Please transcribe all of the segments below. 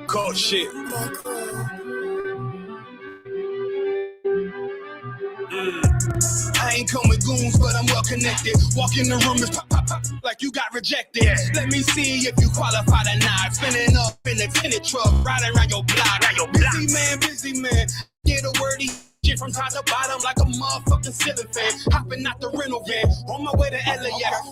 Cold shit. I ain't come with goons, but I'm well connected. Walk in the room, it's pop, pop, pop, like you got rejected. Let me see if you qualify or not. Spinning up in a tinted truck, riding around your block. Busy man, get a wordy shit from top to bottom like a motherfucking ceiling fan. Hopping out the rental van, on my way to LA.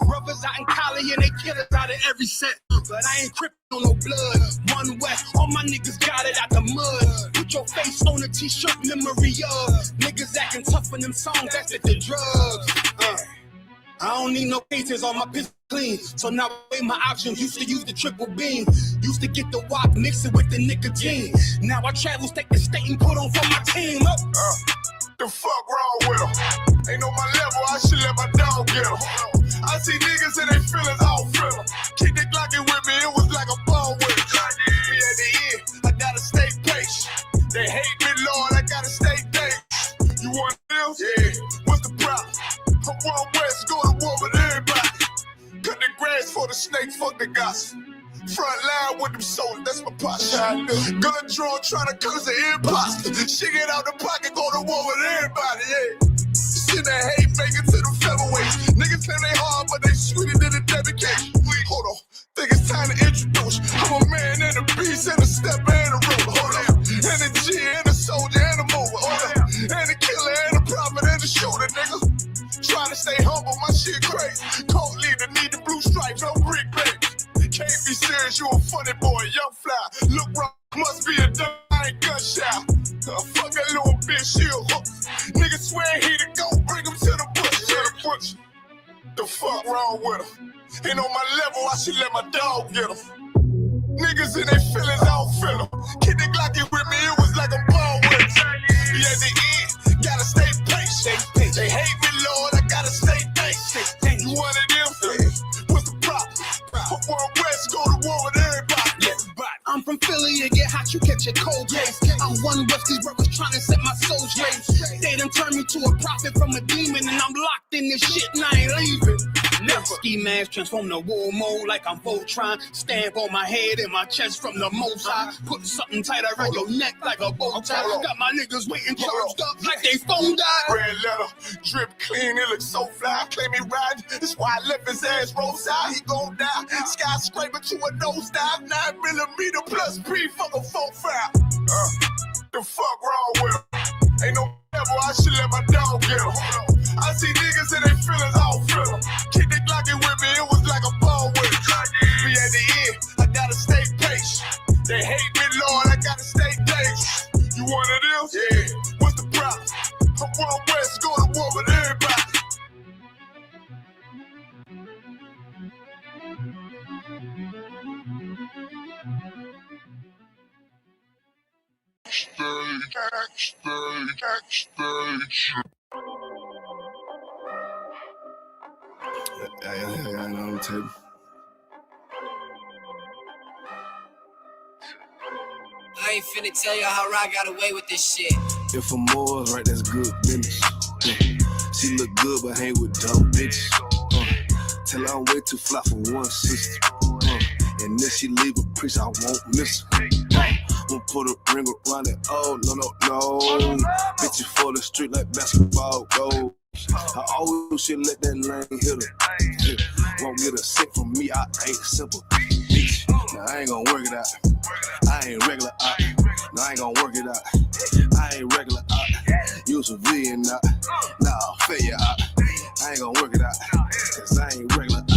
Brothers out in Cali and they killers out of every set. But I ain't crippin' on no blood. One West, all my niggas got it out the mud. Put your face on a t-shirt, memory of niggas acting tough in them songs, that's the drugs. I don't need no cases on my pistol clean, so now I weigh my options. Used to use the triple beam, used to get the wop, mix it with the nicotine. Now I travel state to state and put on for my team. The fuck wrong with them? Ain't on my level, I should let my dog get them. I see niggas and they feelings all feel them. Keep the Glockin' with me, it was like a ball with it. Me at the end, I gotta stay patient. They hate me, Lord, I gotta stay dangerous. You want them? Yeah. What's the problem? I'm one West, go to war with everybody. Cut the grass for the snake, fuck the gossip. Front line with them soldiers, that's my posture. Gun drawn, trying to curse the imposter. Shit get out the pocket, go to war with everybody, yeah. Shit that hate, make it to the featherweights. Niggas claim they hard, but they sweeter than a dedication. Hold on, think it's time to introduce. I'm a man and a beast and a stepper and a ruler. Hold on, and a G and a soldier and a mover. Hold on, and a killer and a prophet and a shooter, nigga. Trying to stay humble, my shit crazy. Cold leader, need the blue stripes, no brick baby. Can't be serious, you a funny boy, young fly. Look wrong, must be a dumb, I ain't gunshot. Fuck that little bitch, she a hook. Nigga swear he the go, bring him to the bush. The fuck wrong with him? Ain't on my level, I should let my dog get him. Niggas in their feelings, I don't feel them. Keep the Glockin' with me, it was like a ball with it. Be at the end, gotta stay patient. They hate me, Lord, I gotta stay patient. You one of them? What's the problem? From one West, go to war with everybody. I'm from Philly, you get hot, you catch a cold case. I'm one West, these brothers trying to set my soul straight. They done turned me to a prophet from a demon, and I'm locked in this shit and I ain't leaving. Never. Ski mask transform to war mode like I'm Voltron. Stamp on my head and my chest from the most high. Put something tight around your neck like a bow tie. Got my niggas waiting charged up like they phone died. Red letter, drip clean, it looks so fly. Claim he riding, that's why I left his ass roadside. He gon' die, skyscraper to a nosedive. 9mm plus B, fuck a 4-5. The fuck wrong with him? Ain't no devil, I should let my dog get him. I see niggas and they feelings, I don't feel them. Keep the Glockin' with me, it was like a ball with it. Be at the end, I gotta stay patient. They hate me, Lord, I gotta stay dangerous. You one of them? Yeah. What's the problem? I'm one West, go to war with everybody. I know the table. I ain't finna tell you how I got away with this shit. If I'm more right, that's good business. She look good, but hang with dumb bitches. Tell her I'm way too fly for one sister. And if she leave a priest, I won't miss her. Won't put a ring around it. Oh, no. Bitches for the street like basketball goals. I always should let that lane hit her. Won't get a sick from me, I ain't simple. Bitch, now I ain't gonna work it out. I ain't regular out. Now I ain't gonna work it out. I ain't regular out. You civilian out. Nah, failure out. I ain't gonna work it out. Cause I ain't regular out.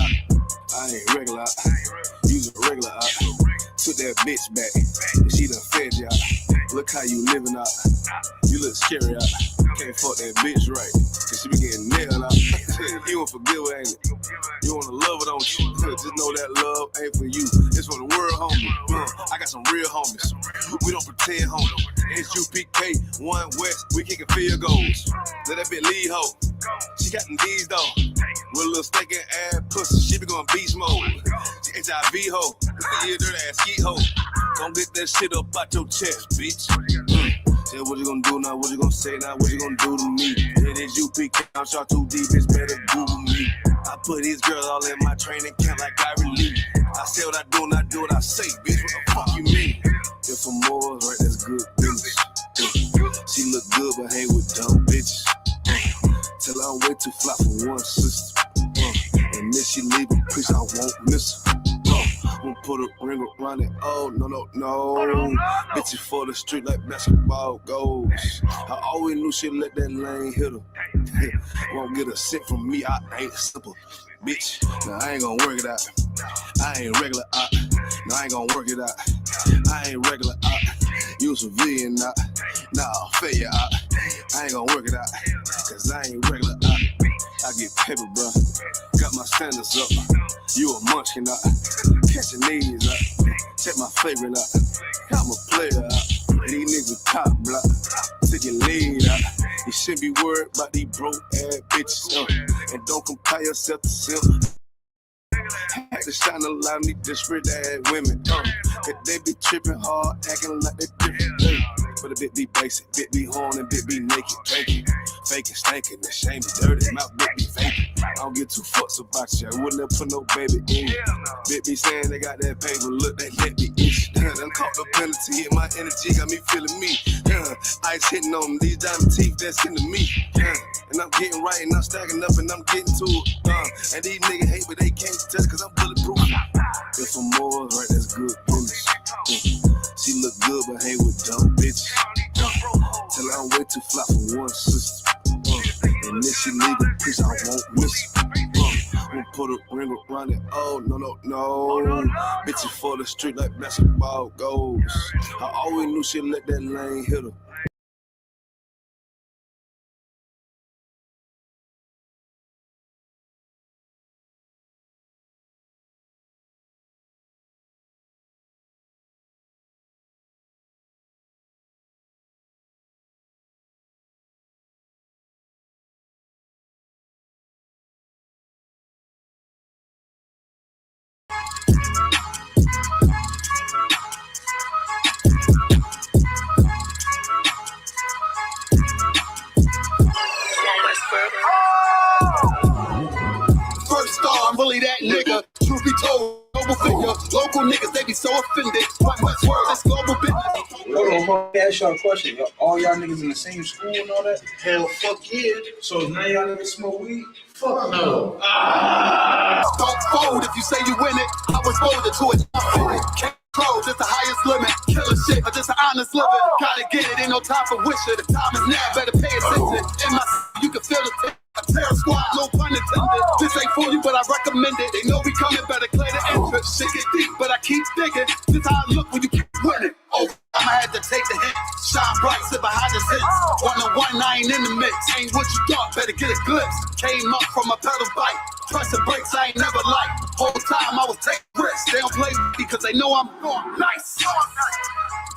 I ain't regular out. You's a regular out. Took that bitch back. She done fed you out. Look how you living out. You look scary out. Can't fuck that bitch right. Cause she be getting nailed out. You want forgive her, ain't it? You wanna love it, don't you? Just know that love ain't for you. It's for the world, homie. I got some real homies. We don't pretend, homie. ISUPK, one West, we kicking field goals. Let that bitch lead, ho. She got them D's, though. With a little stinking ass pussy, she be going beast mode. She HIV, ho. You dirty ass skeet, ho. Don't get that shit up out your chest, bitch. Say what you gonna do now, what you gonna say now, what you gonna do to me? It is UPK, I'm shot too deep, bitch, better Google me. I put these girls all in my training camp like I relieve. I say what I do and I do what I say, bitch. What the fuck you mean? If I'm more right, that's good business. She look good, but hang with dumb bitches. Tell her I'm way too fly for one sister. And then she leave a piece, I won't miss her. Won't put a ring around it. Oh, no. Bitches for the street like basketball goals. I always knew she'd let that lane hit her. Won't get a cent from me, I ain't simple. Bitch, now I ain't gonna work it out. I ain't regular out. Now I ain't gonna work it out. I ain't regular out. You a civilian out. Nah, failure out. I ain't gonna work it out. Cause I ain't regular out. I get paper, bro. Got my standards up. You a munchkin out. Catching these out. Check my favorite out. I'm a player out. These niggas top block. Take your lead out. You shouldn't be worried about these broke ass bitches. And don't compare yourself to simple. Had to shine a lot of these disparate ass women. They be tripping hard, acting like they different. But a bit be basic, bit be horn and bit be naked. Faking, stankin', the shame is dirty. My bit be faking. I don't get too fucks about you. I wouldn't have put no baby in you. Bit be saying they got that paper, look, that let me itch. Done caught the penalty, hit my energy, got me feeling me. Ice hitting on them, these diamond teeth that's into me. And I'm getting right and I'm stacking up and I'm getting to it. And these niggas hate, but they can't touch cause I'm bulletproof. If I'm more right, that's good business. She look good, but hang with dumb bitches. Tell her I'm way too fly for one sister. And then she leave a piece, I won't miss her. Won't put a ring around it. Oh, no. Bitches for the street like basketball goals. I always knew she'd let that lane hit her. First star, I'm really that nigga. Truth be told, global figure. Local niggas, they be so offended. What's word? It's global business. Hold on, let me ask y'all a question. All y'all niggas in the same school and all that? Hell, fuck yeah. So now y'all niggas smoke weed? Fuck no. Don't fold if you say you win it. I was molded to it. Can't close, it's the highest limit. Killer shit, but just an honest living. Gotta get it, ain't no time for wishing. The time is now, better pay attention. In my you can feel the a terror squad, no pun intended. This ain't for you, but I recommend it. They know we coming, better clear the entrance. Shit get deep, but I keep digging. This how I look when you keep winning. Oh, I'ma have to take the hit. Shine bright, sit behind the hits. 1-on-1, I ain't in the mix. Ain't what you thought, better get a glimpse. Came up from a pedal bike. Pressing brakes, I ain't never liked. Whole time I was taking risks. They don't play with me because they know I'm going nice.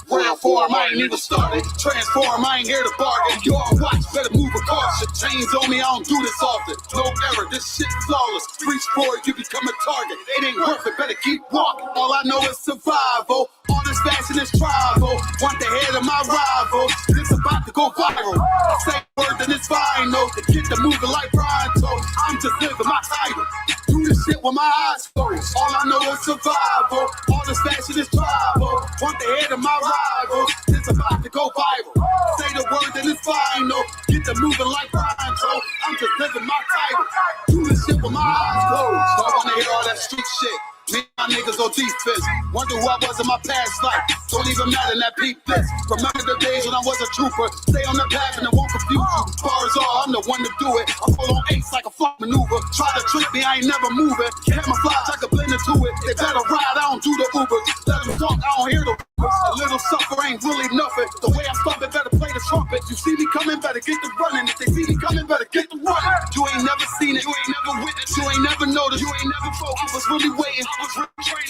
Round form, I ain't even started. Transform, I ain't here to bargain. You on watch, better move with caution. Chains on me, I don't do this often. No error, this shit flawless. Reach for it, you become a target. It ain't worth it, better keep walking. All I know is survival. All this fashion is tribal. Want the head of my rival. This about to go viral. I say word, then it's final. To get the moving like Pronto. I'm just living my title. Do this shit with my eyes closed. All I know is survival. All this fashion is tribal. Want the head of my rival. It's about to go viral. Say the word, then it's final. Get the moving like Pronto. I'm just living my title. Do this shit with my eyes closed. Don't wanna hear all that street shit. Me and my niggas on defense. Wonder who I was in my past life. Don't even matter, that peep this. Remember the days when I was a trooper. Stay on the path and it won't confuse you. Bars all, I'm the one to do it. I'm full on ace like a fly maneuver. Try to trick me, I ain't never moving. Camouflage, I can blend into it. They better ride, I don't do the Uber. Let them talk, I don't hear the Ubers. A little suffer ain't really nothing. The way I stop it, better play the trumpet. You see me coming, better get the running. If they see me coming, better get the running. You ain't never seen it, you ain't never witnessed, you ain't never noticed, you ain't never focused. I was really waiting.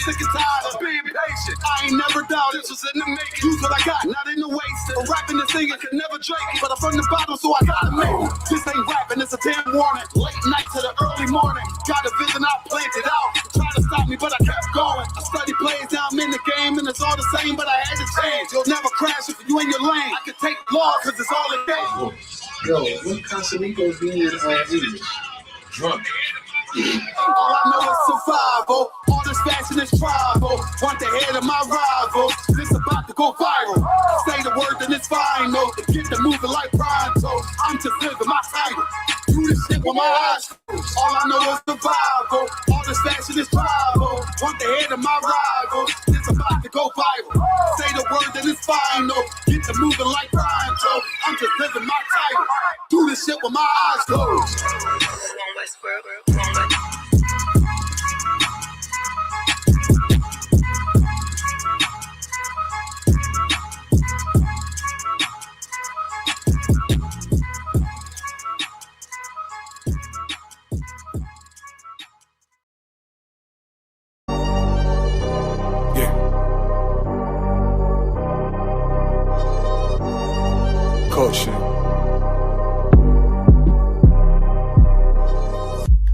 Sick and tired of being patient. I ain't never doubted this was in the making. Use what I got, not in the waste. But rapping and singing can never drink it. But I'm from the bottom, so I gotta make it. This ain't rapping, it's a damn warning. Late night to the early morning. Got a vision, I planned it out. Try to stop me, but I kept going. I study plays, now I'm in the game, and it's all the same, but I had to change. You'll never crash if you in your lane. I can take law, cause it's all it takes. Yo, when Casamigos being English? Drunk. All I know is survival. All this fashion is tribal. Want the head of my rival. This about to go viral. Say the word and it's final. To get the moving like pronto. I'm just living my title. Do this shit with my eyes closed. All I know is survival. All this fashion is tribal. Want the head of my rival. It's about to go viral. Say the word and it's final. Get the moving like pronto. I'm just living my title. Do this shit with my eyes closed.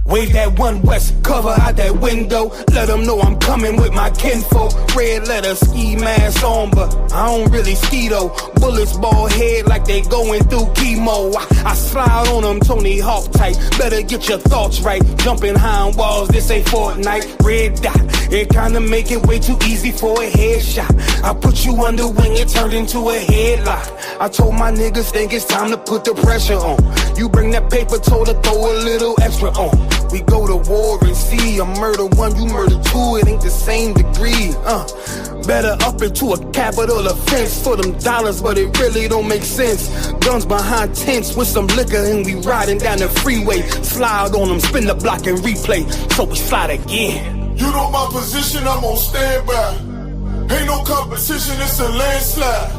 Wave that one west, cover out that window. Let them know I'm coming with my kinfolk. Red letter, ski mask on, but I don't really ski though. Bullets ball head like they going through chemo. I slide on them Tony Hawk type. Better get your thoughts right. Jumping high on walls, this ain't Fortnite. Red dot, it kinda make it way too easy for a headshot. I put you under wing, it turned into a headlock. I told my niggas think it's time to put the pressure on. You bring that paper, told her throw a little extra on. We go to war and see, I murder one, you murder two, it ain't the same degree, Better up into a capital offense for them dollars, but it really don't make sense. Guns behind tents with some liquor and we riding down the freeway. Slide on them, spin the block and replay, so we slide again. You know my position, I'm on standby. Ain't no competition, it's a landslide.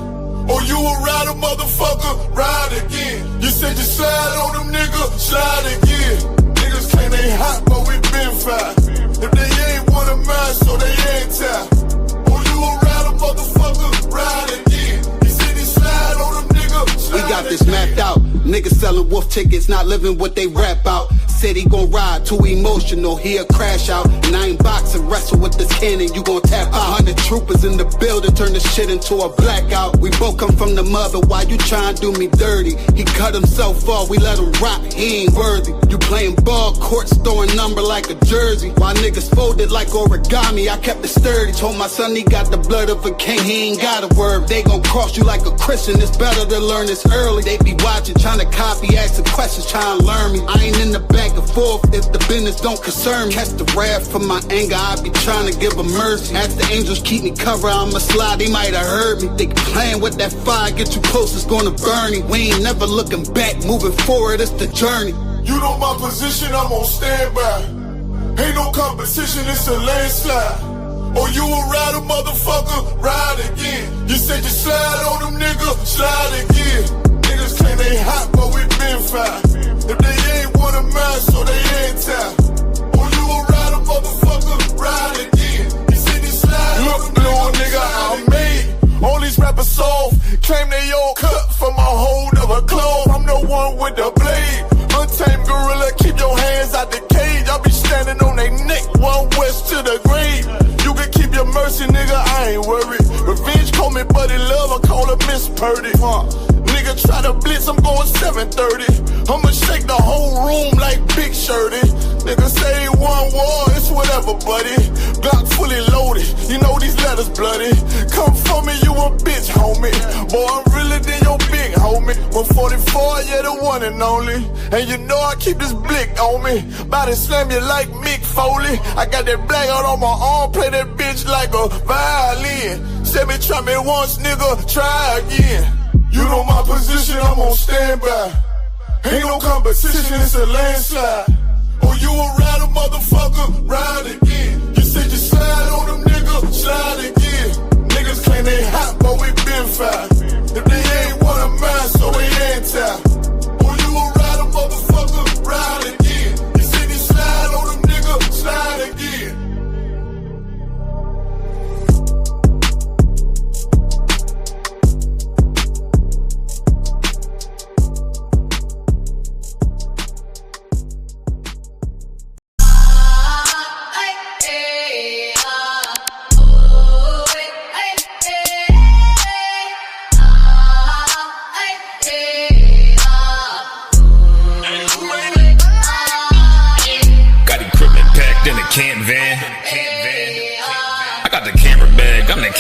Or you a rider, motherfucker, ride again. You said you slide on them, nigga, slide again. Niggas claim they hot, but we been fried. If they ain't one of mine, so they anti. Or you a rider, motherfucker, ride again. You said you slide on them, nigga, slide We got this mapped out. Niggas selling wolf tickets, not living what they rap out. Said he gon' ride, too emotional, he'll crash out. And I ain't boxing, wrestle with this cannon, you gon' tap out. 100 troopers in the building, turn this shit into a blackout. We both come from the mother, why you tryin' to do me dirty? He cut himself off, we let him rock, he ain't worthy. You playing ball courts, throwing number like a jersey. While niggas folded like origami, I kept it sturdy. Told my son he got the blood of a king, he ain't got a word. They gon' cross you like a Christian, it's better to learn this early. They be watching, trying to copy, asking questions, trying to learn me. I ain't in the back and forth if the business don't concern me. Catch the wrath from my anger, I be trying to give a mercy. Ask the angels keep me covered, I'ma slide, they might have heard me. They playing with that fire, get too close, it's gonna burn me. We ain't never looking back, moving forward, it's the journey. You know my position, I'm on standby. Ain't no competition, it's a landslide. Or you a rider, motherfucker, ride again. You said you slide on them, nigga, slide again. Niggas claim they hot, but we been fried. If they ain't one of mine, so they anti. Or you a rider, motherfucker, ride again. You said you slide on them, little nigga, I'm made. All these rappers soft, claim they all cut from a hold of a clove. I'm the one with the blade. Untamed gorilla, keep your hands out the cage. I'll be standing on they neck, one west to the grave. You can keep your mercy, nigga, I ain't worried. Revenge call me buddy love, I call her Miss Purdy. Nigga try to blitz, I'm going 730. I'ma shake the whole room like Big Shirty. Nigga say one war, it's whatever, buddy. Glock fully loaded, you know these letters bloody. Come for me, you a bitch, homie. Boy, I'm realer than your big homie. 144, yeah, the one and only. And you know I keep this blick on me. Body slam you like Mick Foley. I got that black out on my arm, play that bitch like a violin. Said me try me once, nigga, try again. You know my position, I'm on standby. Ain't no competition, it's a landslide. Or you a rider, motherfucker, ride again. You said you slide on them, nigga, slide again. Niggas claim they hot, but we been fried. If they ain't one of mine, so they anti. Or you a rider, motherfucker, ride again. You said you slide on them, nigga, slide again.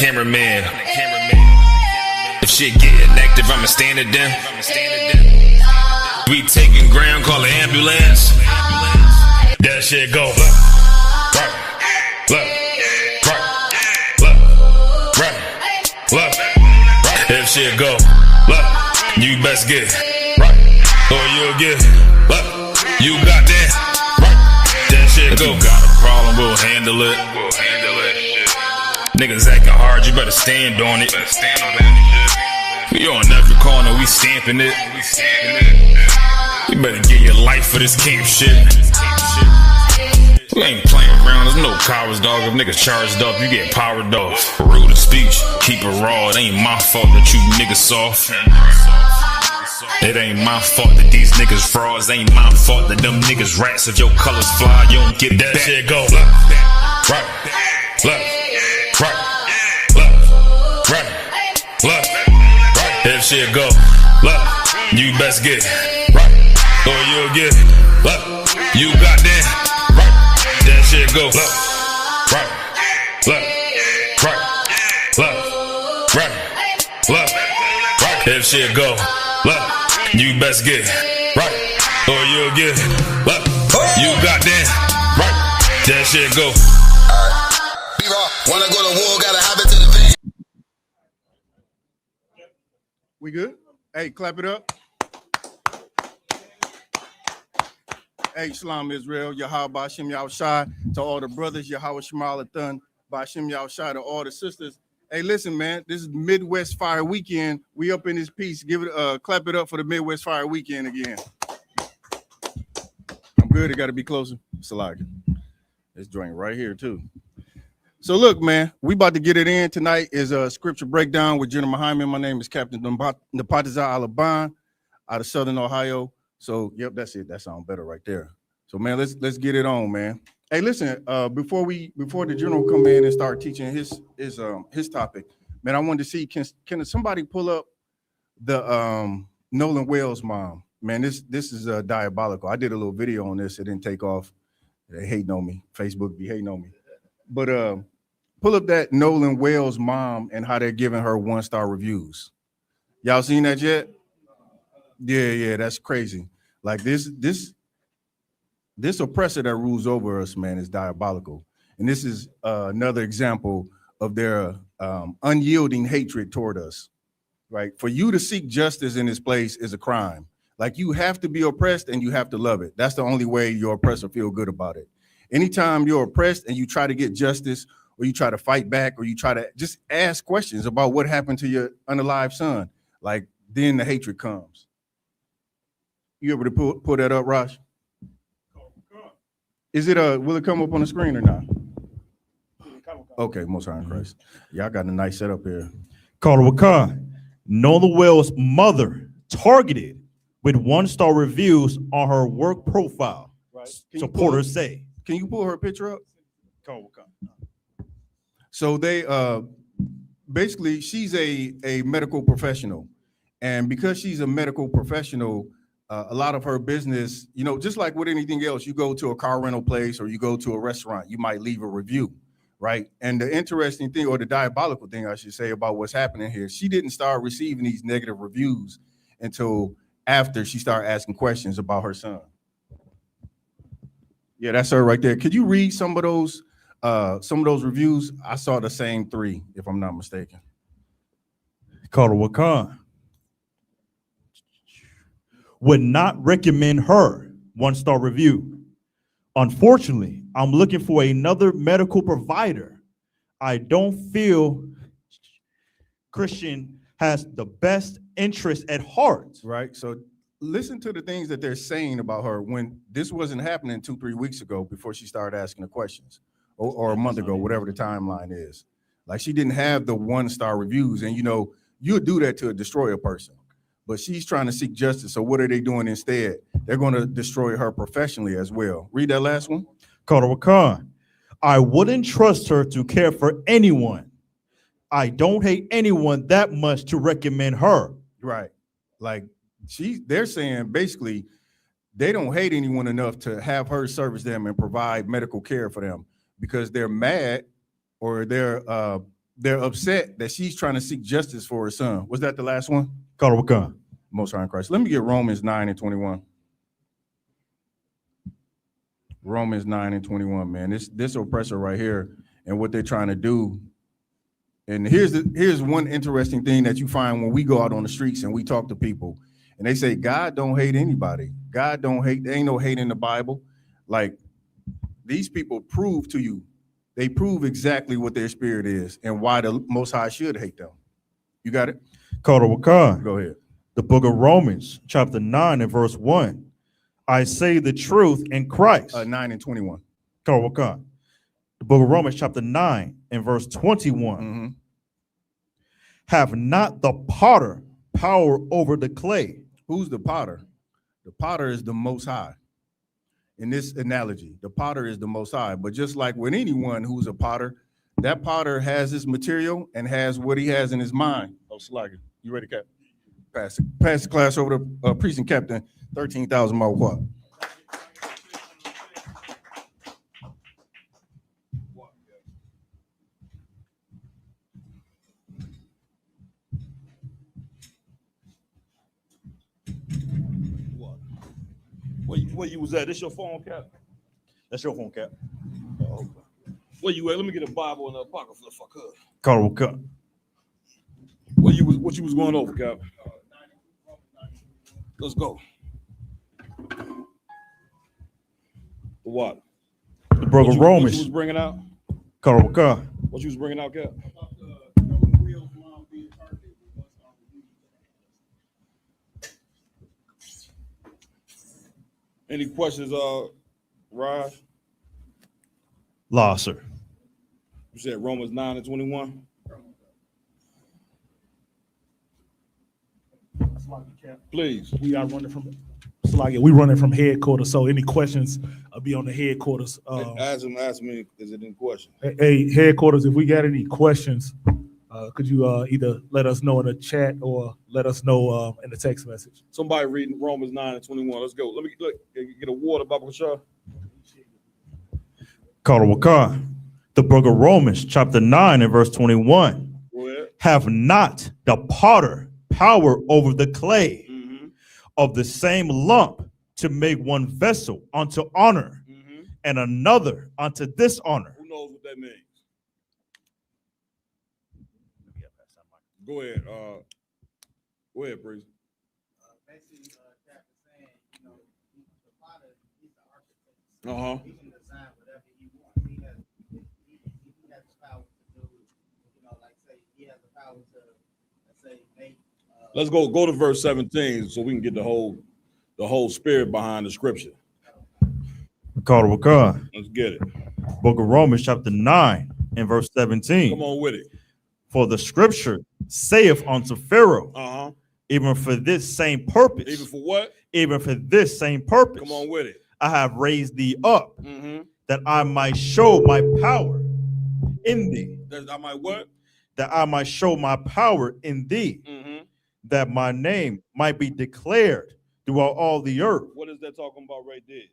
cameraman. If shit getting active, I'ma stand it down. We taking ground, call the ambulance. That shit go. Look. If shit go, look, you best get right, or you'll get look. You got that right. That shit go. If you got a problem, we'll handle it. Niggas acting hard, you better stand on it. We on every corner, we stamping it. You better get your life for this camp shit. We ain't playing around, there's no cowards, dog. If niggas charged up, you get powered off. Rude of speech, keep it raw. It ain't my fault that you niggas soft. It ain't my fault that these niggas frauds. Ain't my fault that them niggas rats. If your colors fly, you don't get that shit go. Right. If shit go, look, you best get right, or you'll get look. You got that. That shit go right. If shit go look, you best get right, or you'll get look. You got that right. That shit go. Alright. B-Rock, wanna go to war, gotta have it to the thing. We good? Hey, clap it up. Hey, Shalom Israel, Yahweh Ba'Shem Yahushai, to all the brothers, Yahweh Shemal Athun, Ba'Shem Yahushai, to all the sisters. Hey, listen, man, this is Midwest Fire Weekend. We up in this piece. Give it, clap it up for the Midwest Fire Weekend again. I'm good. It got to be closer. Salaga. This joint right here too. So look, man, we about to get it in. Tonight is a scripture breakdown with General Mahayaman. My name is Captain Napatiza Alaban out of Southern Ohio. So, yep, that's it. That sounds better right there. So, man, let's get it on, man. Hey, listen, before the general come in and start teaching his topic, man, I wanted to see, can somebody pull up the Nolan Wells mom? Man, this is diabolical. I did a little video on this. It didn't take off. They hating on me. Facebook be hating on me. But pull up that Nolan Wells mom and how they're giving her 1-star reviews. Y'all seen that yet? Yeah, that's crazy. Like this oppressor that rules over us, man, is diabolical. And this is another example of their unyielding hatred toward us, right? For you to seek justice in this place is a crime. Like, you have to be oppressed and you have to love it. That's the only way your oppressor feel good about it. Anytime you're oppressed and you try to get justice, or you try to fight back, or you try to just ask questions about what happened to your unalive son, like, then the hatred comes. You able to pull that up, Raj? Is it will it come up on the screen or not? Okay, Most High in Christ. Y'all got a nice setup here. Carter Wakar, Nolan Wells' mother targeted with 1-star reviews on her work profile. Right. Supporters say. Can you pull her picture up? So they basically, she's a medical professional, and because she's a medical professional, a lot of her business, you know, just like with anything else, you go to a car rental place or you go to a restaurant, you might leave a review, right? And the interesting thing, or the diabolical thing, I should say, about what's happening here, she didn't start receiving these negative reviews until after she started asking questions about her son. Yeah, that's her right there. Could you read some of those reviews? I saw the same 3, if I'm not mistaken. Carter Wakar. Would not recommend her 1-star review. Unfortunately, I'm looking for another medical provider. I don't feel Christian has the best interest at heart. Right. So listen to the things that they're saying about her when this wasn't happening 2-3 weeks ago, before she started asking the questions, or a month ago, whatever the timeline is. Like, she didn't have the 1-star reviews, and you know, you'll do that to destroy a person. But she's trying to seek justice. So what are they doing instead? They're going to destroy her professionally as well. Read that last one. Carter Wakar. I wouldn't trust her to care for anyone. I don't hate anyone that much to recommend her. Right. Like, they're saying basically they don't hate anyone enough to have her service them and provide medical care for them, because they're mad, or they're they're upset that she's trying to seek justice for her son. Was that the last one? Karawakan. Most High in Christ. Let me get Romans 9:21. Romans 9:21, man. This oppressor right here and what they're trying to do. And here's one interesting thing that you find when we go out on the streets and we talk to people, and they say God don't hate anybody. God don't hate. There ain't no hate in the Bible. Like, these people prove to you, they prove exactly what their spirit is and why the Most High should hate them. You got it? Karawakan. Go ahead. The book of Romans, chapter 9 and verse 1. I say the truth in Christ. 9:21. Karawakan. The book of Romans, chapter 9 and verse 21. Mm-hmm. Have not the potter power over the clay? Who's the potter? The potter is the Most High. In this analogy, the potter is the Most High. But just like with anyone who's a potter, that potter has his material and has what he has in his mind. Oh, Slager, you ready, Cap? Pass the class over to Precinct Captain 13,000 mile quad. Where you was at? This your phone, Cap? That's your phone, Cap. Oh, where you at? Let me get a Bible in the pocket if I could. Karawakan. What you was going over, Cap? Let's go. What? The book of Romans. What you was bringing out? Karawakan. What you was bringing out, Cap? Any questions, Raj? Law, sir. You said Romans 9:21. Please. We are running from we running from headquarters. So any questions be on the headquarters. Ask me, is it in question? Hey, headquarters, if we got any questions, could you either let us know in the chat or let us know in the text message? Somebody reading Romans 9:21. Let's go. Let me get a water, Baba Shah. Karawakan. The book of Romans, chapter 9 and verse 21. Go ahead. Have not the potter power over the clay of the same lump to make one vessel unto honor and another unto dishonor? Who knows what that means? Go ahead. Go ahead, Priest. Basically, Cap is saying, you know, the potter, he's the architect. He can design whatever he wants. He has the power to do, you know, like say he has the power to, let's say, make. Let's go to verse 17 so we can get the whole spirit behind the scripture. Karawakan. Let's get it. Book of Romans, chapter 9 and verse 17. Come on with it. For the scripture saith unto Pharaoh, even for this same purpose. Even for what? Even for this same purpose. Come on with it. I have raised thee up, that I might show my power in thee. That I might what? That I might show my power in thee, that my name might be declared throughout all the earth. What is that talking about right there?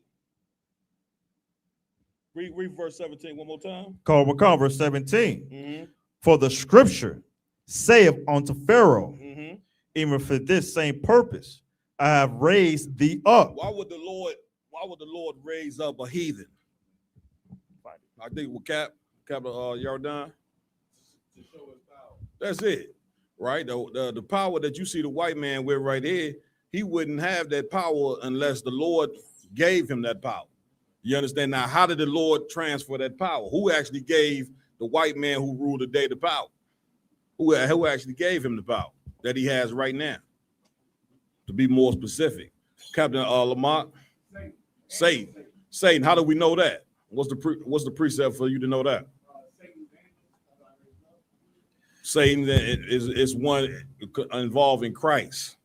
Read verse 17 one more time. Karawakan, verse 17. For the scripture saith unto Pharaoh, even for this same purpose, I have raised thee up. Why would the Lord raise up a heathen? I think with Cap Yardan. To show his power. That's it. Right? The power that you see the white man with right here, he wouldn't have that power unless the Lord gave him that power. You understand? Now, how did the Lord transfer that power? Who actually gave the white man who ruled the day the power? Who actually gave him the power that he has right now? To be more specific, Captain Lamont, Satan. How do we know that? What's the precept for you to know that? Satan is one involved in Christ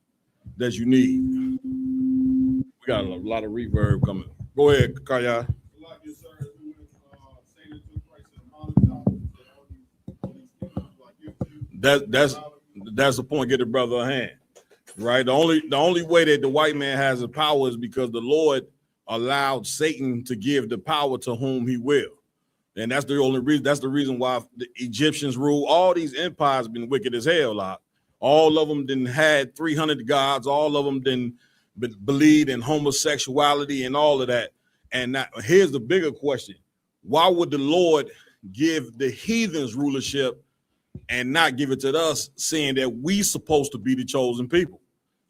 that you need. We got a lot of reverb coming. Go ahead, Kaya. That's the point. Get the brother a hand, right? The only way that the white man has the power is because the Lord allowed Satan to give the power to whom he will. And that's the only reason. That's the reason why the Egyptians rule. All these empires been wicked as hell. Like, all of them didn't had 300 gods. All of them didn't believe in homosexuality and all of that. And now, here's the bigger question: why would the Lord give the heathens rulership and not give it to us, saying that we supposed to be the chosen people?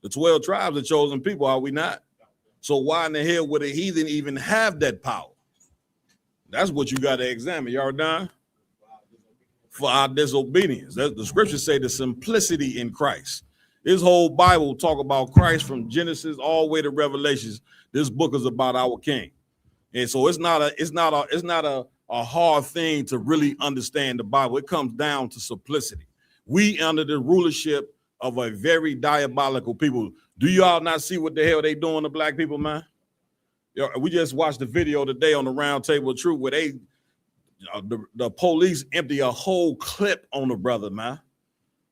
The 12 tribes are chosen people, are we not? So why in the hell would a heathen even have that power? That's what you got to examine. Y'all done? For our disobedience. The scriptures say the simplicity in Christ. This whole Bible talk about Christ from Genesis all the way to Revelations. This book is about our King, and so it's not a hard thing to really understand the Bible. It comes down to simplicity. We under the rulership of a very diabolical people. Do y'all not see what the hell they doing to black people, man? We just watched the video today on the Round Table of Truth where the police empty a whole clip on the brother, man.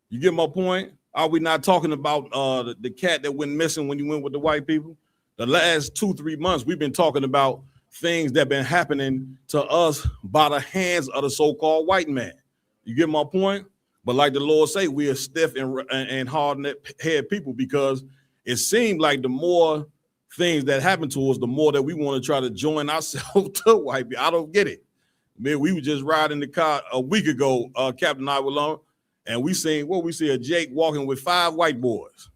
You get my point? Are we not talking about the cat that went missing when you went with the white people? The last 2-3 months, we've been talking about things that been happening to us by the hands of the so-called white man. You get my point? But like the Lord say, we are stiff and hard-headed people, because it seemed like the more things that happen to us, the more that we want to try to join ourselves to white people. I don't get it. Man, we were just riding the car a week ago, Captain and I were alone, and we see a Jake walking with 5 white boys.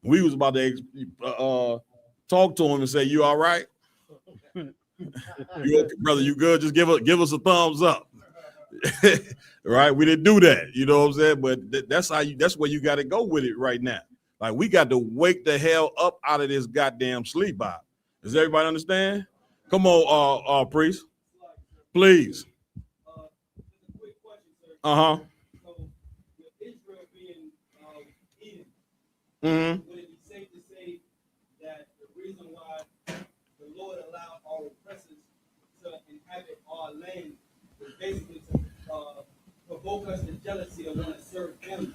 We was about to talk to him and say, "You all right? You okay, brother? You good? Just give us a thumbs up." Right? We didn't do that, you know what I'm saying? But that's where you got to go with it right now. Like, we got to wake the hell up out of this goddamn sleep vibe. Does everybody understand? Come on, priest, please. Uh-huh. So, with Israel being Eden, Mm-hmm. would it be safe to say that the reason why the Lord allowed our oppressors to inhabit our land was basically to provoke us to jealousy and want to serve Him,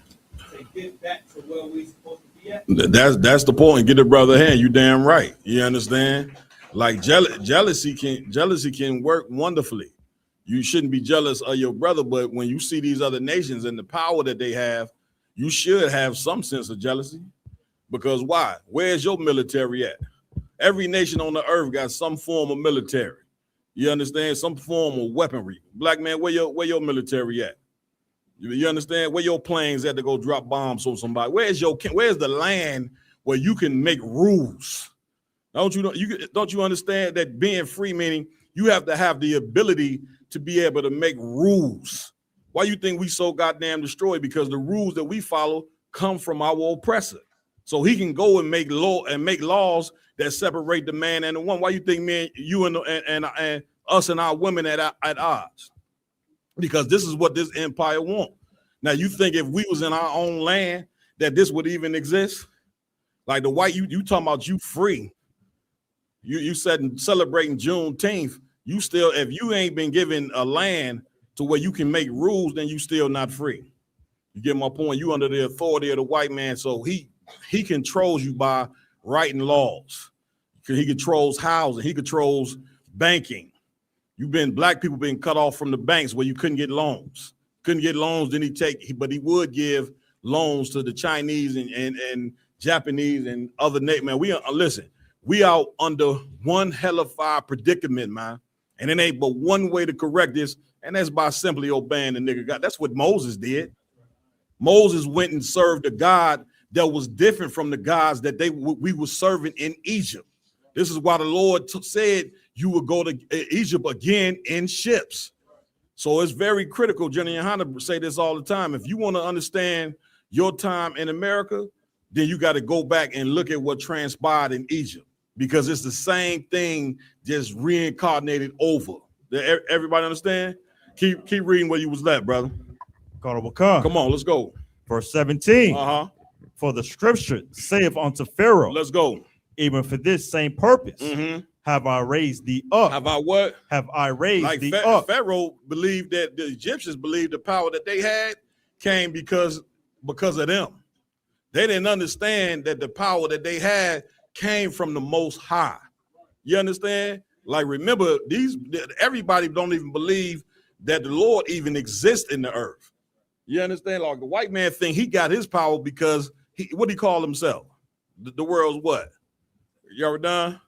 to get back to where we're supposed to be at? That's the point. Get the brother hand. You damn right. You understand? Like, jealousy can work wonderfully. You shouldn't be jealous of your brother, but when you see these other nations and the power that they have, you should have some sense of jealousy. Because why? Where's your military at? Every nation on the earth got some form of military. You understand? Some form of weaponry. Black man, where your military at? You understand? Where your planes at to go drop bombs on somebody? Where's the land where you can make rules? Don't you understand that being free meaning you have to have the ability to be able to make rules? Why you think we so goddamn destroyed? Because the rules that we follow come from our oppressor. So he can go and make laws that separate the man and the woman. Why you think you and us and our women at odds? Because this is what this empire want. Now, you think if we was in our own land that this would even exist? Like the white, you talking about you free. You said celebrating Juneteenth. You still, if you ain't been given a land to where you can make rules, then you still not free. You get my point? You under the authority of the white man, so he controls you by writing laws. He controls housing. He controls banking. Black people been cut off from the banks where you couldn't get loans. Couldn't get loans, but he would give loans to the Chinese and Japanese and other nations. Man, we out under one hellified predicament, man. And it ain't but one way to correct this, and that's by simply obeying the nigga God. That's what Moses did. Moses went and served a God that was different from the gods that we were serving in Egypt. This is why the Lord said you would go to Egypt again in ships. So it's very critical. Jenny and Hannah say this all the time. If you want to understand your time in America, then you got to go back and look at what transpired in Egypt, because it's the same thing, just reincarnated over. Everybody understand? Keep reading where you was at, brother. Come on, let's go. Verse 17. Uh-huh. For the scripture saith unto Pharaoh, let's go. Even for this same purpose, have I raised thee up. Have I what? Have I raised thee up. Pharaoh believed that the Egyptians believed the power that they had came because of them. They didn't understand that the power that they had came from the Most High. You understand? Like, remember, everybody don't even believe that the Lord even exists in the earth. You understand? Like, the white man think he got his power because what he call himself? The world's what? You ever done?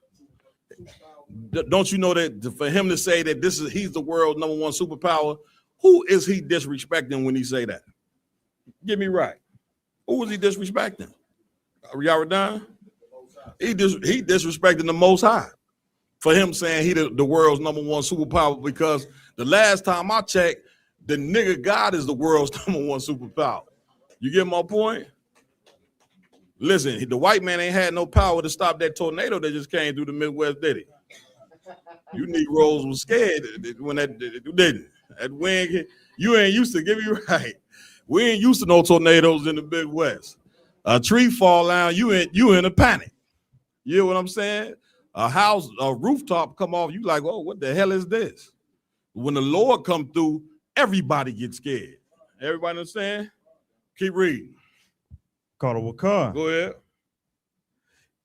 Don't you know that for him to say that he's the world's #1 superpower, who is he disrespecting when he say that? Get me right. Who is he disrespecting? Y'all done? He disrespecting the Most High for him saying he the world's #1 superpower, because the last time I checked, the nigga God is the world's #1 superpower. You get my point? Listen, the white man ain't had no power to stop that tornado that just came through the Midwest, did he? You Negroes was scared when that didn't. That wind, you ain't used to, get me right. We ain't used to no tornadoes in the Midwest. A tree fall down, you in a panic. You know what I'm saying? A rooftop come off, you like, oh, what the hell is this? When the Lord come through, everybody gets scared. Everybody understand? Keep reading. Go ahead.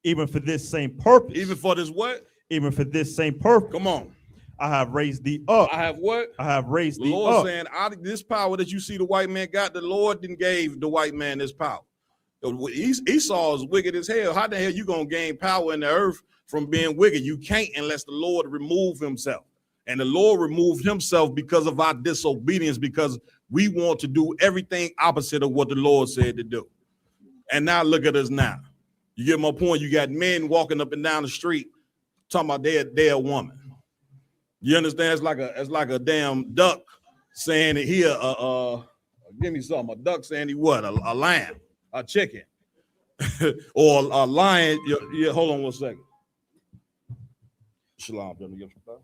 Even for this same purpose. Even for this what? Even for this same purpose. Come on. I have raised thee up. I have what? I have raised the thee Lord up. saying, this power that you see the white man got, the Lord didn't gave the white man this power. Esau is wicked as hell. How the hell you gonna gain power in the earth from being wicked? You can't unless the Lord remove himself. And the Lord removed himself because of our disobedience, because we want to do everything opposite of what the Lord said to do. And now look at us now. You get my point? You got men walking up and down the street talking about they're a woman. You understand? It's like a damn duck saying that he give me something. A duck saying he what? A lamb, a chicken, or a lion. Yeah, hold on 1 second. Shalom. Let me get some stuff.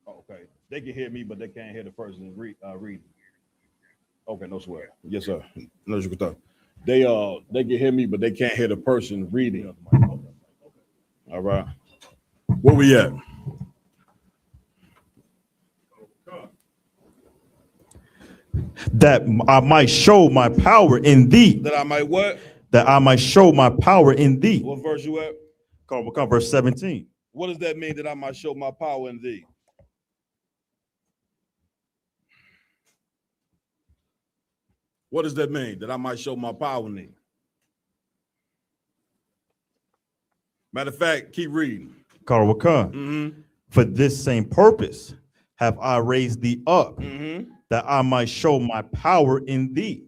Okay, they can hear me, but they can't hear the person reading. Okay, no swear. Yes, sir. No, you can talk. They can hear me, but they can't hear the person reading. All right. Where we at? That I might show my power in thee. That I might what? That I might show my power in thee. What verse you at? Come verse 17. What does that mean, that I might show my power in thee? What does that mean? That I might show my power in thee? Matter of fact, keep reading. For this same purpose have I raised thee up, that I might show my power in thee,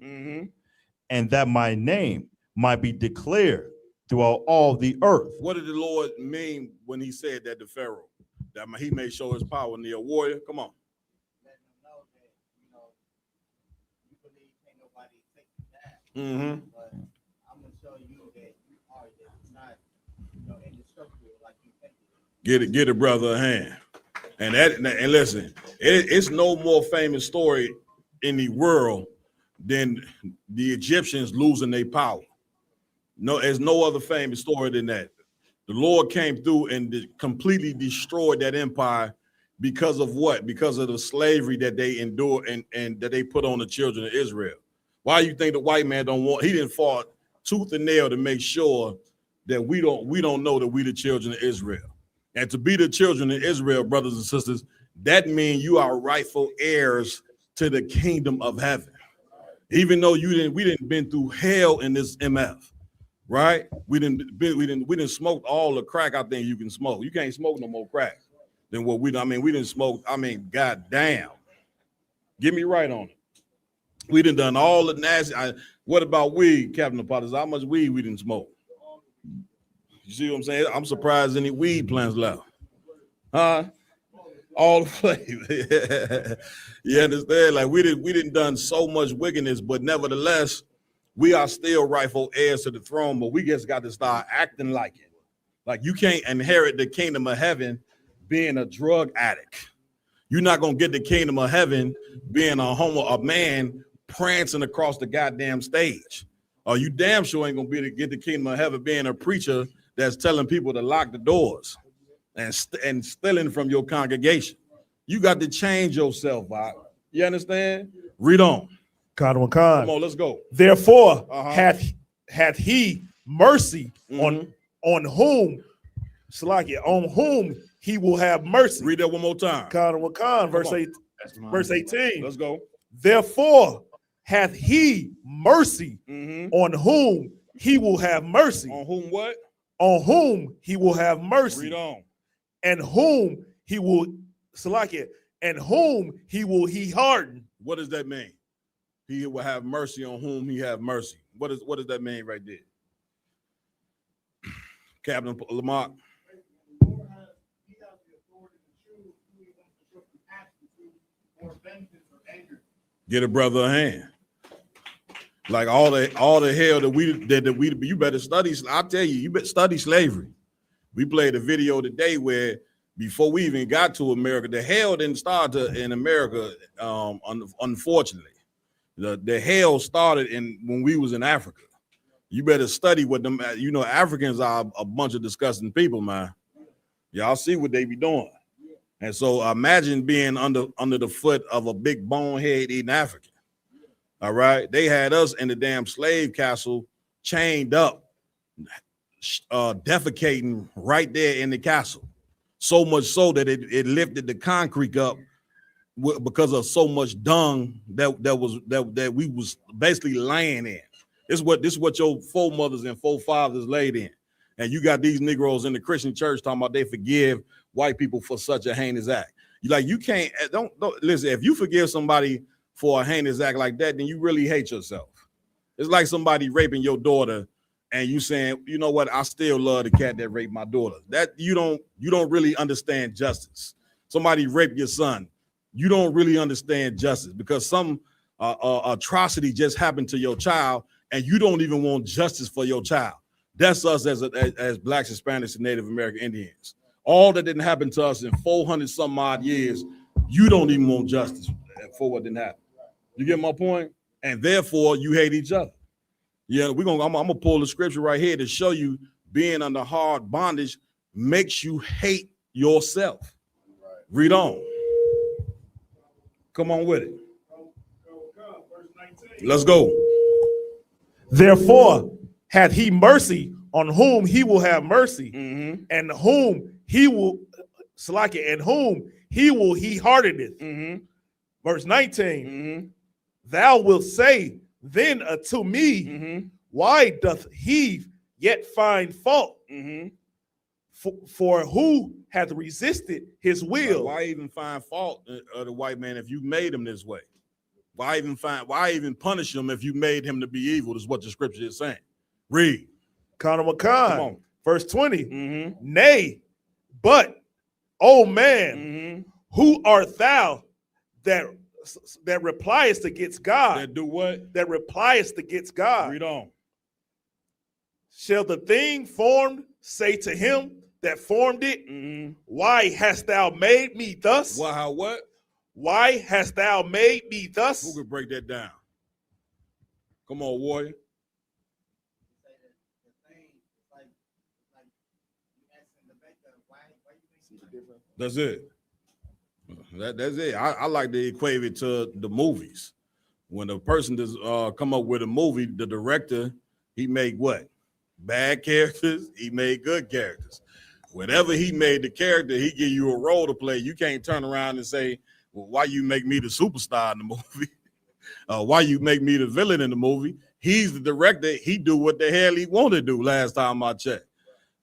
and that my name might be declared throughout all the earth. What did the Lord mean when he said that to Pharaoh? That he may show his power in thee, a warrior? Come on. But I'm gonna show you that you are not, indestructible like you think. Get it, brother, a hand. And listen, it's no more famous story in the world than the Egyptians losing their power. No, there's no other famous story than that. The Lord came through and completely destroyed that empire because of what? Because of the slavery that they endured and that they put on the children of Israel. Why you think the white man he didn't fought tooth and nail to make sure that we don't know that we the children of Israel. And to be the children of Israel, brothers and sisters, that means you are rightful heirs to the kingdom of heaven. Even though we didn't been through hell in this MF, right? We didn't smoke all the crack I think you can smoke. You can't smoke no more crack than what we didn't smoke. Goddamn. Get me right on it. We done all the nasty. What about weed, Captain Potters? How much weed we didn't smoke? You see what I'm saying? I'm surprised any weed plants left. Huh? All the flavor. You understand? Like we didn't done so much wickedness, but nevertheless, we are still rightful heirs to the throne, but we just got to start acting like it. Like you can't inherit the kingdom of heaven being a drug addict. You're not gonna get the kingdom of heaven being a man prancing across the goddamn stage. You damn sure ain't gonna be able to get the kingdom of heaven being a preacher that's telling people to lock the doors and stealing from your congregation. You got to change yourself, Bob. You understand? Read on. Come Come on, let's go. Therefore, hath he mercy on whom, Salakia, on whom he will have mercy. Read that one more time. Verse 18. Let's go. Therefore, hath he mercy on whom he will have mercy. On whom what? On whom he will have mercy. Read on. And whom he will, Salakia, and whom he harden. What does that mean? He will have mercy on whom he have mercy. What does that mean right there? Captain Lamar. Get a brother a hand. Like all the hell that we you better study. I tell you, you better study slavery. We played a video today where before we even got to America, the hell didn't start in America. Unfortunately, the hell started when we was in Africa. You better study what them. You know, Africans are a bunch of disgusting people, man. Y'all see what they be doing, and so imagine being under the foot of a big bonehead eating African. All right, they had us in the damn slave castle, chained up, defecating right there in the castle. So much so that it lifted the concrete up because of so much dung that we was basically laying in. This is what your foremothers and forefathers laid in, and you got these Negroes in the Christian church talking about they forgive white people for such a heinous act. You can't don't listen. If you forgive somebody for a heinous act like that, then you really hate yourself. It's like somebody raping your daughter and you saying, you know what, I still love the cat that raped my daughter. That you don't really understand justice. Somebody raped your son. You don't really understand justice because some atrocity just happened to your child and you don't even want justice for your child. That's us as Blacks, Hispanics, and Native American Indians. All that didn't happen to us in 400 some odd years, you don't even want justice for what didn't happen. You get my point? And therefore, you hate each other. Yeah, I'm gonna pull the scripture right here to show you being under hard bondage makes you hate yourself. Read on. Come on with it. Let's go. Therefore, hath he mercy on whom he will have mercy, and whom he will, Salakia, and whom he hardeneth. Verse 19, thou wilt say then unto me, why doth he yet find fault? For who hath resisted his will? Why even find fault of the white man if you made him this way? Why even punish him if you made him to be evil? Is what the scripture is saying. Read. Come on. Verse 20. Nay, but, oh man, who art thou that repliest against God? That do what? That repliest against God. Read on. Shall the thing formed say to him that formed it, why hast thou made me thus? What? Why hast thou made me thus? Who could break that down? Come on, warrior. That's it. That's it. I like to equate it to the movies. When a person does come up with a movie, the director, he made what? Bad characters, he made good characters. Whenever he made the character, he give you a role to play. You can't turn around and say, well, why you make me the superstar in the movie? Why you make me the villain in the movie? He's the director. He do what the hell he want to do last time I checked.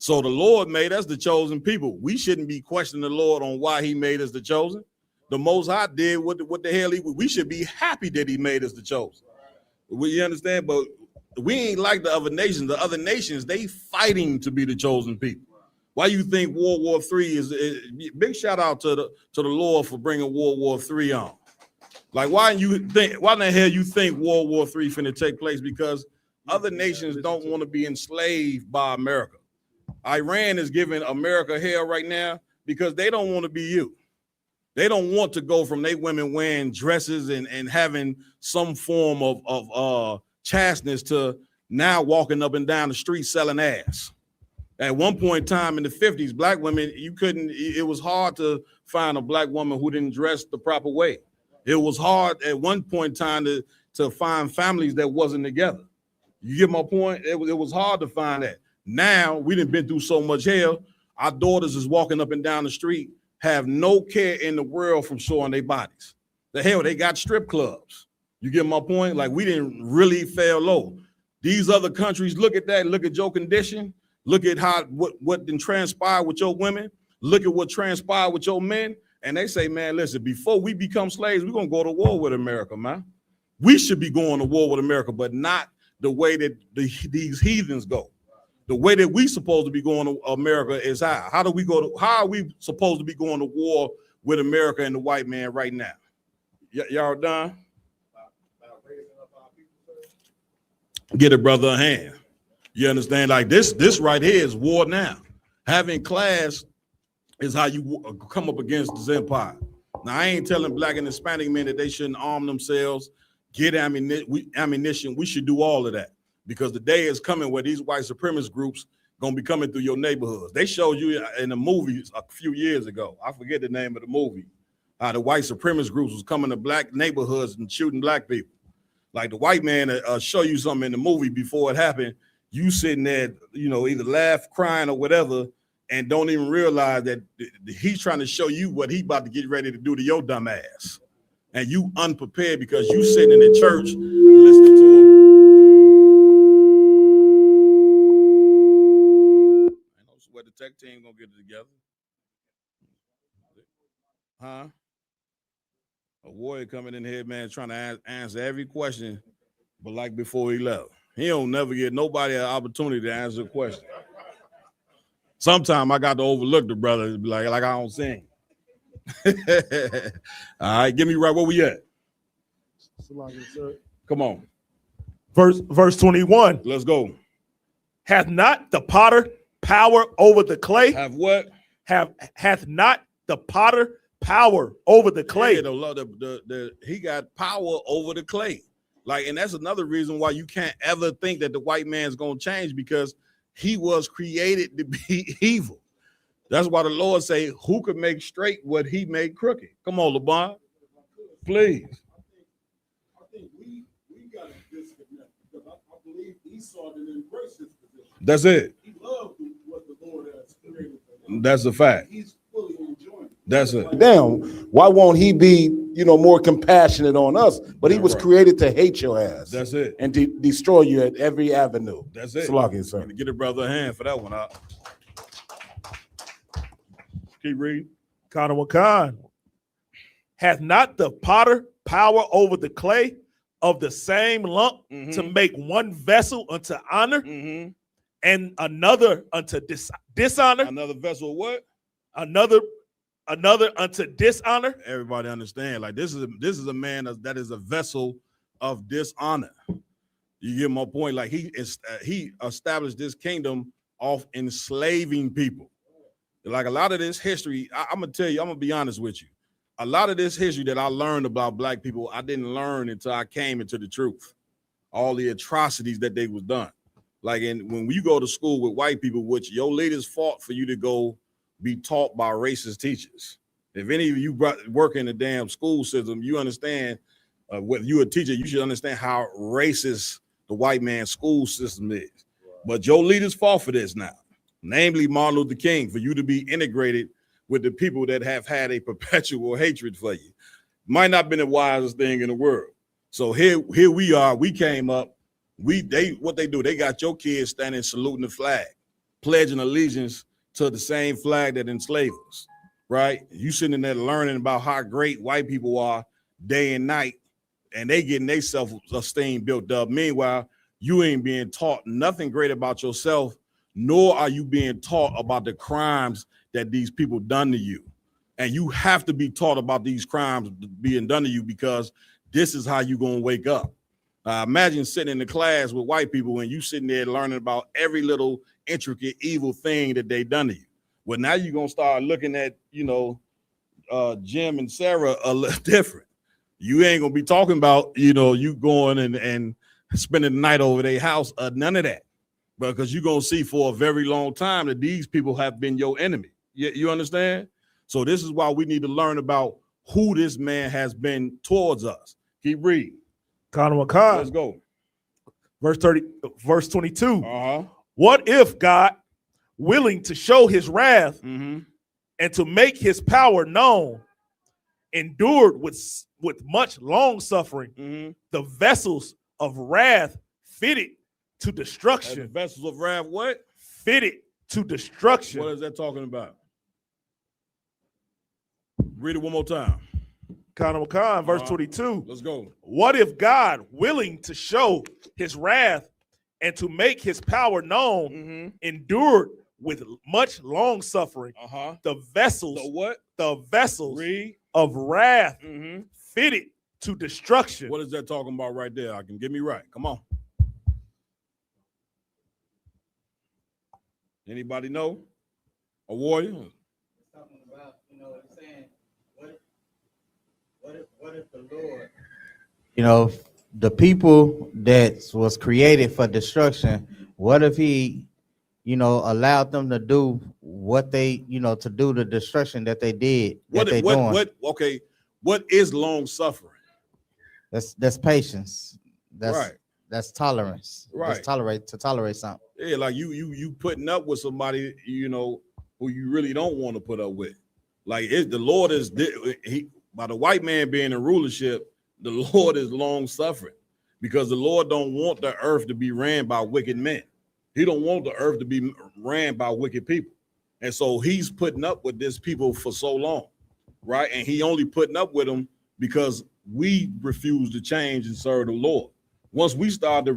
So the Lord made us the chosen people. We shouldn't be questioning the Lord on why he made us the chosen. The Most High did what the hell we should be happy that he made us the chosen. You understand? But we ain't like the other nations. The other nations, they fighting to be the chosen people. Why you think World War III is big shout out to the Lord for bringing World War III on. Like why in the hell you think World War III finna take place? Because other nations don't want to be enslaved by America. Iran is giving America hell right now because they don't want to be you. They don't want to go from they women wearing dresses and having some form of chasteness to now walking up and down the street selling ass. At one point in time in the 50s, black women, it was hard to find a black woman who didn't dress the proper way. It was hard at one point in time to to find families that wasn't together. You get my point? It was hard to find that. Now we done been through so much hell. Our daughters is walking up and down the street, have no care in the world from showing their bodies. The hell, they got strip clubs. You get my point? Like, we didn't really fail low. These other countries, look at that, look at your condition, look at how what done transpired with your women, look at what transpired with your men, and they say, man, listen, before we become slaves, we're gonna go to war with America, man. We should be going to war with America, but not the way that these heathens go. The way that we supposed to be going to America is how are we supposed to be going to war with America and the white man right now? Y'all done? Get a brother a hand. You understand? Like this right here is war now. Having class is how you come up against this empire. Now, I ain't telling black and Hispanic men that they shouldn't arm themselves, get ammunition. We should do all of that, because the day is coming where these white supremacist groups gonna be coming through your neighborhoods. They showed you in the movies a few years ago. I forget the name of the movie. How the white supremacist groups was coming to black neighborhoods and shooting black people. Like the white man show you something in the movie before it happened. You sitting there, either laugh, crying, or whatever, and don't even realize that he's trying to show you what he about to get ready to do to your dumb ass. And you unprepared because you sitting in the church listening to him. I know where the tech team gonna get it together. Huh? A warrior coming in here, man, trying to answer every question, but like before he left. He don't never get nobody an opportunity to answer a question. Sometimes I got to overlook the brother, like I don't sing. All right, give me right where we at. Come on. Verse 21. Let's go. Hath not the potter power over the clay? Have what? Hath not the potter power over the clay? Yeah, he got power over the clay. Like, and that's another reason why you can't ever think that the white man's gonna change, because he was created to be evil. That's why the Lord say, who could make straight what he made crooked? Come on, LeBron, please. I think we got to disconnect, because I believe Esau didn't embrace his position. That's it. He loved what the Lord has created for him. That's a fact. He's fully enjoying it. That's it. Damn, why won't he be, more compassionate on us? But he was created to hate your ass. That's it. And to destroy you at every avenue. That's it. Slugging, sir. Get a brother a hand for that one out. Keep reading. Khan. Hath not the potter power over the clay of the same lump to make one vessel unto honor and another unto dishonor? Another vessel what? Another unto dishonor. Everybody understand, like this is a man that is a vessel of dishonor. You get my point? Like he established this kingdom off enslaving people. Like a lot of this history, I'm gonna tell you, I'm gonna be honest with you. A lot of this history that I learned about black people, I didn't learn until I came into the truth. All the atrocities that they was done. Like, when you go to school with white people, which your leaders fought for you to go be taught by racist teachers. If any of you work in the damn school system, you understand, whether you're a teacher, you should understand how racist the white man's school system is. But your leaders fought for this now, namely Martin Luther King, for you to be integrated with the people that have had a perpetual hatred for you. Might not have been the wisest thing in the world. So here we are, we came up, what they do, they got your kids standing saluting the flag, pledging allegiance to the same flag that enslaved us, right? You sitting there learning about how great white people are day and night, and they getting their self-esteem built up. Meanwhile, you ain't being taught nothing great about yourself, nor are you being taught about the crimes that these people done to you. And you have to be taught about these crimes being done to you, because this is how you gonna wake up. Imagine sitting in the class with white people and you sitting there learning about every little intricate evil thing that they done to you. Well, now you're gonna start looking at, Jim and Sarah a little different. You ain't gonna be talking about, you going and spending the night over their house, none of that. Because you're gonna see for a very long time that these people have been your enemy. You understand? So this is why we need to learn about who this man has been towards us. Keep reading. Let's go. Verse 22. Uh-huh. What if God, willing to show his wrath Mm-hmm. and to make his power known, endured with much long suffering Mm-hmm. the vessels of wrath fitted to And the destruction? vessels of wrath, what? Fitted to destruction. What is that talking about? Read it one more time. Verse 22. Let's go. What if God, willing to show his wrath and to make his power known, Mm-hmm. endured with much long suffering Uh-huh. the vessels, The what? the vessels Read. of wrath Mm-hmm. fitted to destruction? What is that talking about right there? I can get me right. Come on. Anybody know? A warrior? It's talking about, it's saying, what if the Lord, the people that was created for destruction, what if he, allowed them to do what they, to do the destruction that they did, Okay, what is long suffering? That's patience. Right. That's tolerance. Right. That's tolerate something. Yeah, like you putting up with somebody, who you really don't want to put up with. Like the Lord is by the white man being in rulership, the Lord is long suffering because the Lord don't want the earth to be ran by wicked men. He don't want the earth to be ran by wicked people. And so he's putting up with this people for so long, right? And he only putting up with them because we refuse to change and serve the Lord. Once we start to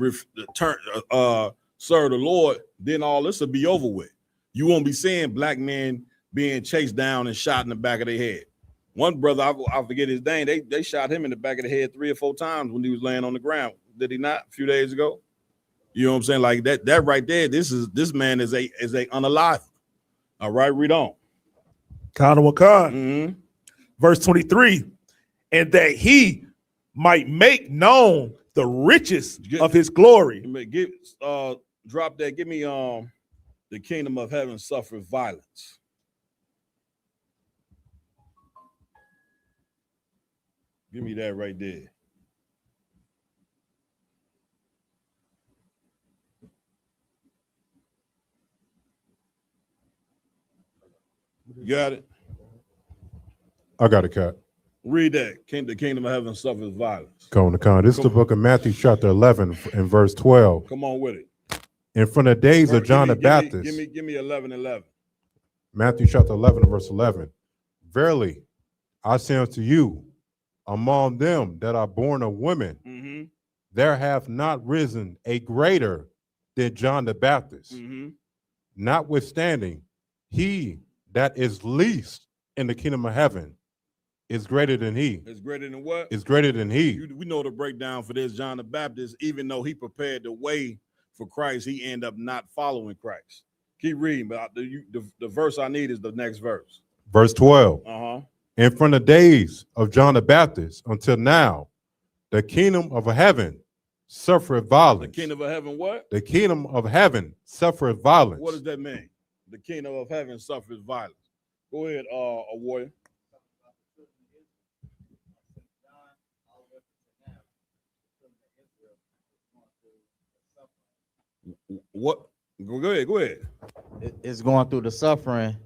serve the Lord, then all this will be over with. You won't be seeing black men being chased down and shot in the back of their head. One brother, I forget his name, they shot him in the back of the head 3 or 4 times when he was laying on the ground. Did he not? A few days ago. You know what I'm saying? Like that right there, this man is a unalive. All right, read on. Mm-hmm. Verse 23. And that he might make known the riches of his glory. Drop that. Give me the kingdom of heaven suffered violence. Give me that right there. You got it? I got it, Cat. Read that. The kingdom of heaven suffers violence. This is the book of Matthew, chapter 11, and verse 12. Come on with it. And from the days of John the Baptist. Give me 11:11. Matthew chapter 11, verse 11. Verily, I say unto you, among them that are born of women, there hath not risen a greater than John the Baptist. Notwithstanding, he that is least in the kingdom of heaven is greater than he. It's greater than what? Is greater than he. We know the breakdown for this. John the Baptist, even though he prepared the way for Christ, he ended up not following Christ. Keep reading, but the verse I need is the next verse. Verse 12. Uh-huh. And from the days of John the Baptist until now, the kingdom of heaven suffereth violence. The kingdom of heaven what? The kingdom of heaven suffereth violence. What does that mean? The kingdom of heaven suffers violence. Go ahead, a warrior. What? Go ahead. It's going through the suffering,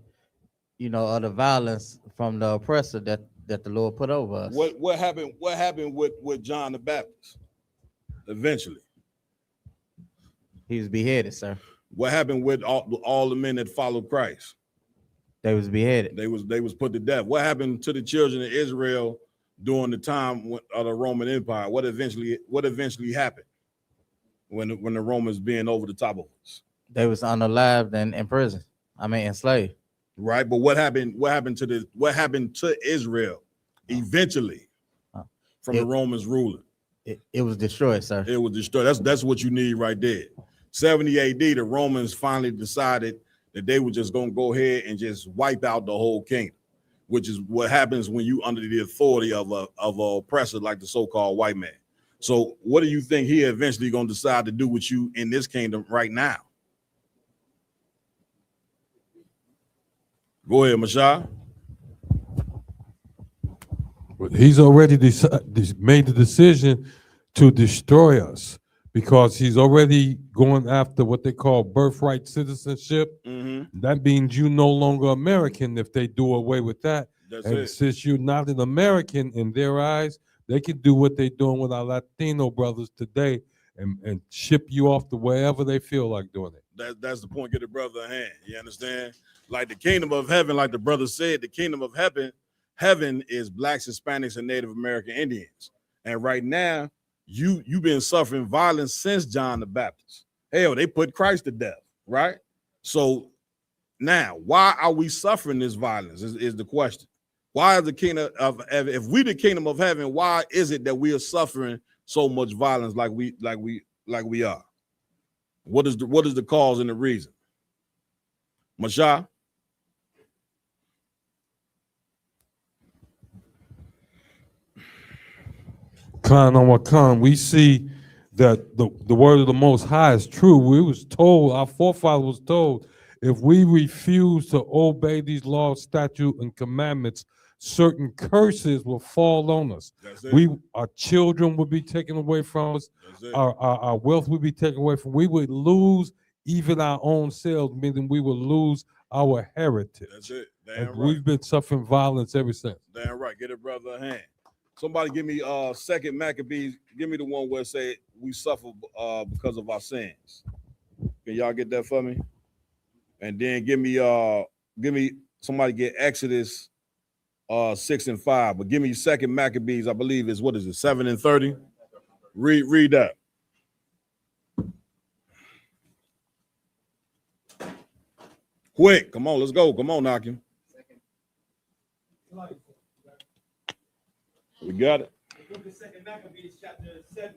of the violence from the oppressor that the Lord put over us. What happened with John the Baptist? Eventually, he was beheaded, sir. What happened with all the men that followed Christ? They was beheaded. They was put to death. What happened to the children of Israel during the time of the Roman Empire? What eventually happened when the Romans being over the top of us? They was unalived and in prison. Enslaved. Right, but what happened to Israel eventually from the Romans ruling? It was destroyed, sir. It was destroyed. That's what you need right there. 70 AD, the Romans finally decided that they were just going to go ahead and just wipe out the whole kingdom, which is what happens when you under the authority of a oppressor like the so-called white man. So what do you think he eventually going to decide to do with you in this kingdom right now? Go ahead, Mashah. He's already made the decision to destroy us because he's already going after what they call birthright citizenship. That means you no longer American if they do away with that. That's and it. since you're not an American in their eyes, they can do what they're doing with our Latino brothers today and ship you off to wherever they feel like doing it. That's the point. Get the brother a hand. You understand? Like the kingdom of heaven, like the brother said, the kingdom of heaven is blacks, Hispanics, and Native American Indians. And right now, you've been suffering violence since John the Baptist. Hell, they put Christ to death, right? So now, why are we suffering this violence? Is the question. Why is the kingdom of heaven? If we the kingdom of heaven, why is it that we are suffering so much violence like we are? What is the cause and the reason? Masha? Khan on Khan, we see that the word of the Most High is true. We was told, our forefather was told, if we refuse to obey these laws, statutes, and commandments, certain curses will fall on us. Our children will be taken away from us. Our wealth will be taken away from. We would lose even our own selves, meaning we will lose our heritage. That's it. And we've been suffering violence ever since. Damn right. Get a brother a hand. Somebody give me Second Maccabees. Give me the one where it say we suffer because of our sins. Can y'all get that for me? And then give me somebody get Exodus 6 and 5. But give me Second Maccabees. I believe is 7 and 30. Read that. Quick, come on, let's go. Come on, Nakim. We got it. The book of Second Maccabees, chapter 7,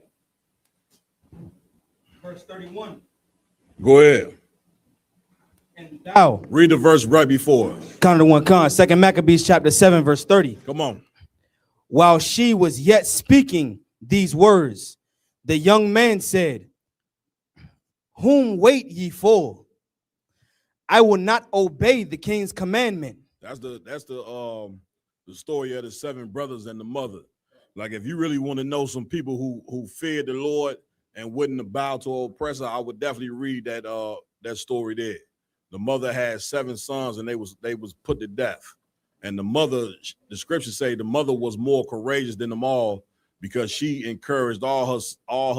verse 31. Go ahead. And thou. Read the verse right before. Count to one con. Second Maccabees, chapter 7, verse 30. Come on. While she was yet speaking these words, the young man said, whom wait ye for? I will not obey the king's commandment. That's the story of the 7 brothers and the mother. Like if you really want to know some people who feared the Lord and wouldn't bow to oppressor, I would definitely read that story there. The mother had 7 sons and they was put to death. And the mother, the scriptures say the mother was more courageous than them all because she encouraged all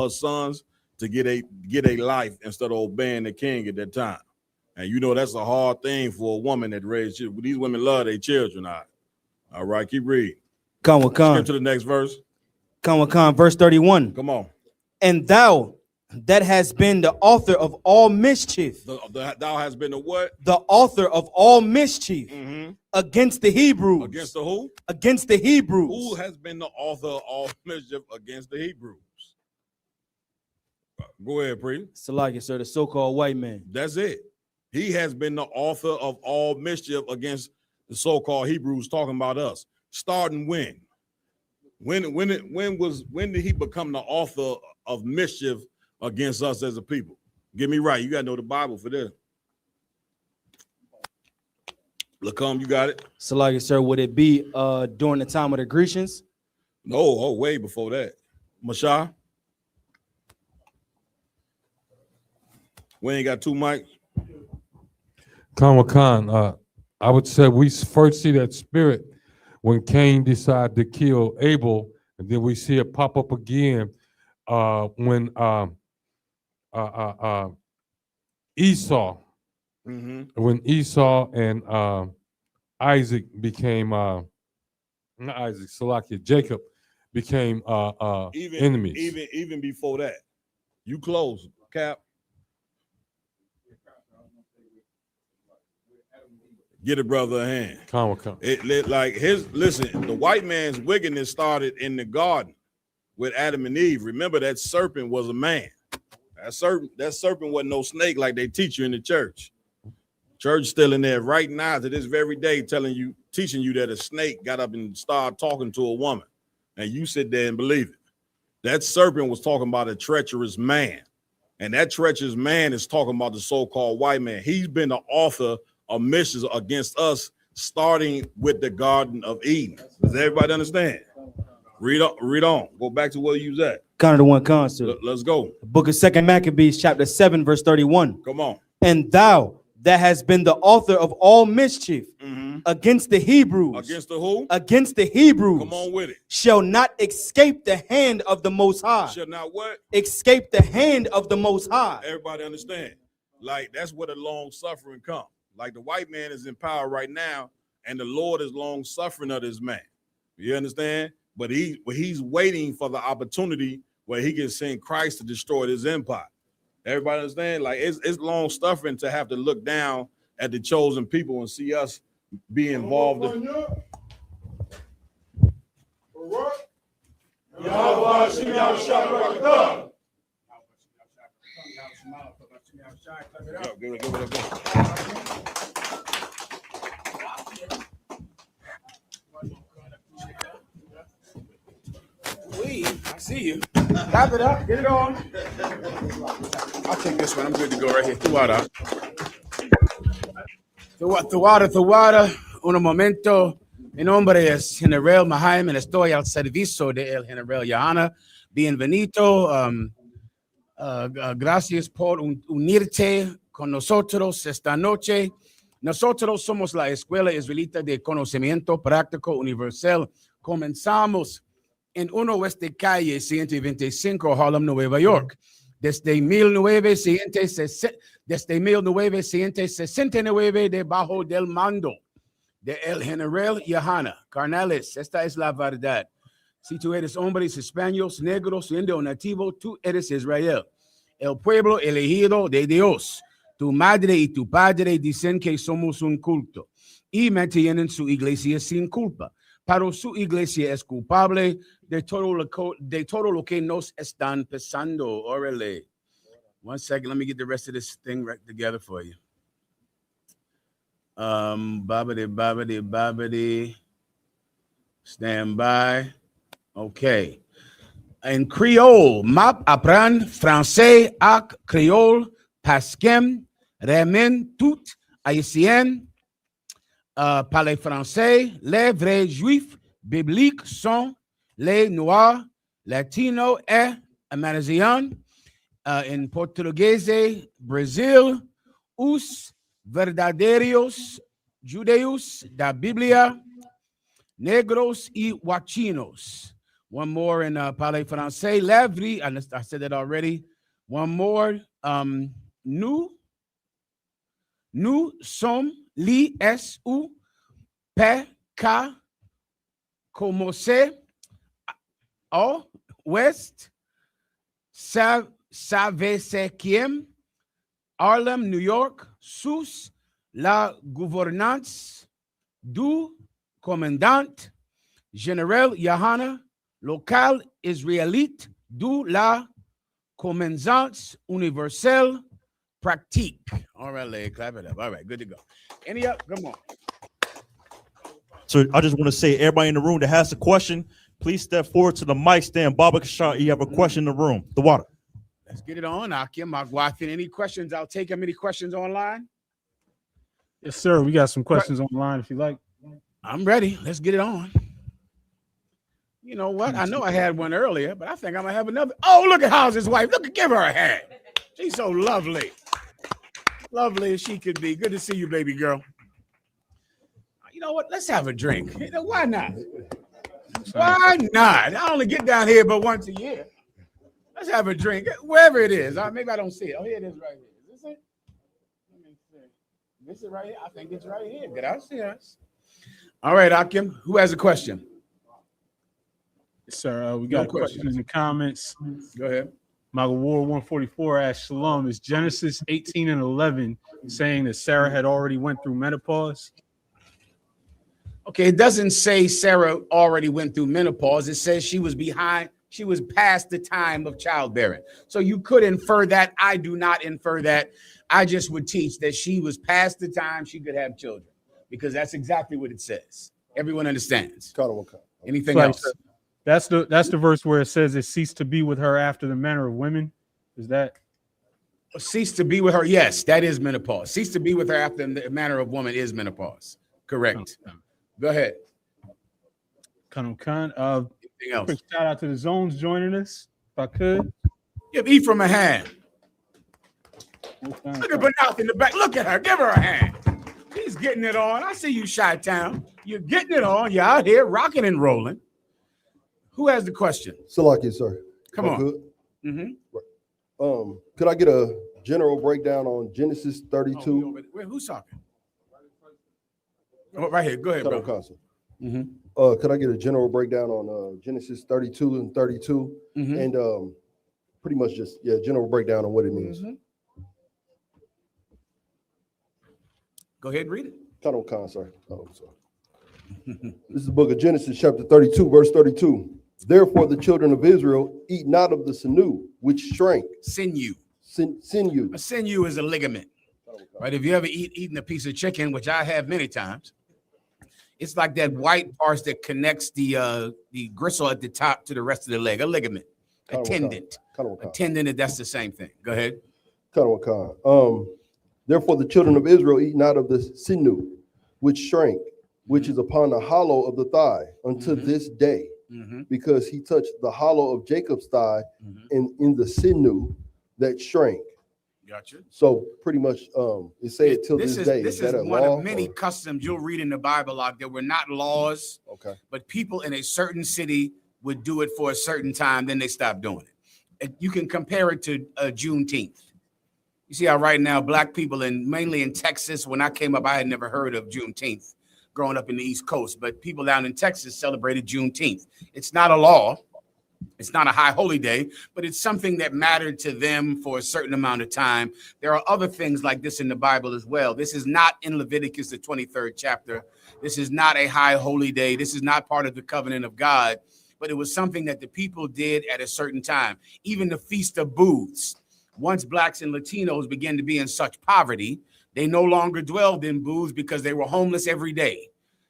her sons to get a life instead of obeying the king at that time. And you know that's a hard thing for a woman that raised children. These women love their children. All right, keep reading. Skip to the next verse. Verse 31. Come on. And thou that has been the author of all mischief. Thou has been the what? The author of all mischief against the Hebrews. Against the who? Against the Hebrews. Who has been the author of all mischief against the Hebrews? Go ahead, Pre. Salakia, sir, the so-called white man. That's it. He has been the author of all mischief against the so-called Hebrews, talking about us. Starting when? When did he become the author of mischief against us as a people? Get me right. You gotta know the Bible for this. Lacombe, you got it. Salakia, sir, would it be during the time of the Grecians? No, way before that. Masha. We ain't got 2 mics. Khan, I would say we first see that spirit when Cain decided to kill Abel, and then we see it pop up again when Esau, when Esau and Isaac became not Isaac, Salakia, Jacob became enemies. Even before that, you close, Cap. Get a brother a hand. Come. Listen, the white man's wickedness started in the garden with Adam and Eve. Remember that serpent was a man. That serpent wasn't no snake like they teach you in the church. Church still in there right now to this very day teaching you that a snake got up and started talking to a woman. And you sit there and believe it. That serpent was talking about a treacherous man. And that treacherous man is talking about the so-called white man. He's been the author of mischief against us, starting with the Garden of Eden. Does everybody understand? Read on. Go back to where you was at. Kind of the one concert. Let's go. Book of 2 Maccabees, chapter 7, verse 31. Come on. And thou that has been the author of all mischief against the Hebrews. Against the who? Against the Hebrews. Come on with it. Shall not escape the hand of the Most High. Shall not what? Escape the hand of the Most High. Everybody understand. Like, that's where the long suffering come. Like, the white man is in power right now, and the Lord is long suffering of this man. You understand? But he's waiting for the opportunity where he can send Christ to destroy this empire. Everybody understand? Like, it's long suffering to have to look down at the chosen people and see us be involved. I see you. Wrap it up. Get it on. I'll take this one. I'm good to go right here. Thuwada. Un momento. Mi nombre es General Mahayaman. Estoy al servicio de el General Johanna. Bienvenido. Gracias por unirte con nosotros esta noche. Nosotros somos la Escuela Israelita de Conocimiento Práctico Universal. Comenzamos en 1 West de Calle 125, Harlem, Nueva York. Desde 1969, debajo del mando de el General Johanna. Carnales, esta es la verdad. Si tú eres hombres españoles, negros, indio, nativo, tú eres Israel. El pueblo elegido de Dios. Tu madre y tu padre dicen que somos un culto y mantienen su iglesia sin culpa. Pero su iglesia es culpable de todo lo que nos están pasando. Órale. 1 second, let me get the rest of this thing right together for you. Babidi. Stand by. Okay. En Creole, map apprend français ak Creole, pasquem, remen tout haïtien. Parler français, les vrais juifs bibliques sont les noirs, latinos et américains. En portugués, Brasil, os verdadeiros judeus da Biblia, negros y huachinos. One more in parler français, les vrais, I said that already. One more, nous sommes l'ISUPK, como se au ouest, savez-vous, Harlem, New York, sous la gouvernance du commandant général Johanna, local israélite de la commandance universelle pratique. All right, Larry, clap it up. All right, good to go. Any up? Come on. So I just want to say, everybody in the room that has a question, please step forward to the mic stand. Baba Kashar, you have a question in the room. The water. Let's get it on. Akim, any questions? I'll take them. Any questions online? Yes, sir. We got some questions online if you like. I'm ready. Let's get it on. You know what? I know I had one earlier, but I think I'm going to have another. Oh, look at how's his wife. Look, give her a hand. She's so lovely. Lovely as she could be. Good to see you, baby girl. You know what? Let's have a drink. You know, why not? Why not? I only get down here but once a year. Let's have a drink, wherever it is. Maybe I don't see it. Oh, here it is right here. Is this it? Let me see. This is right here? I think it's right here. Gracias. All right, Akim, who has a question? Yes, sir. We got questions and comments. Go ahead. Maga War 144 asked Shalom, is Genesis 18 and 11 saying that Sarah had already went through menopause? Okay, it doesn't say Sarah already went through menopause. It says she was past the time of childbearing. So you could infer that. I do not infer that. I just would teach that she was past the time she could have children, because that's exactly what it says. Everyone understands. Anything else? That's the verse where it says it ceased to be with her after the manner of women. Is that? Cease to be with her. Yes, that is menopause. Cease to be with her after the manner of woman is menopause. Correct. Go ahead. Anything else? Quick shout out to the Zones joining us, if I could. Give Ephraim a hand. Look at Benoit in the back. Look at her. Give her a hand. He's getting it on. I see you, Chi-Town. You're getting it on. You're out here rocking and rolling. Who has the question? Salaki, sir. Come on. Good. Mm-hmm. Could I get a general breakdown on Genesis 32? Wait, who's talking? Oh, right here. Go ahead, bro. Mm-hmm. Could I get a general breakdown on Genesis 32 and 32? Mm-hmm. And pretty much just, general breakdown on what it means. Mm-hmm. Go ahead and read it. Khan Khan, sir. Oh, sorry. This is the book of Genesis, chapter 32, verse 32. Therefore, the children of Israel eat not of the sinew, which shrank. Sinew. Sinew. A sinew is a ligament. Right? If you ever eaten a piece of chicken, which I have many times, it's like that white part that connects the gristle at the top to the rest of the leg, a ligament, a tendon. A tendon, that's the same thing. Go ahead. Khan. Therefore, the children of Israel eat not of the sinew, which shrank, which is upon the hollow of the thigh unto this day, because he touched the hollow of Jacob's thigh and in the sinew that shrank. Gotcha. So pretty much it said till this day. This is one of many customs you'll read in the Bible like there were not laws, but people in a certain city would do it for a certain time, then they stopped doing it. You can compare it to Juneteenth. You see how right now black people, and mainly in Texas, when I came up, I had never heard of Juneteenth growing up in the East Coast, but people down in Texas celebrated Juneteenth. It's not a law. It's not a high holy day, but it's something that mattered to them for a certain amount of time. There are other things like this in the Bible as well. This is not in Leviticus, the 23rd chapter. This is not a high holy day. This is not part of the covenant of God, but it was something that the people did at a certain time. Even the Feast of Booths. Once blacks and Latinos began to be in such poverty, they no longer dwelled in booths because they were homeless every day.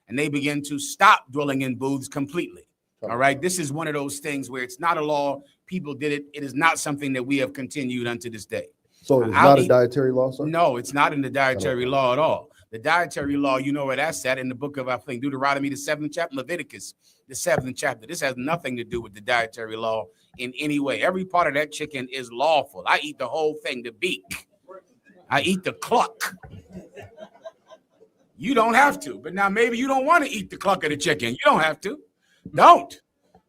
And they began to stop dwelling in booths completely. All right. This is one of those things where it's not a law. People did it. It is not something that we have continued unto this day. So it's not a dietary law, sir? No, it's not in the dietary law at all. The dietary law, you know where that's at in the book of, I think, Deuteronomy, the 7th chapter, Leviticus, the 7th chapter. This has nothing to do with the dietary law in any way. Every part of that chicken is lawful. I eat the whole thing, the beak. I eat the cluck. You don't have to, but now maybe you don't want to eat the cluck of the chicken. You don't have to. Don't.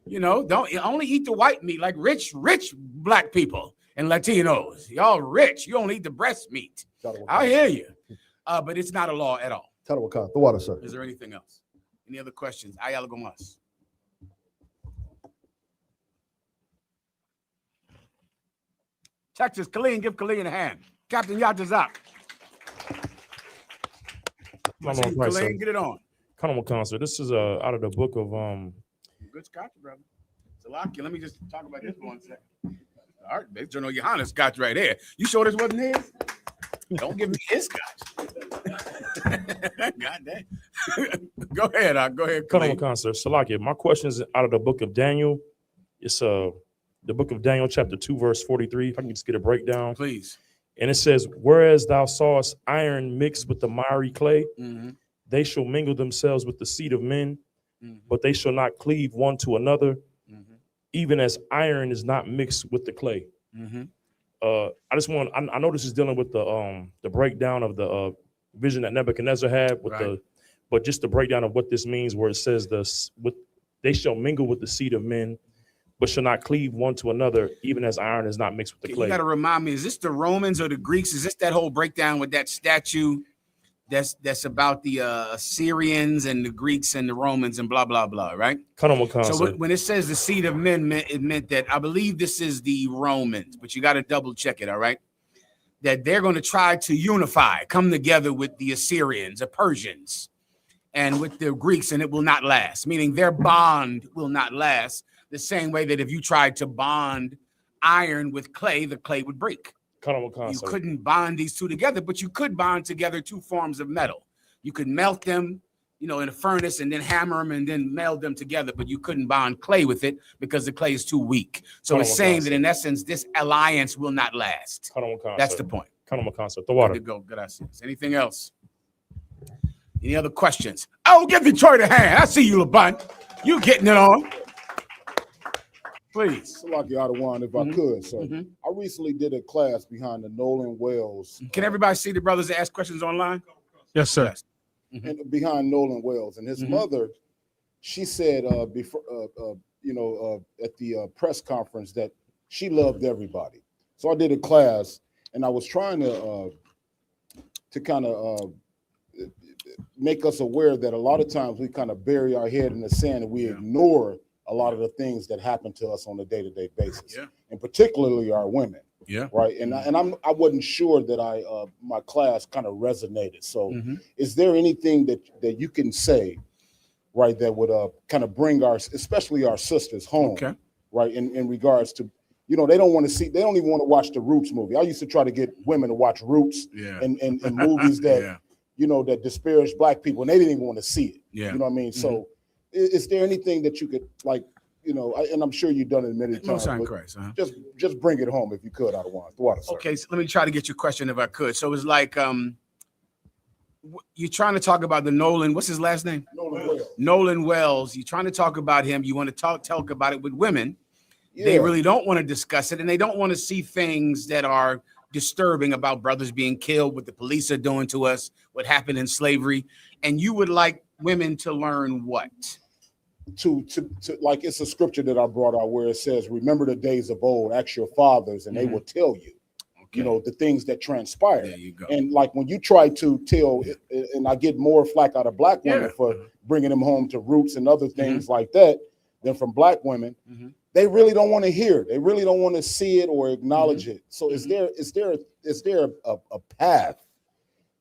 Don't only eat the white meat like rich black people and Latinos. Y'all rich. You only eat the breast meat. I hear you. But it's not a law at all. The water, sir. Is there anything else? Any other questions? Ayala Gomas. Texas, Khalid, give Khalid a hand. Captain Yatazak. Khalid, get it on. Common concert. This is out of the book of Good scotch, brother. Salaki, let me just talk about this for 1 second. All right, Big General Johannes scotch right here. You sure this wasn't his? Don't give me his scotch. God damn. Go ahead. Go ahead. Common concert. Salaki, my question is out of the book of Daniel. It's the book of Daniel, chapter 2, verse 43. If I can just get a breakdown. Please. And it says, whereas thou sawest iron mixed with the miry clay, they shall mingle themselves with the seed of men, but they shall not cleave one to another, even as iron is not mixed with the clay. I know this is dealing with the breakdown of the vision that Nebuchadnezzar had with but just the breakdown of what this means, where it says they shall mingle with the seed of men, but shall not cleave one to another, even as iron is not mixed with the clay. You got to remind me, is this the Romans or the Greeks? Is this that whole breakdown with that statue that's about the Assyrians and the Greeks and the Romans and blah, blah, blah, right? So when it says the seed of men, it meant that, I believe this is the Romans, but you got to double check it, all right? That they're going to try to unify, come together with the Assyrians, the Persians, and with the Greeks, and it will not last, meaning their bond will not last. The same way that if you tried to bond iron with clay, the clay would break. You couldn't bond these two together, but you could bond together two forms of metal. You could melt them, in a furnace and then hammer them and then meld them together, but you couldn't bond clay with it because the clay is too weak. So it's saying that in essence, this alliance will not last. That's the point. The water. Good to go. Good. I see. Anything else? Any other questions? Oh, give Detroit a hand. I see you, LeBun. You getting it on. Please. Salaki Adawan, if I could, sir. I recently did a class behind the Nolan Wells. Can everybody see the brothers that ask questions online? Yes, sir. And behind Nolan Wells. And his mother, she said before at the press conference that she loved everybody. So I did a class, and I was trying to kind of make us aware that a lot of times we kind of bury our head in the sand and we ignore a lot of the things that happen to us on a day-to-day basis, and particularly our women. Right. And I wasn't sure that my class kind of resonated. So is there anything that you can say, right, that would kind of bring especially our sisters home, right, in regards to, they don't want to see, they don't even want to watch the Roots movie. I used to try to get women to watch Roots and movies that, that disparage Black people, and they didn't even want to see it. You know what I mean? So is there anything that you could, like, and I'm sure you've done it many times, but just bring it home if you could, Okay, so let me try to get your question if I could. So it's like, you're trying to talk about the Nolan, what's his last name? Nolan Wells. You're trying to talk about him. You want to talk about it with women. They really don't want to discuss it, and they don't want to see things that are disturbing about brothers being killed, what the police are doing to us, what happened in slavery. And you would like women to learn what? To like, it's a scripture that I brought out where it says, remember the days of old, ask your fathers, and they will tell you, the things that transpired. There you go. And like when you try to tell, and I get more flack out of Black women for bringing them home to Roots and other things like that than from Black women, they really don't want to hear it. They really don't want to see it or acknowledge it. So is there a path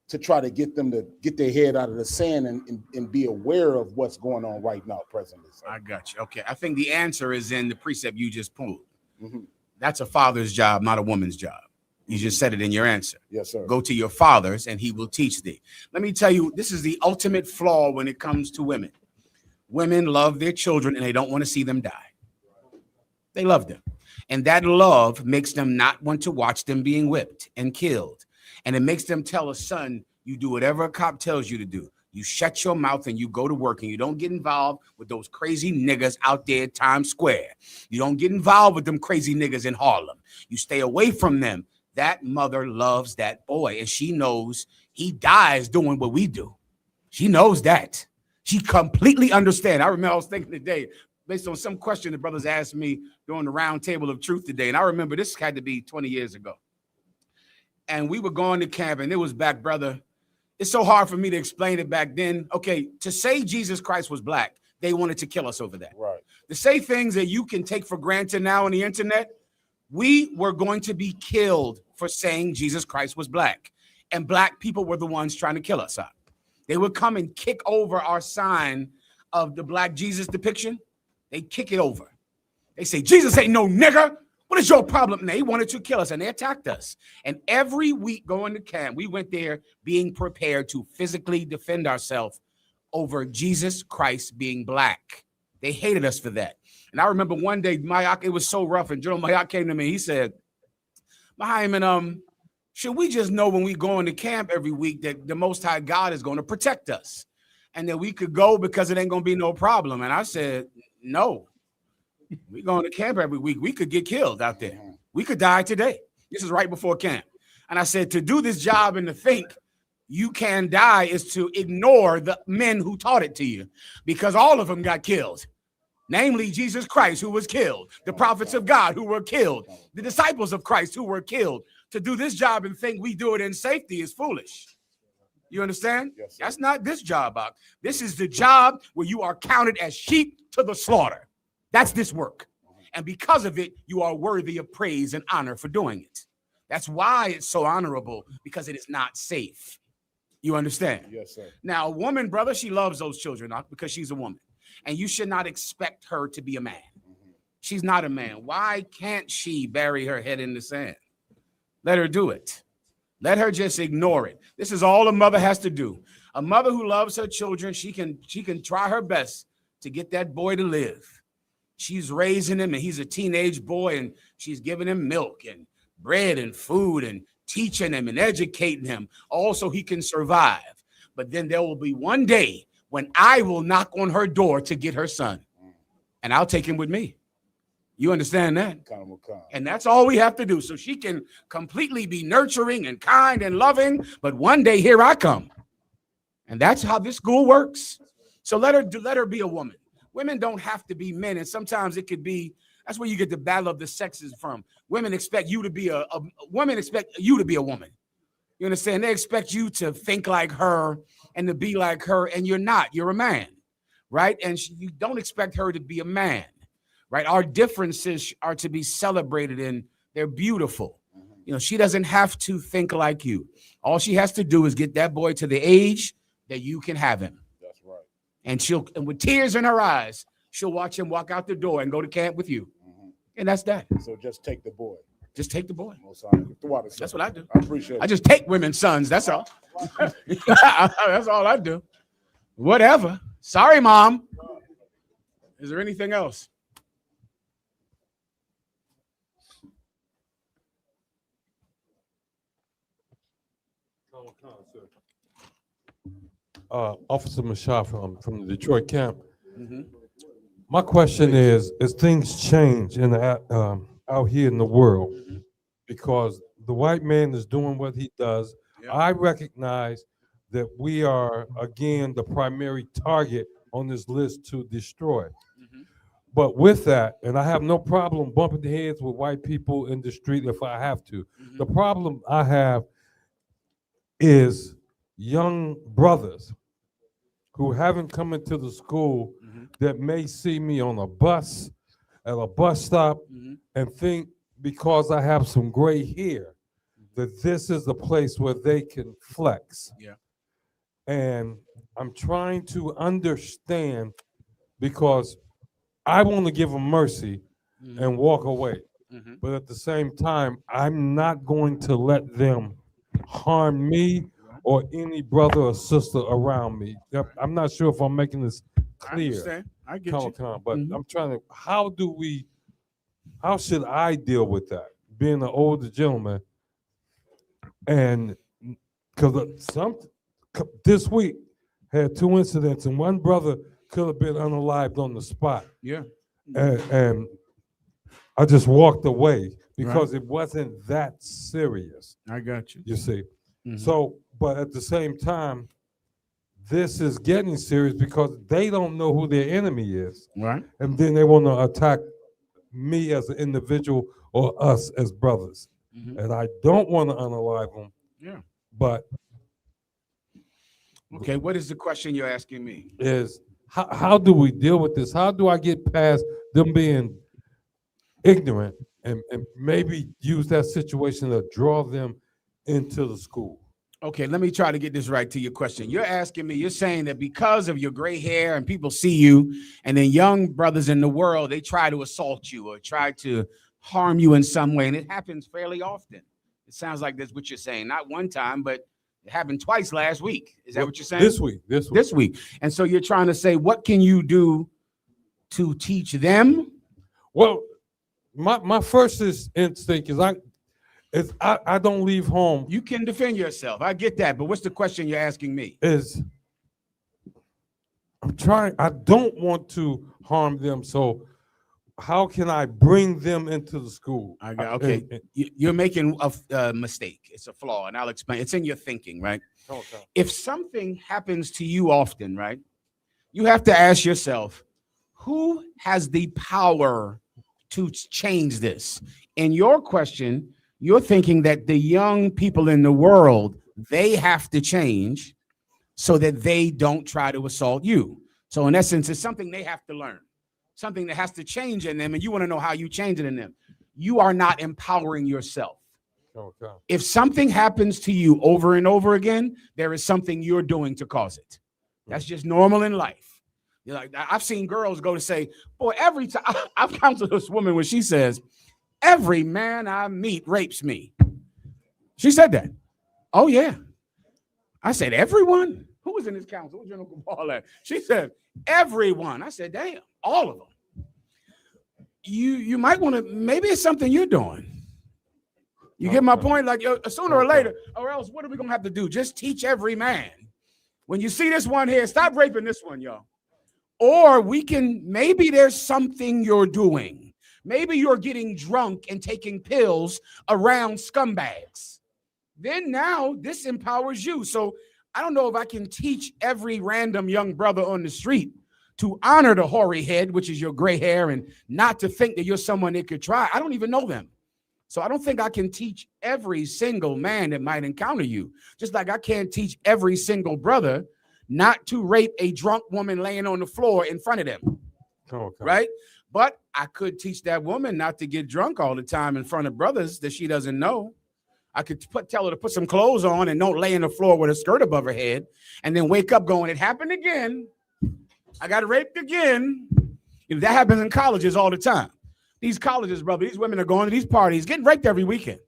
to try to get them to get their head out of the sand and be aware of what's going on right now, presently? I got you. Okay. I think the answer is in the precept you just pulled. That's a father's job, not a woman's job. You just said it in your answer. Yes, sir. Go to your fathers and he will teach thee. Let me tell you, this is the ultimate flaw when it comes to women. Women love their children and they don't want to see them die. They love them. And that love makes them not want to watch them being whipped and killed. And it makes them tell a son, you do whatever a cop tells you to do. You shut your mouth and you go to work, and you don't get involved with those crazy niggas out there at Times Square. You don't get involved with them crazy niggas in Harlem. You stay away from them. That mother loves that boy, and she knows he dies doing what we do. She knows that. She completely understands. I remember I was thinking today, based on some question the brothers asked me during the round table of truth today, and I remember this had to be 20 years ago. And we were going to camp, and it was back, brother. It's so hard for me to explain it back then. Okay, to say Jesus Christ was Black, they wanted to kill us over that. Right. To say things that you can take for granted now on the internet, we were going to be killed for saying Jesus Christ was Black. And Black people were the ones trying to kill us up. They would come and kick over our sign of the Black Jesus depiction. They kick it over. They say, Jesus ain't no nigger. What is your problem? And they wanted to kill us, and they attacked us. And every week going to camp, we went there being prepared to physically defend ourselves over Jesus Christ being Black. They hated us for that. And I remember one day, Mayak, it was so rough, and General Mayak came to me. He said, Mahayaman, should we just know when we go into camp every week that the Most High God is going to protect us and that we could go because it ain't going to be no problem? And I said, no. We going to camp every week. We could get killed out there. We could die today. This is right before camp. And I said, to do this job and to think you can die is to ignore the men who taught it to you, because all of them got killed. Namely, Jesus Christ, who was killed, the prophets of God who were killed, the disciples of Christ who were killed. To do this job and think we do it in safety is foolish. You understand? Yes, that's not this job, Ak. This is the job where you are counted as sheep to the slaughter. That's this work. And because of it, you are worthy of praise and honor for doing it. That's why it's so honorable, because it is not safe. You understand? Yes, sir. Now, a woman, brother, she loves those children, Ak, because she's a woman. And you should not expect her to be a man. She's not a man. Why can't she bury her head in the sand? Let her do it. Let her just ignore it. This is all a mother has to do. A mother who loves her children, she can try her best to get that boy to live. She's raising him, and he's a teenage boy, and she's giving him milk and bread and food and teaching him and educating him, all so he can survive. But then there will be one day when I will knock on her door to get her son, and I'll take him with me. You understand that? Come. And that's all we have to do. So she can completely be nurturing and kind and loving. But one day, here I come. And that's how this school works. So let her be a woman. Women don't have to be men. And sometimes it could be, that's where you get the battle of the sexes from. Women expect you to be women expect you to be a woman. You understand? They expect you to think like her and to be like her. And you're not. You're a man. Right? And you don't expect her to be a man. Right? Our differences are to be celebrated and they're beautiful. You know, she doesn't have to think like you. All she has to do is get that boy to the age that you can have him. That's right. And with tears in her eyes, she'll watch him walk out the door and go to camp with you. And that's that. So just take the boy. Just take the boy. That's what I do. I appreciate it. I just take women's sons. That's all. That's all I do. Whatever. Sorry, Mom. Is there anything else? Officer Mashah from the Detroit camp. My question is things change out here in the world because the white man is doing what he does. I recognize that we are, again, the primary target on this list to destroy. But with that, and I have no problem bumping heads with white people in the street if I have to. The problem I have is young brothers who haven't come into the school that may see me on a bus, at a bus stop, and think because I have some gray hair, that this is the place where they can flex. Yeah. And I'm trying to understand because I want to give them mercy and walk away. But at the same time, I'm not going to let them harm me or any brother or sister around me. I'm not sure if I'm making this clear. I understand. I get you. But I'm trying to, how should I deal with that? Being an older gentleman, and because this week had 2 incidents, and one brother could have been unalived on the spot. Yeah. And I just walked away because it wasn't that serious. I got you. You see. So, but at the same time, this is getting serious because they don't know who their enemy is. Right. And then they want to attack me as an individual or us as brothers. And I don't want to unalive them. Yeah. But okay, what is the question you're asking me? Is how do we deal with this? How do I get past them being ignorant and maybe use that situation to draw them into the school? Okay, let me try to get this right to your question. You're asking me, you're saying that because of your gray hair and people see you, and then young brothers in the world, they try to assault you or try to harm you in some way, and it happens fairly often. It sounds like that's what you're saying. Not one time, but it happened twice last week. Is that what you're saying? This week. And so you're trying to say, what can you do to teach them? Well, my first instinct is I don't leave home. You can defend yourself. I get that. But what's the question you're asking me? I don't want to harm them. So how can I bring them into the school? Okay. You're making a mistake. It's a flaw, and I'll explain. It's in your thinking, right? Okay. If something happens to you often, right, you have to ask yourself, who has the power to change this? In your question, you're thinking that the young people in the world, they have to change so that they don't try to assault you. So in essence, it's something they have to learn, something that has to change in them, and you want to know how you change it in them. You are not empowering yourself. Okay. If something happens to you over and over again, there is something you're doing to cause it. That's just normal in life. You're like, I've seen girls go to say, boy, every time I've counseled this woman when she says, every man I meet rapes me. She said that. Oh, yeah. I said, everyone? Who was in this council? What's your Uncle Paul at? She said, everyone. I said, damn, all of them. You might want to, maybe it's something you're doing. You get my point? Like, sooner or later, or else what are we going to have to do? Just teach every man. When you see this one here, stop raping this one, y'all. Or maybe there's something you're doing. Maybe you're getting drunk and taking pills around scumbags. Then now this empowers you. So I don't know if I can teach every random young brother on the street to honor the hoary head, which is your gray hair, and not to think that you're someone they could try. I don't even know them. So I don't think I can teach every single man that might encounter you. Just like I can't teach every single brother not to rape a drunk woman laying on the floor in front of them. Okay. Right? But I could teach that woman not to get drunk all the time in front of brothers that she doesn't know. I could tell her to put some clothes on and don't lay on the floor with a skirt above her head and then wake up going, it happened again. I got raped again. You know, that happens in colleges all the time. These colleges, brother, these women are going to these parties, getting raped every weekend.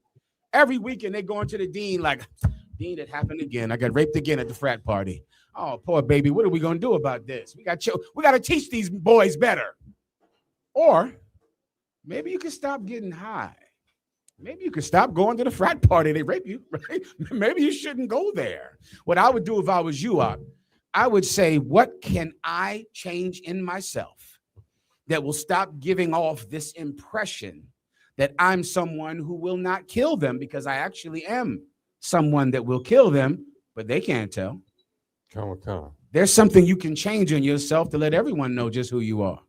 Every weekend they going to the dean like, dean, it happened again. I got raped again at the frat party. Oh, poor baby, what are we going to do about this? We got to teach these boys better. Or maybe you can stop getting high. Maybe you could stop going to the frat party. They rape you, right? Maybe you shouldn't go there. What I would do if I was you, I would say, what can I change in myself that will stop giving off this impression that I'm someone who will not kill them, because I actually am someone that will kill them, but they can't tell. There's something you can change in yourself to let everyone know just who you are.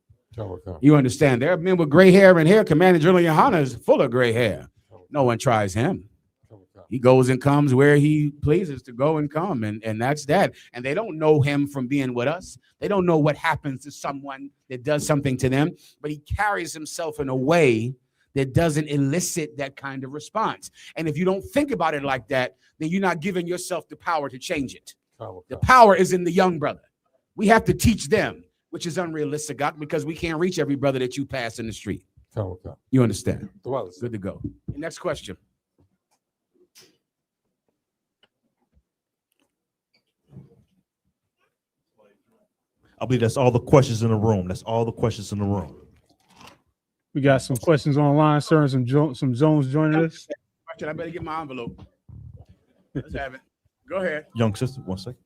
You understand? There are men with gray hair and hair. Commander General Yohana is full of gray hair. No one tries him. He goes and comes where he pleases to go and come, and that's that. And they don't know him from being with us. They don't know what happens to someone that does something to them, but he carries himself in a way that doesn't elicit that kind of response. And if you don't think about it like that, then you're not giving yourself the power to change it. The power is in the young brother. We have to teach them, which is unrealistic, because we can't reach every brother that you pass in the street. You understand? Good to go. Next question. I believe that's all the questions in the room. That's all the questions in the room. We got some questions online, sir, and some zones joining us. I better get my envelope. Let's have it. Go ahead. Young sister, 1 second.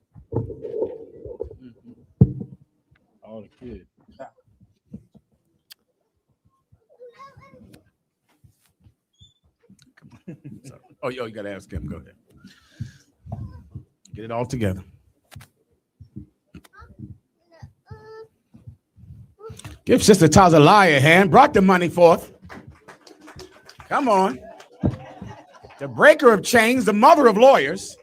All the kids. Oh, you got to ask him. Go ahead. Get it all together. Give Sister Tazalaya a hand. Brought the money forth. Come on. The breaker of chains, the mother of lawyers.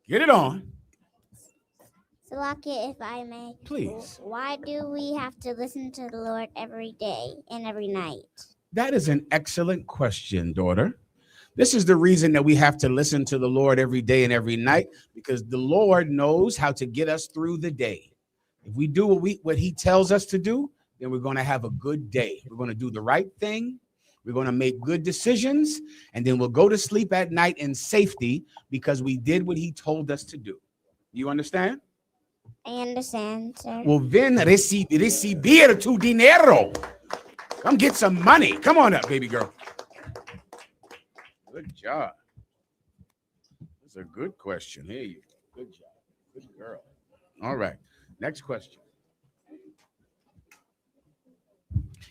Get it on. Salaki, if I may. Please. Why do we have to listen to the Lord every day and every night? That is an excellent question, daughter. This is the reason that we have to listen to the Lord every day and every night, because the Lord knows how to get us through the day. If we do what he tells us to do, then we're going to have a good day. We're going to do the right thing. We're going to make good decisions, and then we'll go to sleep at night in safety because we did what he told us to do. You understand? I understand, sir. Well, ven recibir tu dinero. Come get some money. Come on up, baby girl. Good job. That's a good question. Here you go. Good job. Good girl. All right. Next question.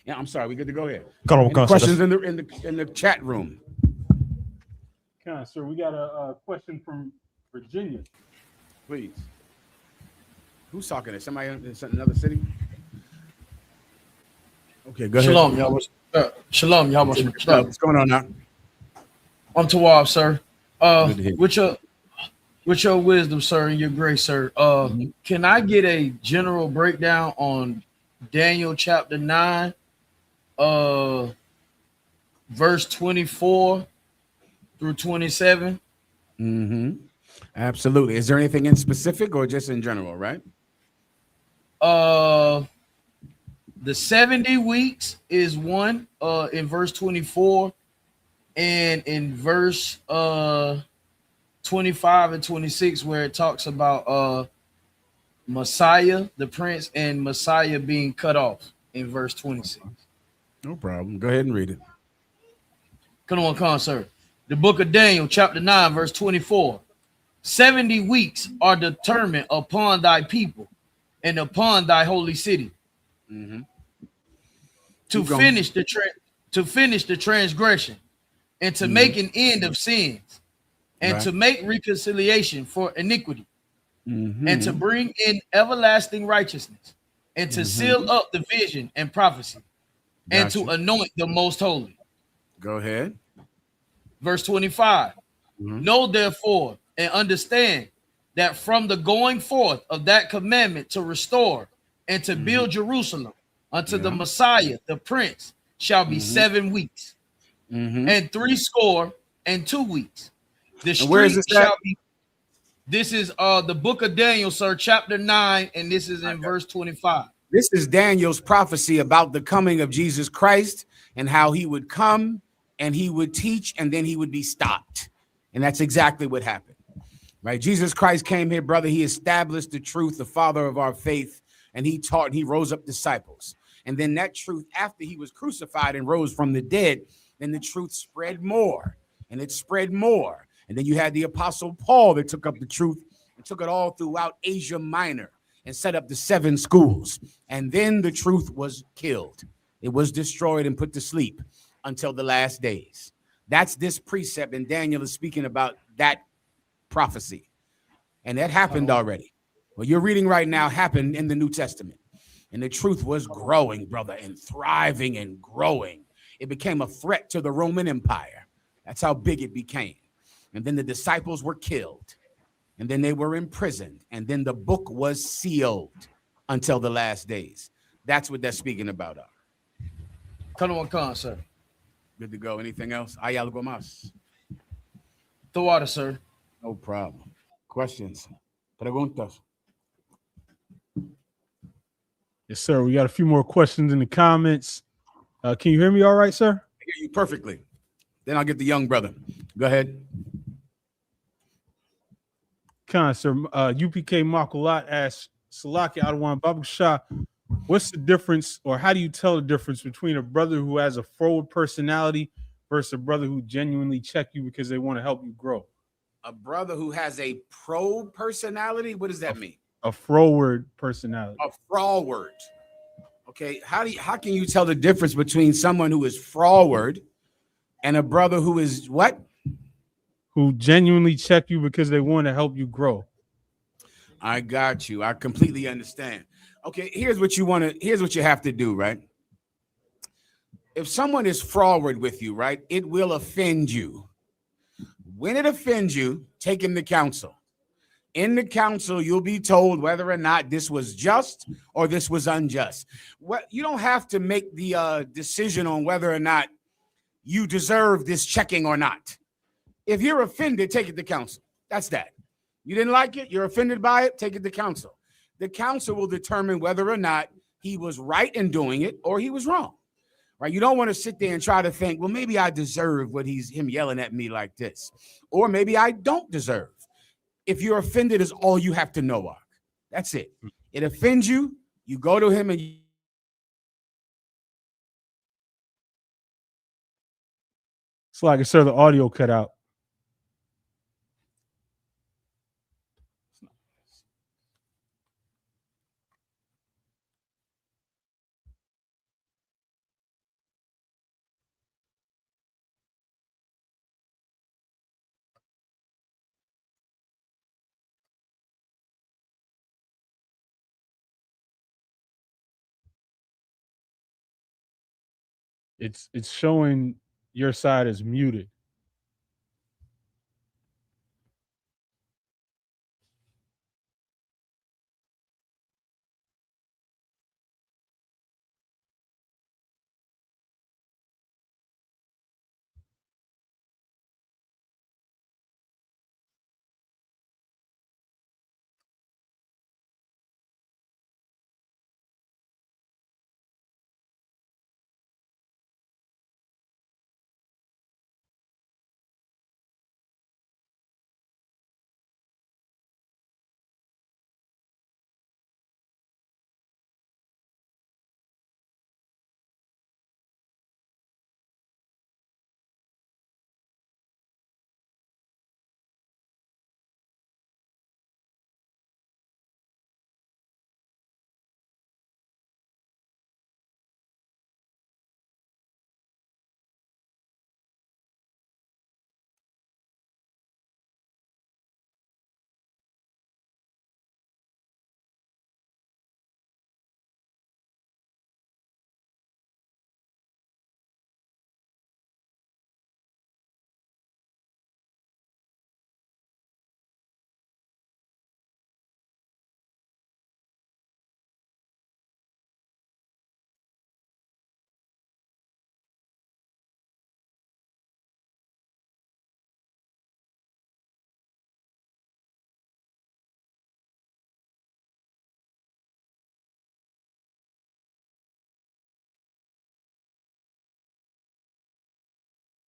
Yeah, I'm sorry. We good to go here. Questions in the chat room. Okay, sir. We got a question from Virginia. Please. Who's talking? Is somebody in another city? Okay, go Shalom, ahead. y'all. Shalom, y'all. What's going on now? I'm Tawab, sir. With your wisdom, sir, and your grace, sir. Can I get a general breakdown on Daniel chapter 9, verse 24 through 27? Mm-hmm. Absolutely. Is there anything in specific or just in general, right? The 70 weeks is one in verse 24, and in verse 25 and 26, where it talks about Messiah, the prince, and Messiah being cut off in verse 26. No problem. Go ahead and read it. Come on, sir. The book of Daniel, chapter 9, verse 24. 70 weeks are determined upon thy people and upon thy holy city. Mm-hmm. to Keep going. finish the transgression, and to make an end of sins, and to make reconciliation for iniquity, and to bring in everlasting righteousness, and to seal up the vision and prophecy, and to anoint the most holy. Go ahead. Verse 25. Know therefore and understand that from the going forth of that commandment to restore and to build Jerusalem unto the Messiah, the Prince, shall be 7 weeks, and 62 weeks. The street shall be. This is the book of Daniel, sir, chapter 9, and this is in verse 25. This is Daniel's prophecy about the coming of Jesus Christ and how he would come and he would teach and then he would be stopped. And that's exactly what happened, right? Jesus Christ came here, brother. He established the truth, the father of our faith, and he taught and he rose up disciples. And then that truth, after he was crucified and rose from the dead, then the truth spread more and it spread more. And then you had the apostle Paul that took up the truth and took it all throughout Asia Minor and set up the 7 schools. And then the truth was killed. It was destroyed and put to sleep until the last days. That's this precept, and Daniel is speaking about that prophecy. And that happened already. What you're reading right now happened in the New Testament. And the truth was growing, brother, and thriving and growing. It became a threat to the Roman Empire. That's how big it became. And then the disciples were killed. And then they were imprisoned. And then the book was sealed until the last days. That's what they're speaking about. Come on, Khan, sir. Good to go. Anything else? Hay algo más? The water, sir. No problem. Questions? Preguntas? Yes, sir. We got a few more questions in the comments. Can you hear me all right, sir? I hear you perfectly. Then I'll get the young brother. Go ahead. Khan, sir. UPK Makulat asks, Salaki Adawan Babu Shah, what's the difference, or how do you tell the difference between a brother who has a forward personality versus a brother who genuinely check you because they want to help you grow? A brother who has a pro personality? What does that mean? A forward personality. A froward. Okay, how can you tell the difference between someone who is froward and a brother who is what? Who genuinely check you because they want to help you grow. I got you. I completely understand. Okay, here's what you have to do, right? If someone is froward with you, right, it will offend you. When it offends you, take him to counsel. In the council, you'll be told whether or not this was just or this was unjust. You don't have to make the decision on whether or not you deserve this checking or not. If you're offended, take it to council. That's that. You didn't like it, you're offended by it, take it to council. The council will determine whether or not he was right in doing it or he was wrong. Right? You don't want to sit there and try to think, well, maybe I deserve what him yelling at me like this, or maybe I don't deserve. If you're offended, is all you have to know of. That's it. It offends you, you go to him and It's like, sir, the audio cut out. It's showing your side is muted.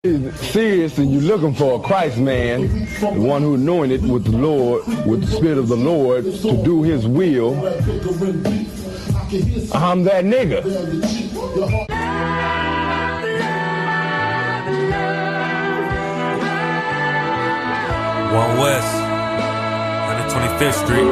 serious and you're looking for a Christ man, the one who anointed with the Lord, with the Spirit of the Lord to do his will, I'm that nigga. One West, 125th Street.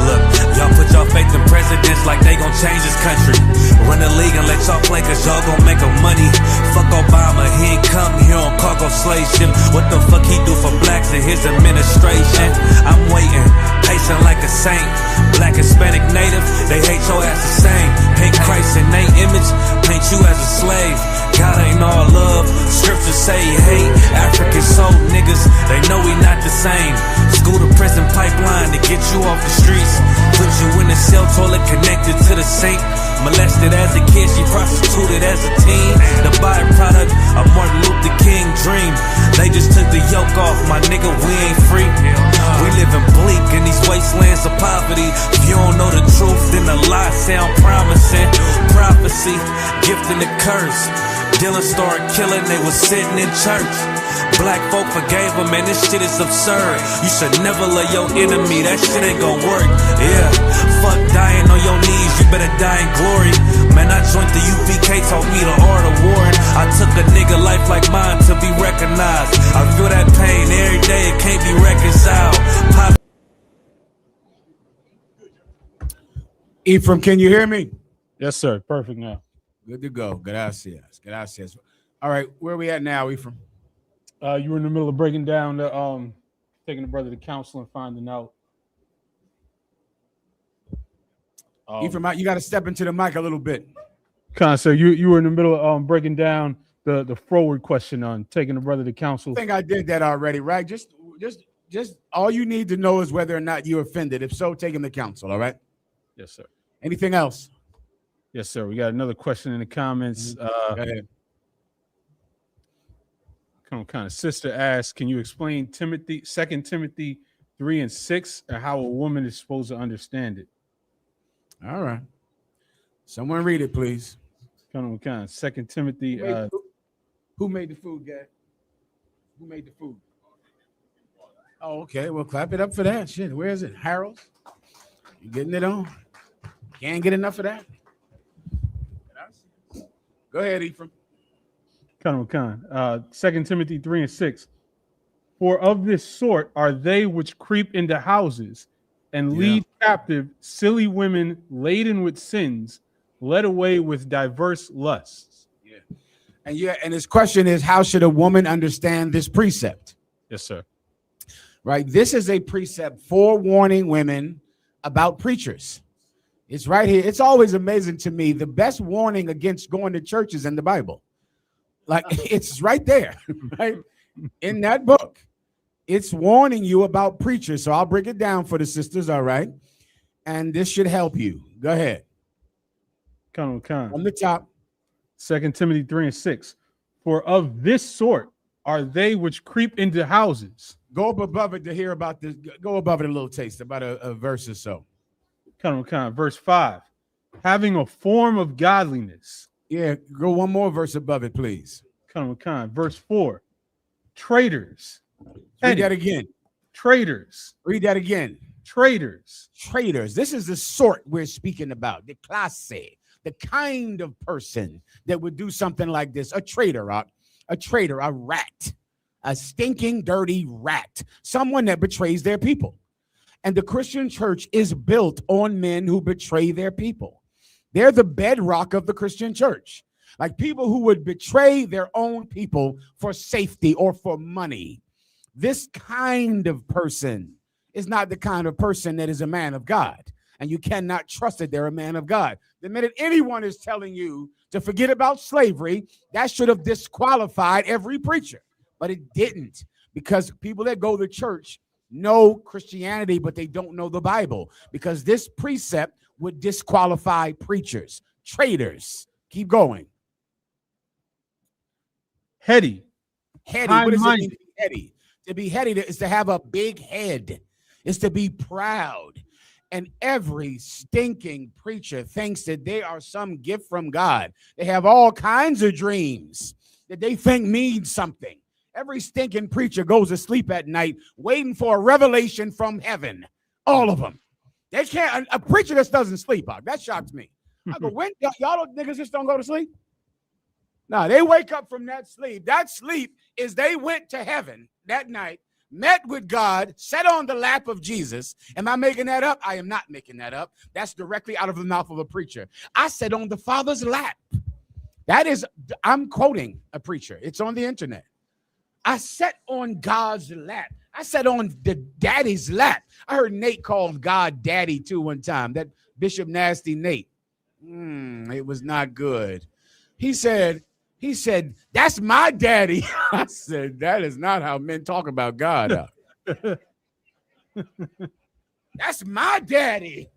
Look, y'all put y'all faith in presidents like they gon' change this country. Run the league and let y'all play cause y'all gon' make 'em money. Fuck Obama, he ain't come here on cargo slave ship. What the fuck he do for blacks in his administration? I'm waiting, patient like a saint. Black, Hispanic, Native, they hate your ass the same. Paint Christ in they image, paint you as a slave. God ain't all love, scriptures say he hate. African soul niggas, they know we not the same. School to prison pipeline to get you off the streets. Put you in a cell toilet connected to the sink. Molested as a kid, she prostituted as a teen. The byproduct of Martin Luther King dream. They just took the yoke off, my nigga, we ain't free. We living bleak in these wastelands of poverty. If you don't know the truth, then the lies sound promising. Prophecy, gift and the curse. Dylan started killing, they was sitting in church. Black folk forgave him, man, this shit is absurd. You should never love your enemy, that shit ain't gon' work. Yeah, fuck dying on your knees, you better die in glory. Man, I joined the UPK, taught me the art of warring. I took a nigga life like mine to be recognized. I feel that pain every day, it can't be reconciled. Ephraim, can you hear me? Yes, sir. Perfect now. Good to go. Gracias. Gracias. All right, where are we at now, Ephraim? You were in the middle of breaking down the taking the brother to counsel and finding out. Ephraim, you got to step into the mic a little bit. So you were in the middle of breaking down the forward question on taking the brother to counsel. I think I did that already, right? Just all you need to know is whether or not you offended. If so, take him to counsel. All right. Yes, sir. Anything else? Yes, sir. We got another question in the comments. Go ahead. Kind of sister asked, can you explain 2 Timothy 3 and 6 and how a woman is supposed to understand it? All right. Someone read it, please. Kind of 2 Timothy. Who made the food, guy? Who made the food? Oh, okay. Well, clap it up for that. Shit, where is it? Harold's? You getting it on? Can't get enough of that. Go ahead, Ephraim. 2 Timothy 3 and 6. For of this sort are they which creep into houses and lead captive silly women laden with sins, led away with diverse lusts. And his question is, how should a woman understand this precept? Yes, sir. Right. This is a precept forewarning women about preachers. It's right here. It's always amazing to me. The best warning against going to church is in the Bible. Like it's right there, right? In that book. It's warning you about preachers. So I'll break it down for the sisters, all right? And this should help you. Go ahead. On the top. 2 Timothy 3 and 6. For of this sort are they which creep into houses. Go up above it to hear about this. Go above it a little taste, about a verse or so. Verse 5. Having a form of godliness. Yeah, go one more verse above it, please. Verse 4. Traitors. Read that again. Traitors. Read that again. Traitors. Traitors. This is the sort we're speaking about. The classe, the kind of person that would do something like this. A traitor, a rat, a stinking, dirty rat, someone that betrays their people. And the Christian church is built on men who betray their people. They're the bedrock of the Christian church. Like people who would betray their own people for safety or for money. This kind of person is not the kind of person that is a man of God. And you cannot trust that they're a man of God. The minute anyone is telling you to forget about slavery, that should have disqualified every preacher. But it didn't, because people that go to church know Christianity, but they don't know the Bible, because this precept would disqualify preachers, traitors. Keep going. Heady. What does it mean to be heady? To be heady is to have a big head. It's to be proud. And every stinking preacher thinks that they are some gift from God. They have all kinds of dreams. that they think means something. Every stinking preacher goes to sleep at night waiting for a revelation from heaven. All of them. They can't. A preacher that doesn't sleep, that shocks me. I go, when y'all niggas just don't go to sleep? No, they wake up from that sleep. That sleep is they went to heaven that night, met with God, sat on the lap of Jesus. Am I making that up? I am not making that up. That's directly out of the mouth of a preacher. I sat on the Father's lap. That is, I'm quoting a preacher. It's on the internet. I sat on God's lap. I sat on the daddy's lap. I heard Nate call God daddy too one time. That Bishop Nasty Nate. It was not good. He said, that's my daddy. I said, that is not how men talk about God. That's my daddy.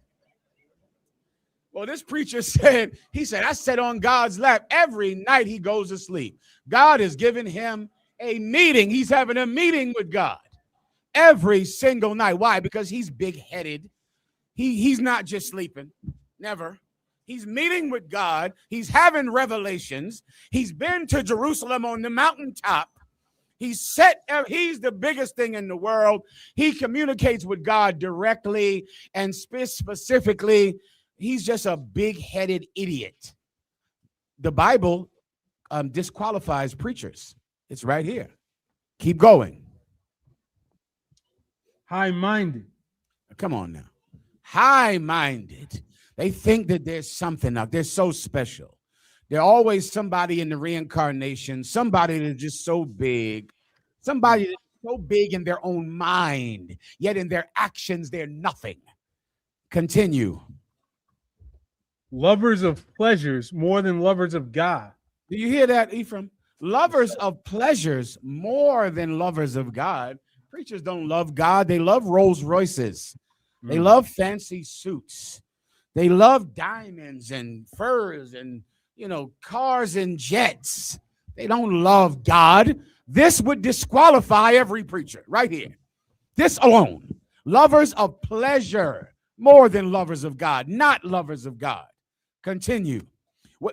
Well, this preacher said, I sat on God's lap every night he goes to sleep. God has given him a meeting. He's having a meeting with God every single night. Why? Because he's big-headed. He's not just sleeping. Never. He's meeting with God. He's having revelations. He's been to Jerusalem on the mountaintop. He's the biggest thing in the world. He communicates with God directly and specifically. He's just a big-headed idiot. The Bible disqualifies preachers. It's right here. Keep going. High-minded. Come on now. High-minded. They think that there's something out. They're so special. They're always somebody in the reincarnation, somebody that's just so big, somebody that's so big in their own mind, yet in their actions, they're nothing. Continue. Lovers of pleasures more than lovers of God. Do you hear that, Ephraim? Lovers of pleasures more than lovers of God. Preachers don't love God. They love Rolls Royces. They love fancy suits. They love diamonds and furs and, cars and jets. They don't love God. This would disqualify every preacher right here. This alone. Lovers of pleasure more than lovers of God, not lovers of God. Continue.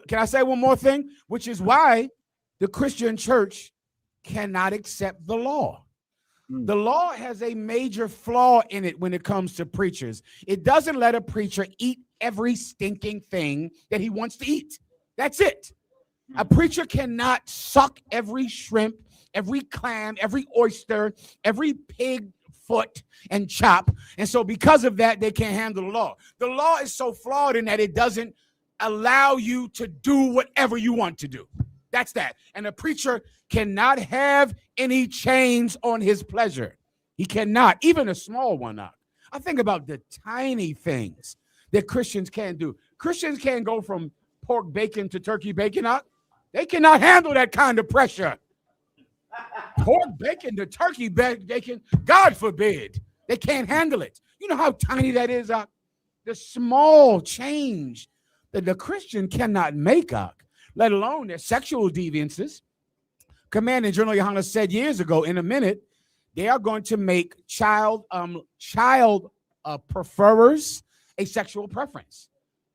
Can I say one more thing? Which is why the Christian church cannot accept the law. The law has a major flaw in it when it comes to preachers. It doesn't let a preacher eat every stinking thing that he wants to eat. That's it. A preacher cannot suck every shrimp, every clam, every oyster, every pig foot and chop. And so because of that, they can't handle the law. The law is so flawed in that it doesn't allow you to do whatever you want to do. That's that. And a preacher cannot have any chains on his pleasure. He cannot, even a small one. I think about the tiny things that Christians can do. Christians can't go from pork bacon to turkey bacon. They cannot handle that kind of pressure. Pork bacon to turkey bacon, God forbid. They can't handle it. You know how tiny that is? The small change that the Christian cannot make up, let alone their sexual deviances. Command and General Yohana said years ago, in a minute, they are going to make child preferers a sexual preference.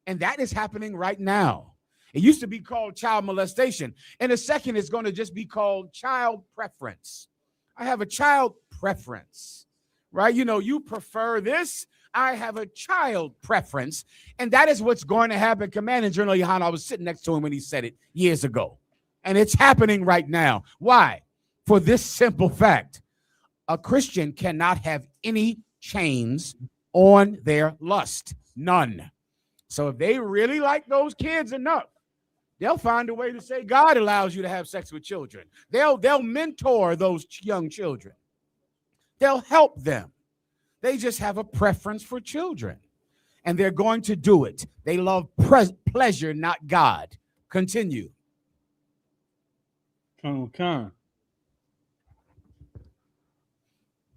And that is happening right now. It used to be called child molestation. In a second, it's going to just be called child preference. I have a child preference, right? You prefer this. I have a child preference. And that is what's going to happen. Command and General Yohana, I was sitting next to him when he said it years ago. And it's happening right now. Why? For this simple fact. A Christian cannot have any chains on their lust. None. So if they really like those kids enough, they'll find a way to say God allows you to have sex with children. They'll mentor those young children. They'll help them. They just have a preference for children. And they're going to do it. They love pleasure, not God. Continue.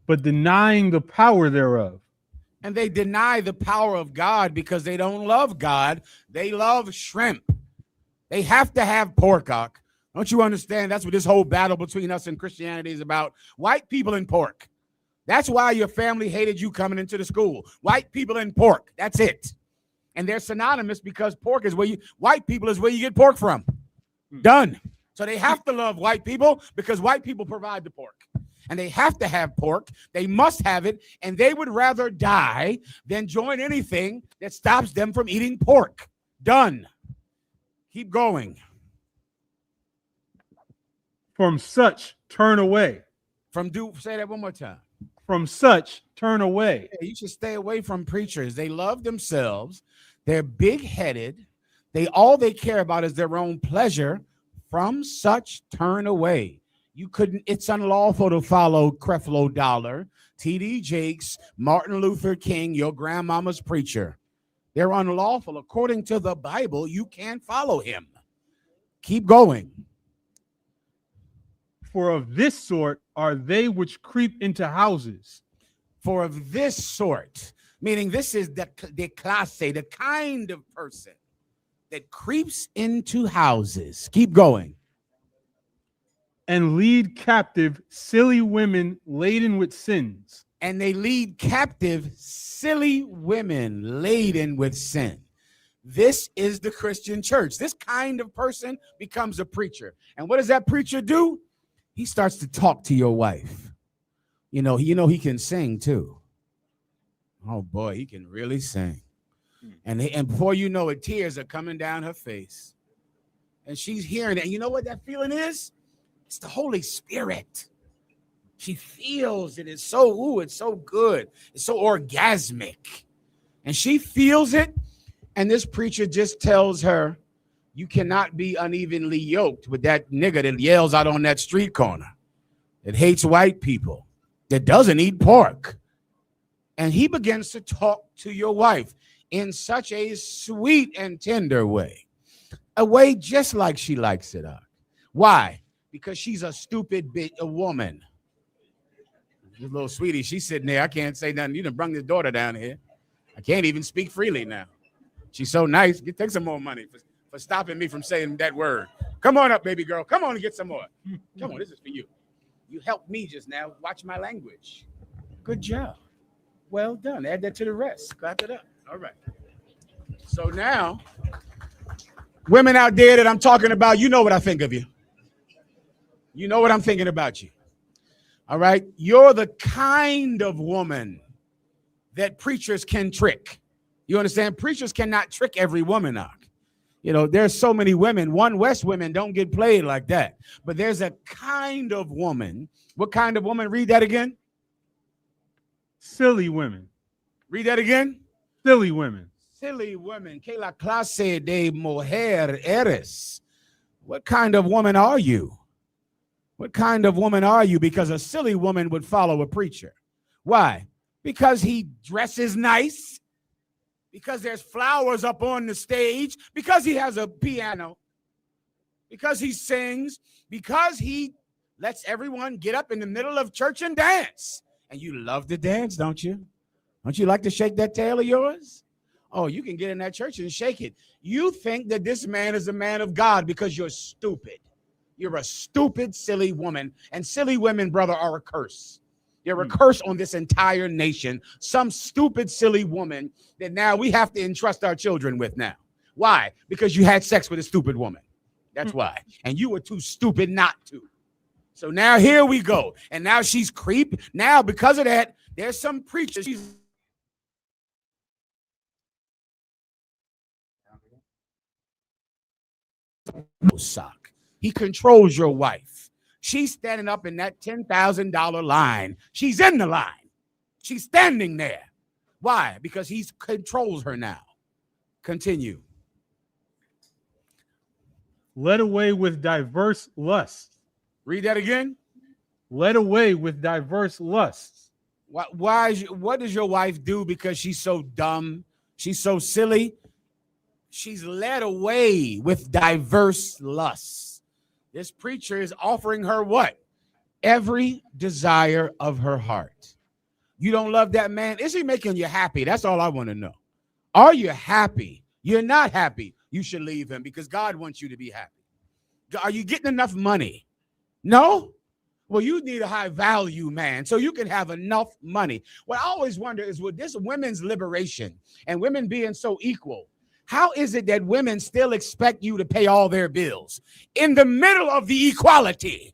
But denying the power thereof. And they deny the power of God because they don't love God. They love shrimp. They have to have pork. Don't you understand? That's what this whole battle between us and Christianity is about. White people and pork. That's why your family hated you coming into the school. White people and pork. That's it. And they're synonymous because pork is white people is where you get pork from. Done. So they have to love white people because white people provide the pork. And they have to have pork. They must have it. And they would rather die than join anything that stops them from eating pork. Done. Keep going. From such, turn away. Say that one more time. From such, turn away. Yeah, you should stay away from preachers. They love themselves. They're big-headed. All they care about is their own pleasure. From such, turn away. It's unlawful to follow Creflo Dollar, T.D. Jakes, Martin Luther King, your grandmama's preacher. They're unlawful. According to the Bible, you can't follow him. Keep going. For of this sort are they which creep into houses. For of this sort, meaning this is the classe, the kind of person that creeps into houses. Keep going. And lead captive silly women laden with sins. And they lead captive silly women laden with sin. This is the Christian church. This kind of person becomes a preacher. And what does that preacher do? He starts to talk to your wife. You know he can sing too. Oh boy, he can really sing. And before you know it, tears are coming down her face. And she's hearing it. And you know what that feeling is? It's the Holy Spirit. She feels it. It's so good. It's so orgasmic. And she feels it. And this preacher just tells her, you cannot be unevenly yoked with that nigga that yells out on that street corner, that hates white people, that doesn't eat pork. And he begins to talk to your wife in such a sweet and tender way, a way just like she likes it up. Why? Because she's a stupid bitch, a woman. This little sweetie, she's sitting there. I can't say nothing. You done bring this daughter down here. I can't even speak freely now. She's so nice. Take some more money for stopping me from saying that word. Come on up, baby girl. Come on and get some more. Come on, this is for you. You helped me just now. Watch my language. Good job. Well done. Add that to the rest. Clap it up. All right. So now, women out there that I'm talking about, you know what I think of you. You know what I'm thinking about you. All right. You're the kind of woman that preachers can trick. You understand? Preachers cannot trick every woman out. There's so many women. One West women don't get played like that. But there's a kind of woman. What kind of woman? Read that again. Silly women. Read that again. Silly women. Silly women. Que la clase de mujer eres. What kind of woman are you? What kind of woman are you? Because a silly woman would follow a preacher. Why? Because he dresses nice. Because there's flowers up on the stage, because he has a piano, because he sings, because he lets everyone get up in the middle of church and dance. And you love to dance, don't you? Don't you like to shake that tail of yours? Oh, you can get in that church and shake it. You think that this man is a man of God because you're stupid. You're a stupid, silly woman. And silly women, brother, are a curse. They're a curse on this entire nation. Some stupid, silly woman that now we have to entrust our children with now. Why? Because you had sex with a stupid woman. That's why. And you were too stupid not to. So now here we go. And now she's creep. Now, because of that, there's some preachers. Sock. He controls your wife. She's standing up in that $10,000 line. She's in the line. She's standing there. Why? Because he controls her now. Continue. Led away with diverse lusts. Read that again. Led away with diverse lusts. What does your wife do because she's so dumb? She's so silly. She's led away with diverse lusts. This preacher is offering her what? Every desire of her heart. You don't love that man? Is he making you happy? That's all I want to know. Are you happy? You're not happy. You should leave him because God wants you to be happy. Are you getting enough money? No? Well, you need a high value man so you can have enough money. What I always wonder is with this women's liberation and women being so equal, How is it that women still expect you to pay all their bills in the middle of the equality?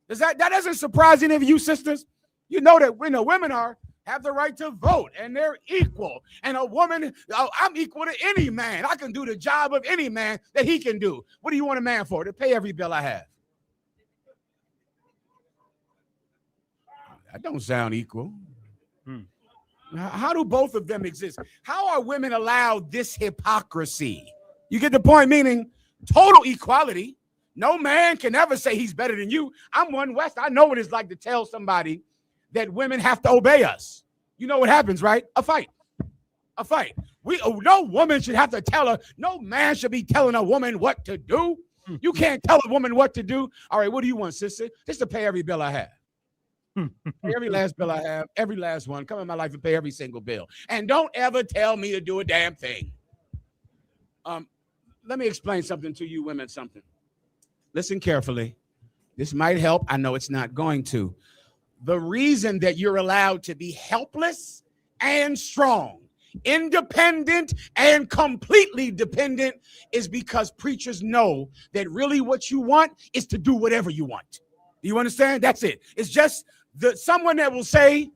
That doesn't surprise any of you sisters? You know that women have the right to vote and they're equal. And a woman, I'm equal to any man. I can do the job of any man that he can do. What do you want a man for? To pay every bill I have. That don't sound equal. How do both of them exist? How are women allowed this hypocrisy? You get the point, meaning total equality. No man can ever say he's better than you. I'm one West. I know what it's like to tell somebody that women have to obey us. You know what happens, right? A fight. No woman should have to tell her. No man should be telling a woman what to do. You can't tell a woman what to do. All right, what do you want, sister? Just to pay every bill I have. Pay every last bill I have, every last one. Come in my life and pay every single bill. And don't ever tell me to do a damn thing. Let me explain something to you women, something. Listen carefully. This might help. I know it's not going to. The reason that you're allowed to be helpless and strong, independent and completely dependent is because preachers know that really what you want is to do whatever you want. Do you understand? That's it. It's just someone that will say,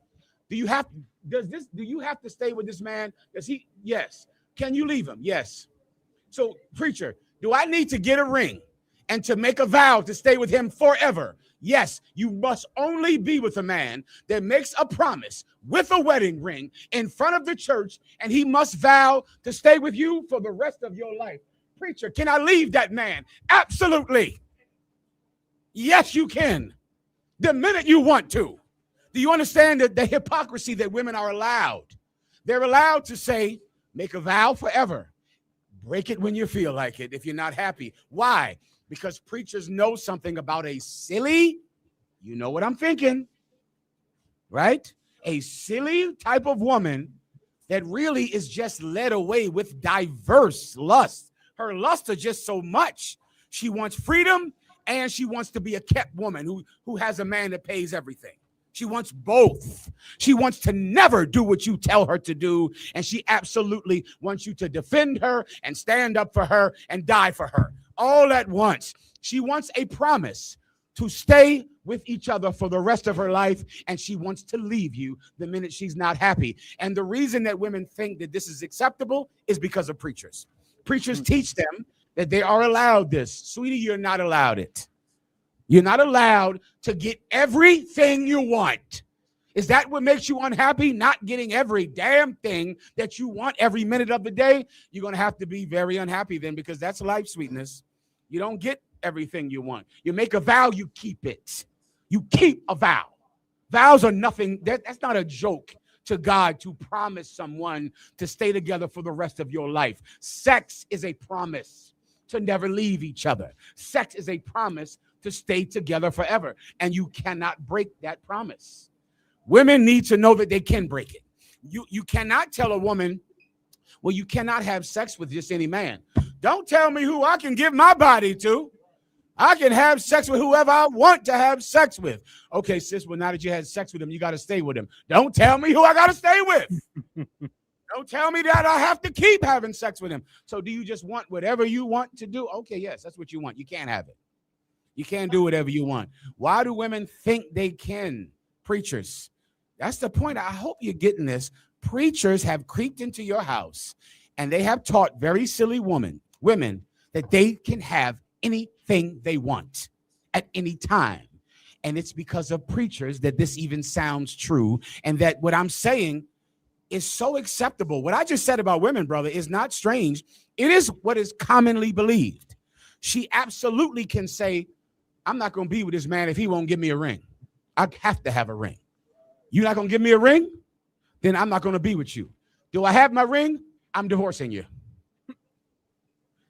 do you have to stay with this man? Does he? Yes. Can you leave him? Yes. So, preacher, do I need to get a ring and to make a vow to stay with him forever? Yes, you must only be with a man that makes a promise with a wedding ring in front of the church, and he must vow to stay with you for the rest of your life. Preacher, can I leave that man? Absolutely. Yes, you can. The minute you want to. Do you understand the hypocrisy that women are allowed? They're allowed to say, make a vow forever. Break it when you feel like it if you're not happy. Why? Because preachers know something about a silly, you know what I'm thinking, right? A silly type of woman that really is just led away with diverse lust. Her lusts are just so much. She wants freedom and she wants to be a kept woman who has a man that pays everything. She wants both. She wants to never do what you tell her to do, and she absolutely wants you to defend her and stand up for her and die for her. All at once. She wants a promise to stay with each other for the rest of her life, and she wants to leave you the minute she's not happy. And the reason that women think that this is acceptable is because of preachers. Preachers teach them that they are allowed this. Sweetie, you're not allowed it. You're not allowed to get everything you want. Is that what makes you unhappy? Not getting every damn thing that you want every minute of the day? You're going to have to be very unhappy then, because that's life, sweetness. You don't get everything you want. You make a vow, you keep it. You keep a vow. Vows are nothing. That's not a joke to God to promise someone to stay together for the rest of your life. Sex is a promise to never leave each other. Sex is a promise to stay together forever. And you cannot break that promise. Women need to know that they can break it. You cannot tell a woman, well, you cannot have sex with just any man. Don't tell me who I can give my body to. I can have sex with whoever I want to have sex with. Okay, sis, well, now that you had sex with him, you got to stay with him. Don't tell me who I got to stay with. Don't tell me that I have to keep having sex with him. So do you just want whatever you want to do? Okay, yes, that's what you want. You can't have it. You can't do whatever you want. Why do women think they can? Preachers. That's the point. I hope you're getting this. Preachers have creeped into your house and they have taught very silly women that they can have anything they want at any time. And it's because of preachers that this even sounds true, and that what I'm saying is so acceptable. What I just said about women, brother, is not strange. It is what is commonly believed. She absolutely can say, I'm not going to be with this man if he won't give me a ring. I have to have a ring. You're not going to give me a ring? Then I'm not going to be with you. Do I have my ring? I'm divorcing you.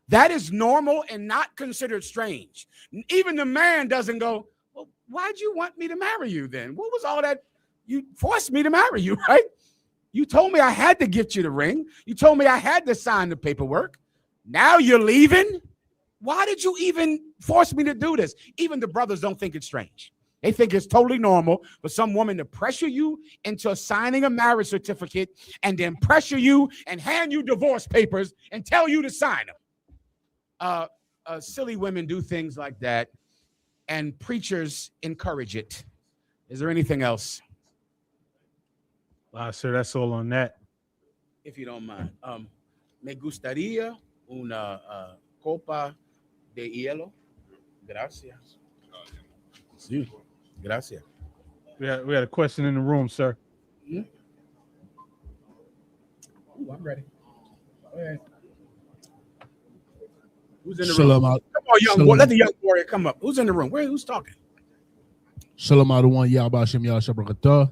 That is normal and not considered strange. Even the man doesn't go, well, why'd you want me to marry you then? What was all that? You forced me to marry you, right? You told me I had to get you the ring. You told me I had to sign the paperwork. Now you're leaving? Why did you even force me to do this? Even the brothers don't think it's strange. They think it's totally normal for some woman to pressure you into signing a marriage certificate and then pressure you and hand you divorce papers and tell you to sign them. Silly women do things like that, and preachers encourage it. Is there anything else? Sir, that's all on that. If you don't mind. Me gustaría una copa de hielo. Gracias. Sí. Gracias. We had a question in the room, sir. Ooh, I'm ready. Go ahead. Who's in the room? Come on, young boy. Let the young warrior come up. Who's in the room? Who's talking? Shalom Adawan Yahbashim Yahshabrakatah.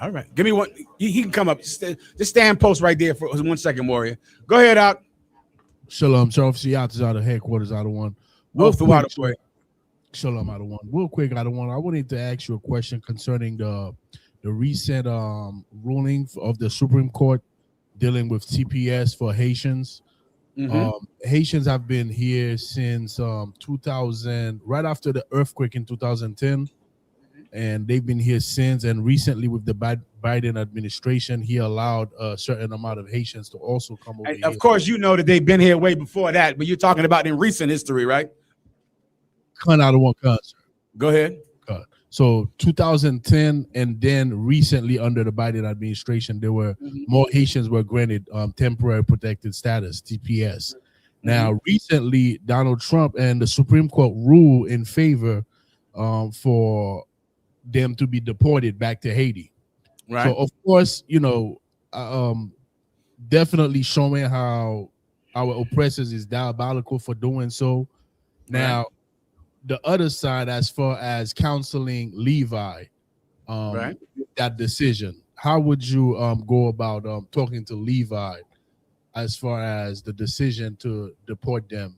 All right. Give me one. He can come up. Just stand post right there for 1 second, warrior. Go ahead, out. Shalom. So officer out of headquarters Adawan. Shalom Adawan. Real quick, Adawan. I wanted to ask you a question concerning the recent ruling of the Supreme Court dealing with TPS for Haitians. Haitians have been here since 2000, right after the earthquake in 2010, and they've been here since. And recently, with the Biden administration, he allowed a certain amount of Haitians to also come over here. Of course, you know that they've been here way before that, but you're talking about in recent history, right? Go ahead. So 2010, and then recently under the Biden administration, there were more Haitians were granted temporary protected status, TPS. Now, recently, Donald Trump and the Supreme Court ruled in favor for them to be deported back to Haiti. Right. So, of course, definitely showing how our oppressors is diabolical for doing so. Now, the other side, as far as counseling Levi, that decision, how would you go about talking to Levi as far as the decision to deport them,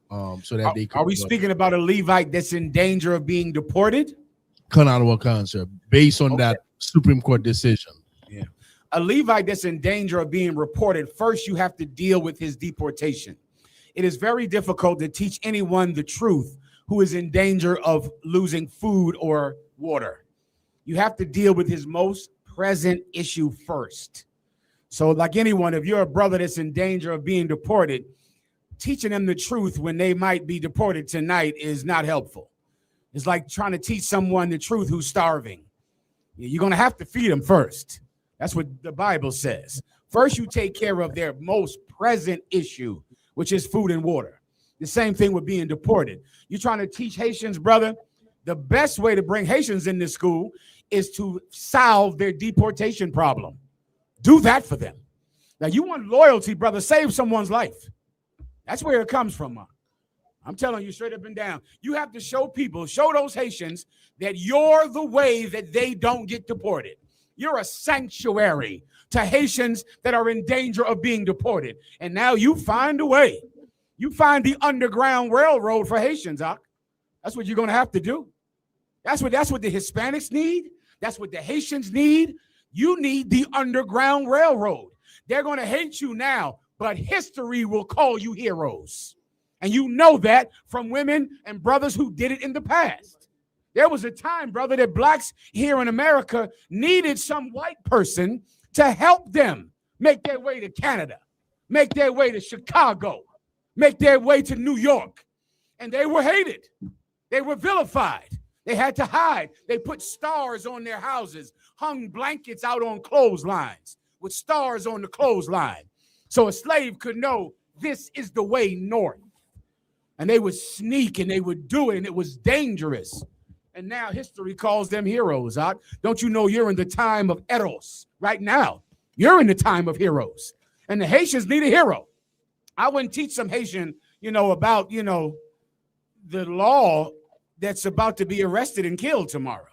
so that they can? Are we speaking about a Levite that's in danger of being deported? Based on that Supreme Court decision. Yeah, a Levite that's in danger of being reported. First, you have to deal with his deportation. It is very difficult to teach anyone the truth who is in danger of losing food or water. You have to deal with his most present issue first. So like anyone, if you're a brother that's in danger of being deported, teaching them the truth when they might be deported tonight is not helpful. It's like trying to teach someone the truth who's starving. You're going to have to feed them first. That's what the Bible says. First, you take care of their most present issue, which is food and water. The same thing with being deported. You're trying to teach Haitians, brother, the best way to bring Haitians in this school is to solve their deportation problem. Do that for them. Now, you want loyalty, brother, save someone's life. That's where it comes from. I'm telling you straight up and down. You have to show people, show those Haitians that you're the way that they don't get deported. You're a sanctuary to Haitians that are in danger of being deported. And now you find a way. You find the underground railroad for Haitians, Ak. That's what you're going to have to do. That's what the Hispanics need. That's what the Haitians need. You need the underground railroad. They're going to hate you now, but history will call you heroes. And you know that from women and brothers who did it in the past. There was a time, brother, that blacks here in America needed some white person to help them make their way to Canada, make their way to Chicago, make their way to New York. And they were hated. They were vilified. They had to hide. They put stars on their houses, hung blankets out on clotheslines with stars on the clothesline. So a slave could know this is the way north. And they would sneak and they would do it, and it was dangerous. And now history calls them heroes. Don't you know you're in the time of Eros right now? You're in the time of heroes. And the Haitians need a hero. I wouldn't teach some Haitian, about, the law that's about to be arrested and killed tomorrow.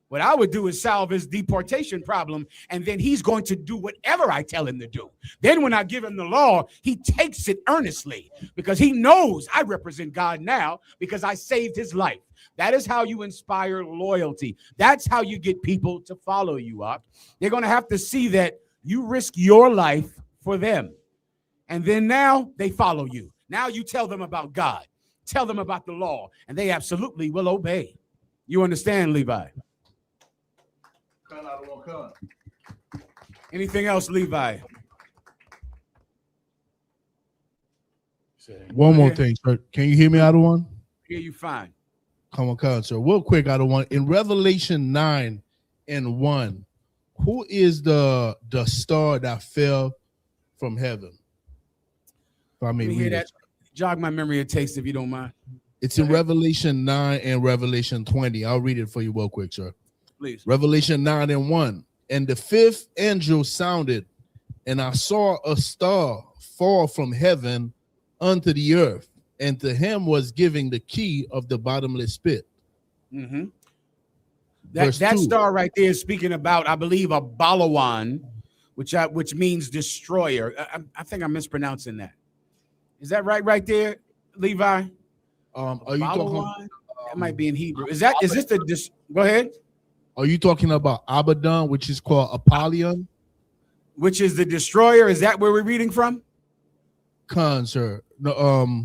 What I would do is solve his deportation problem, and then he's going to do whatever I tell him to do. Then when I give him the law, he takes it earnestly because he knows I represent God now because I saved his life. That is how you inspire loyalty. That's how you get people to follow you up. They're going to have to see that you risk your life for them. And then now they follow you. Now you tell them about God. Tell them about the law, and they absolutely will obey. You understand, Levi? Anything else, Levi? One more thing, sir. Can you hear me out of one? Hear you fine. Come on, sir. Real quick, out of one. In Revelation 9:1, who is the star that fell from heaven? If I may Let me hear read that. it. Jog my memory a taste if you don't mind. It's in Revelation 9 and Revelation 20. I'll read it for you real quick, sir. Please. Revelation 9:1. And the fifth angel sounded, and I saw a star fall from heaven unto the earth, and to him was giving the key of the bottomless pit. Mm-hmm. Verse That 2. star right there is speaking about, I believe, a Balawan, which means destroyer. I think I'm mispronouncing that. Is that right there, Levi? Are you talking? That might be in Hebrew. Is this the? Go ahead. Are you talking about Abaddon, which is called Apollyon? Which is the destroyer? Is that where we're reading from? Sir. No,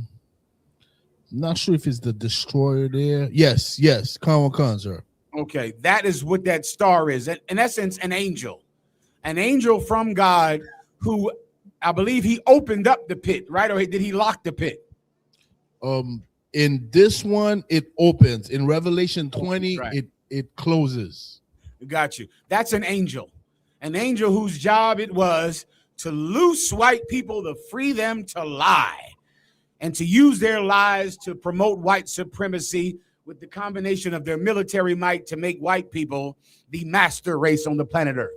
not sure if it's the destroyer there. Yes, sir. Okay, that is what that star is. In essence, an angel from God who, I believe, he opened up the pit, right? Or did he lock the pit? In this one, it opens. In Revelation 20, Right. it closes. Got you. That's an angel whose job it was to loose white people, to free them to lie, and to use their lies to promote white supremacy with the combination of their military might to make white people the master race on the planet Earth,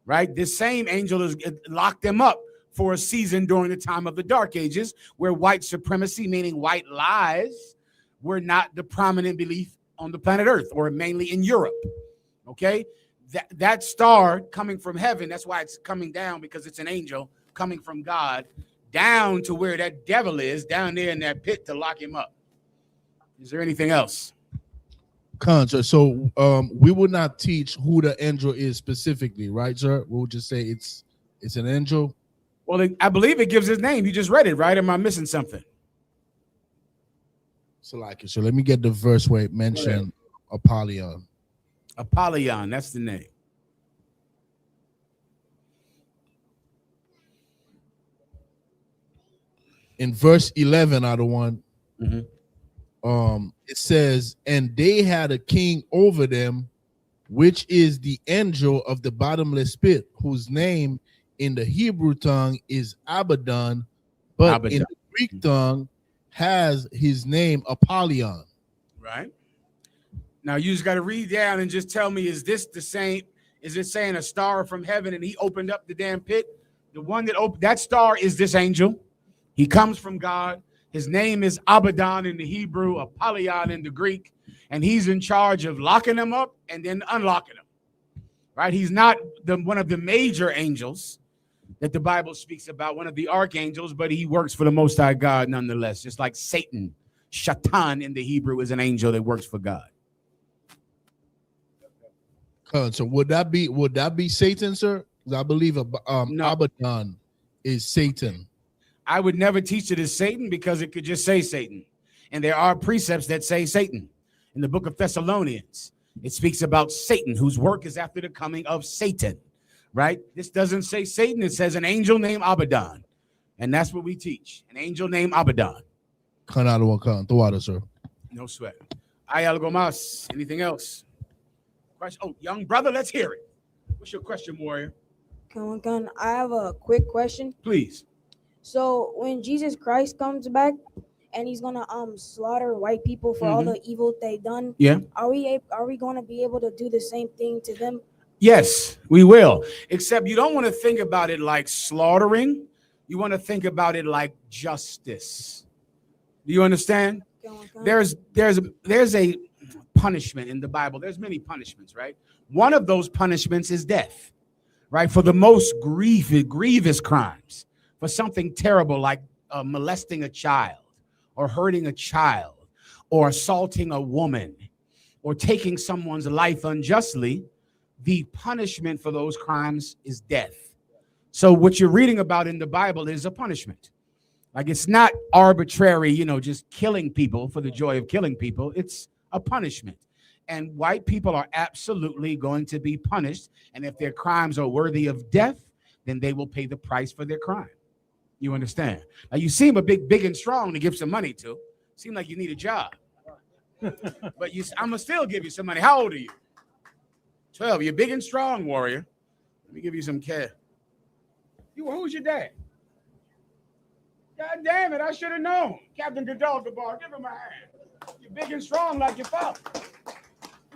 right? This same angel has locked them up for a season during the time of the Dark Ages, where white supremacy, meaning white lies, were not the prominent belief on the planet Earth, or mainly in Europe, okay? That star coming from heaven, that's why it's coming down, because it's an angel coming from God down to where that devil is, down there in that pit to lock him up. Is there anything else? Sir. So we will not teach who the angel is specifically, right, sir? We'll just say it's an angel. Well, I believe it gives his name. You just read it, right? Am I missing something? So let me get the verse where it mentioned Apollyon. Apollyon, that's the name. In verse 11, out of one, it says, and they had a king over them, which is the angel of the bottomless pit, whose name in the Hebrew tongue is Abaddon, but in the Greek tongue has his name Apollyon. Right. Now you just got to read down and just tell me, is this the same? Is it saying a star from heaven and he opened up the damn pit? The one that opened that star is this angel. He comes from God. His name is Abaddon in the Hebrew, Apollyon in the Greek, and he's in charge of locking them up and then unlocking them. Right? He's not one of the major angels that the Bible speaks about, one of the archangels, but he works for the Most High God nonetheless, just like Satan. Shaitan in the Hebrew is an angel that works for God. So would that be Satan, sir? I believe Abaddon is Satan. I would never teach it as Satan, because it could just say Satan. And there are precepts that say Satan. In the book of Thessalonians, it speaks about Satan, whose work is after the coming of Satan, right? This doesn't say Satan. It says an angel named Abaddon. And that's what we teach. An angel named Abaddon. Sir. No sweat. Hay algo más? Anything else? Question? Oh, young brother, let's hear it. What's your question, warrior? I have a quick question. Please. So when Jesus Christ comes back and he's gonna slaughter white people for all the evil they've done, are we gonna be able to do the same thing to them? Yes, we will. Except you don't want to think about it like slaughtering. You want to think about it like justice. Do you understand? There's a punishment in the Bible. There's many punishments, right? One of those punishments is death, right? For the most grievous crimes. For something terrible like molesting a child or hurting a child or assaulting a woman or taking someone's life unjustly, the punishment for those crimes is death. So what you're reading about in the Bible is a punishment. Like, it's not arbitrary, just killing people for the joy of killing people. It's a punishment. And white people are absolutely going to be punished. And if their crimes are worthy of death, then they will pay the price for their crime. You understand? Now you seem a big and strong to give some money to. Seem like you need a job. But I'm gonna still give you some money. How old are you? 12. You're big and strong, warrior. Let me give you some cash. Who's your dad? God damn it, I should have known. Captain Gadol Gabar, give him a hand. You're big and strong like your father.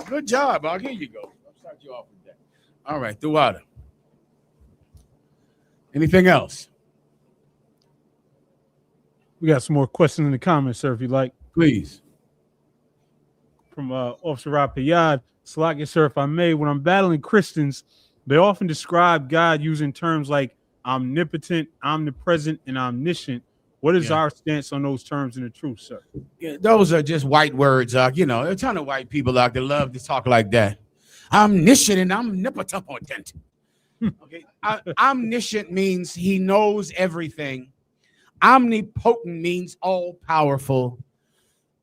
Good job, Bob. Here you go. I'll start you off with that. All right, Thuwada. Anything else? We got some more questions in the comments, sir, if you like. Please. From Officer Rob Payad. Salakia, sir, if I may, when I'm battling Christians, they often describe God using terms like omnipotent, omnipresent, and omniscient. What is our stance on those terms in the truth, sir? Yeah, those are just white words. You know, there are a ton of white people out there love to talk like that. Omniscient and omnipotent. Okay, omniscient means he knows everything. Omnipotent means all powerful.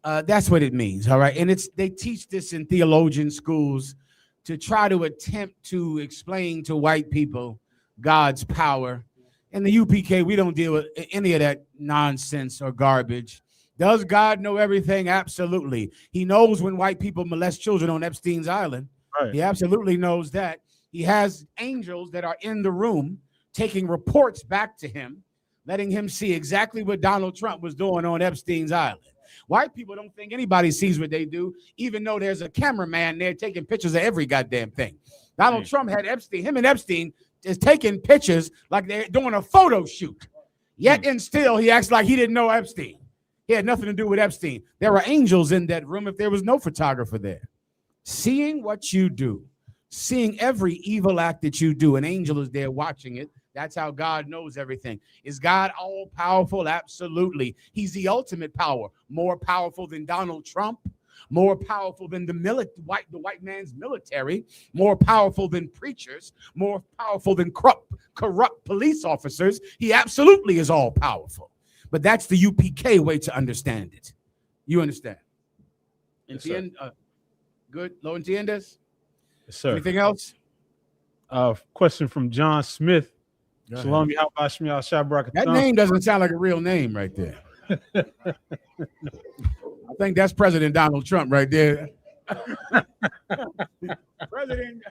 That's what it means, all right? And they teach this in theologian schools to try to attempt to explain to white people God's power. In the UPK, we don't deal with any of that nonsense or garbage. Does God know everything? Absolutely. He knows when white people molest children on Epstein's Island. Right. He absolutely knows that. He has angels that are in the room taking reports back to him, letting him see exactly what Donald Trump was doing on Epstein's Island. White people don't think anybody sees what they do, even though there's a cameraman there taking pictures of every goddamn thing. Donald Trump had Epstein, him and Epstein is taking pictures like they're doing a photo shoot. Yet and still, he acts like he didn't know Epstein. He had nothing to do with Epstein. There were angels in that room if there was no photographer there. Seeing what you do, seeing every evil act that you do, an angel is there watching it. That's how God knows everything. Is God all powerful? Absolutely. He's the ultimate power, more powerful than Donald Trump, more powerful than the white man's military, more powerful than preachers, more powerful than corrupt police officers. He absolutely is all powerful. But that's the UPK way to understand it. You understand? Yes, sir. Good. Lo entiendes? Yes, sir. Anything else? Question from John Smith. Go Shalom, ahead. Yahweh Shabrak. That name doesn't sound like a real name right there. I think that's President Donald Trump right there. President,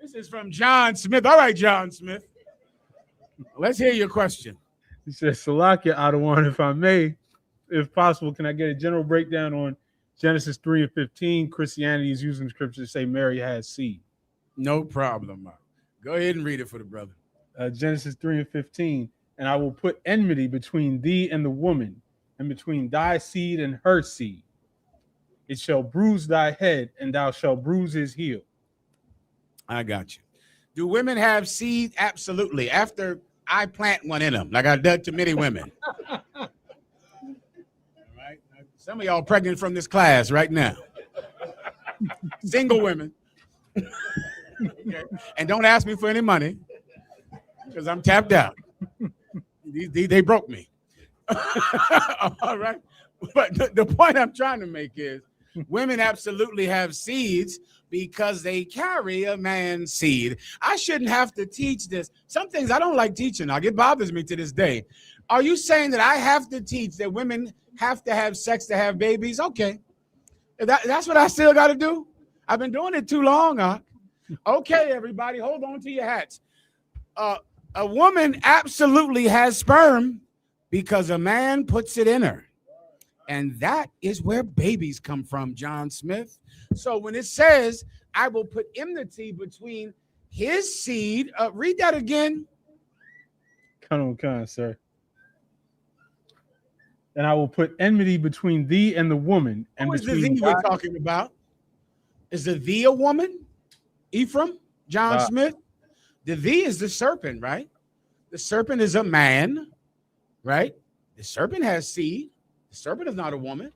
this is from John Smith. All right, John Smith. Let's hear your question. He says, Salakia Adawan, if I may, if possible, can I get a general breakdown on Genesis 3 and 15? Christianity is using the scripture to say Mary had seed. No problem. Go ahead and read it for the brother. Genesis 3 and 15. And I will put enmity between thee and the woman, and between thy seed and her seed. It shall bruise thy head, and thou shalt bruise his heel. I got you. Do women have seed? Absolutely. After I plant one in them, like I did to many women. All right. Some of y'all pregnant from this class right now. Single women. Okay. And don't ask me for any money, because I'm tapped out. They broke me. All right. But the point I'm trying to make is women absolutely have seeds because they carry a man's seed. I shouldn't have to teach this. Some things I don't like teaching. It bothers me to this day. Are you saying that I have to teach that women have to have sex to have babies? Okay. That's what I still got to do? I've been doing it too long. Okay, everybody, hold on to your hats. A woman absolutely has sperm because a man puts it in her. And that is where babies come from, John Smith. So when it says, I will put enmity between his seed, read that again. Come on, sir. And I will put enmity between thee and the woman. And who is the thee we're talking about? Is the thee a woman? Ephraim? John Smith? The thee is the serpent, right? The serpent is a man, right? The serpent has seed. The serpent is not a woman.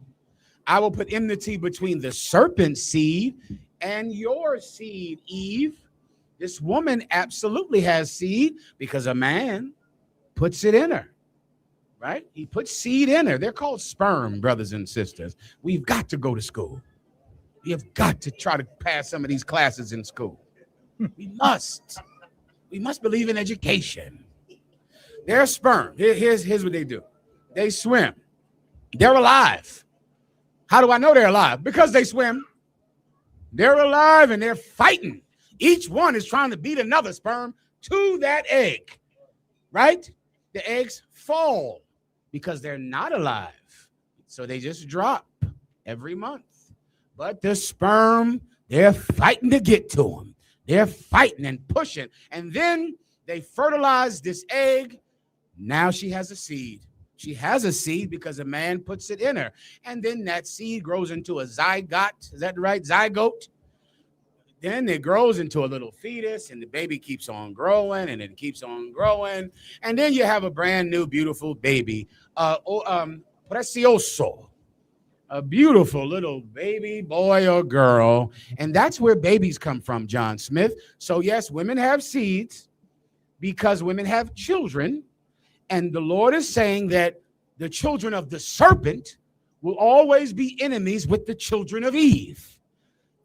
I will put enmity between the serpent's seed and your seed, Eve. This woman absolutely has seed because a man puts it in her, right? He puts seed in her. They're called sperm, brothers and sisters. We've got to go to school. have got to try to pass some of these classes in school. We must. We must believe in education. Their sperm, here's what they do. They swim. They're alive. How do I know they're alive? Because they swim. They're alive and they're fighting. Each one is trying to beat another sperm to that egg, right? The eggs fall because they're not alive. So they just drop every month. But the sperm, they're fighting to get to them. They're fighting and pushing. And then they fertilize this egg. Now she has a seed. She has a seed because a man puts it in her. And then that seed grows into a zygote. Is that right? Zygote. Then it grows into a little fetus, and the baby keeps on growing, and it keeps on growing. And then you have a brand new, beautiful baby. Precioso. A beautiful little baby boy or girl. And that's where babies come from, John Smith. So yes, women have seeds because women have children. And the Lord is saying that the children of the serpent will always be enemies with the children of Eve.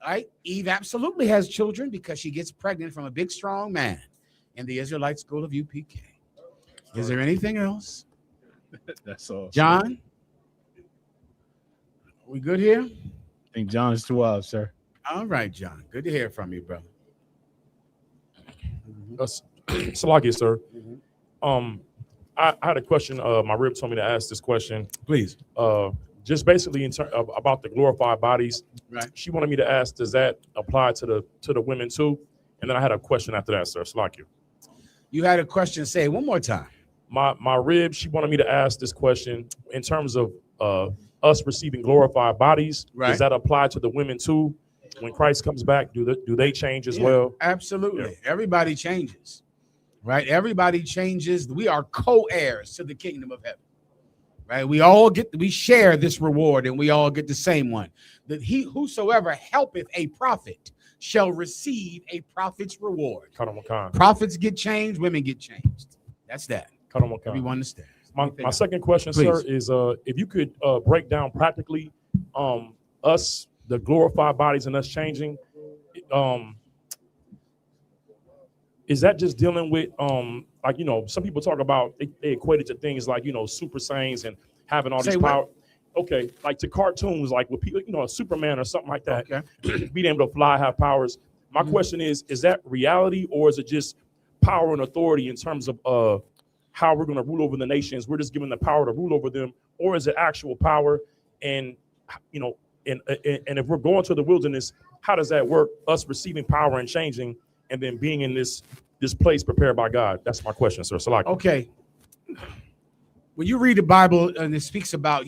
Right? Eve absolutely has children because she gets pregnant from a big, strong man in the Israelite school of UPK. Is there anything else? That's all. John? We good here? I think John is too wild, sir. All right, John. Good to hear from you, brother. Salakia, sir. I had a question. My rib told me to ask this question. Please. Just basically about the glorified bodies. Right. She wanted me to ask, does that apply to the women too? And then I had a question after that, sir. Salakia. You had a question. Say it one more time. My rib, she wanted me to ask this question in terms of us receiving glorified bodies. Right. Does that apply to the women too? When Christ comes back, do they change as well? Absolutely. Yeah. Everybody changes. Right? Everybody changes. We are co-heirs to the kingdom of heaven. Right? We share this reward, and we all get the same one. That whosoever helpeth a prophet shall receive a prophet's reward. Prophets get changed, women get changed. That's that. Everyone understands. My second question, Please. sir, is if you could break down practically us, the glorified bodies and us changing, is that just dealing with like, some people talk about they equate it to things like, super saiyans and having all Say these what? power. Okay, like to cartoons, like with people, a Superman or something like that, being able to fly, have powers. My question is that reality, or is it just power and authority in terms of how we're going to rule over the nations? We're just given the power to rule over them, or is it actual power? And and if we're going to the wilderness, how does that work? Us receiving power and changing, and then being in this place prepared by God. That's my question, sir. Salaki. Okay. When you read the Bible and it speaks about,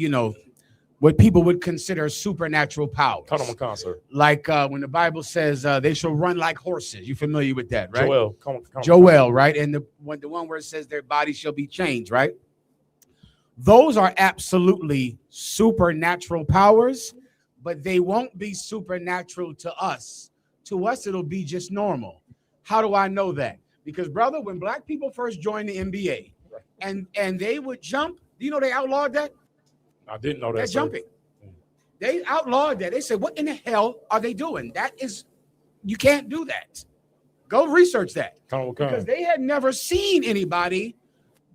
what people would consider supernatural powers. Like when the Bible says they shall run like horses. You familiar with that, right? Joel. Joel, right? And the one where it says their body shall be changed, right? Those are absolutely supernatural powers, but they won't be supernatural to us. To us, it'll be just normal. How do I know that? Because, brother, when black people first joined the NBA and they would jump, do you know they outlawed that? I didn't know that. They're sir. jumping. They outlawed that. They said, what in the hell are they doing? You can't do that. Go research that. Because they had never seen anybody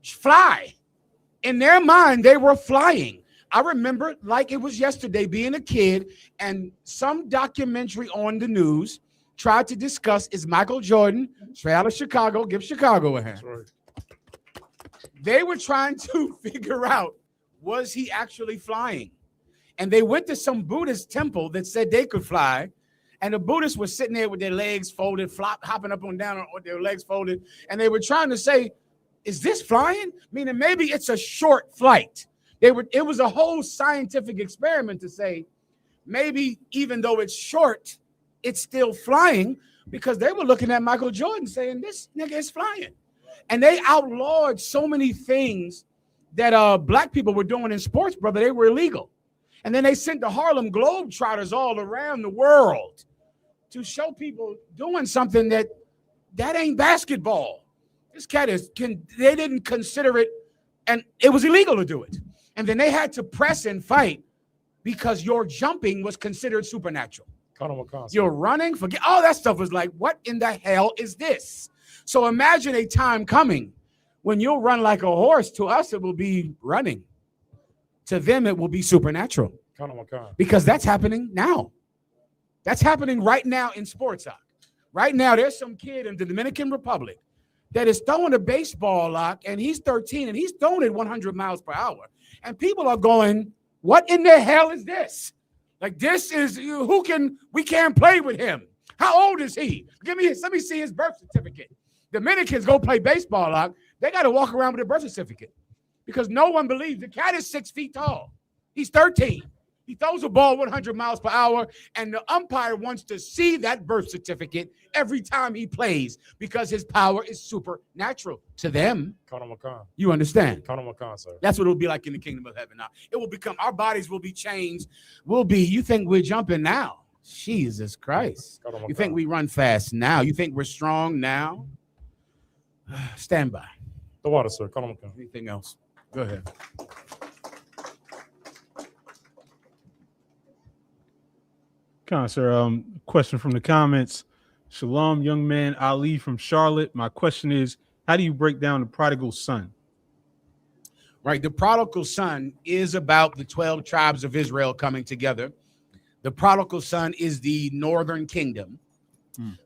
fly. In their mind, they were flying. I remember like it was yesterday being a kid, and some documentary on the news tried to discuss, is Michael Jordan straight out of Chicago? Give Chicago a hand. Right. They were trying to figure out, was he actually flying? And they went to some Buddhist temple that said they could fly. And the Buddhists were sitting there with their legs folded, hopping up and down with their legs folded. And they were trying to say, is this flying? Meaning maybe it's a short flight. It was a whole scientific experiment to say, maybe even though it's short, it's still flying, because they were looking at Michael Jordan saying, this nigga is flying. And they outlawed so many things that black people were doing in sports, brother. They were illegal. And then they sent the Harlem Globetrotters all around the world to show people doing something that ain't basketball. This cat they didn't consider it, and it was illegal to do it. And then they had to press and fight because your jumping was considered supernatural. You're running, forget all that stuff was like, what in the hell is this? So imagine a time coming when you'll run like a horse. To us, it will be running. To them, it will be supernatural. Because that's happening now. That's happening right now in sports. Right now, there's some kid in the Dominican Republic that is throwing a baseball lock, and he's 13, and he's throwing it 100 miles per hour. And people are going, what in the hell is this? Like, this is, we can't play with him. How old is he? Let me see his birth certificate. Dominicans go play baseball lock. They got to walk around with a birth certificate because no one believes the cat is 6 feet tall. He's 13. He throws a ball 100 miles per hour, and the umpire wants to see that birth certificate every time he plays because his power is supernatural to them. You understand? That's what it'll be like in the kingdom of heaven now. It will become, our bodies will be changed. You think we're jumping now? Jesus Christ. You think we run fast now? You think we're strong now? Stand by. The water, sir. Anything else? Go ahead. Sir, question from the comments. Shalom, young man Ali from Charlotte. My question is, how do you break down the prodigal son? Right, the prodigal son is about the 12 tribes of Israel coming together. The prodigal son is the northern kingdom.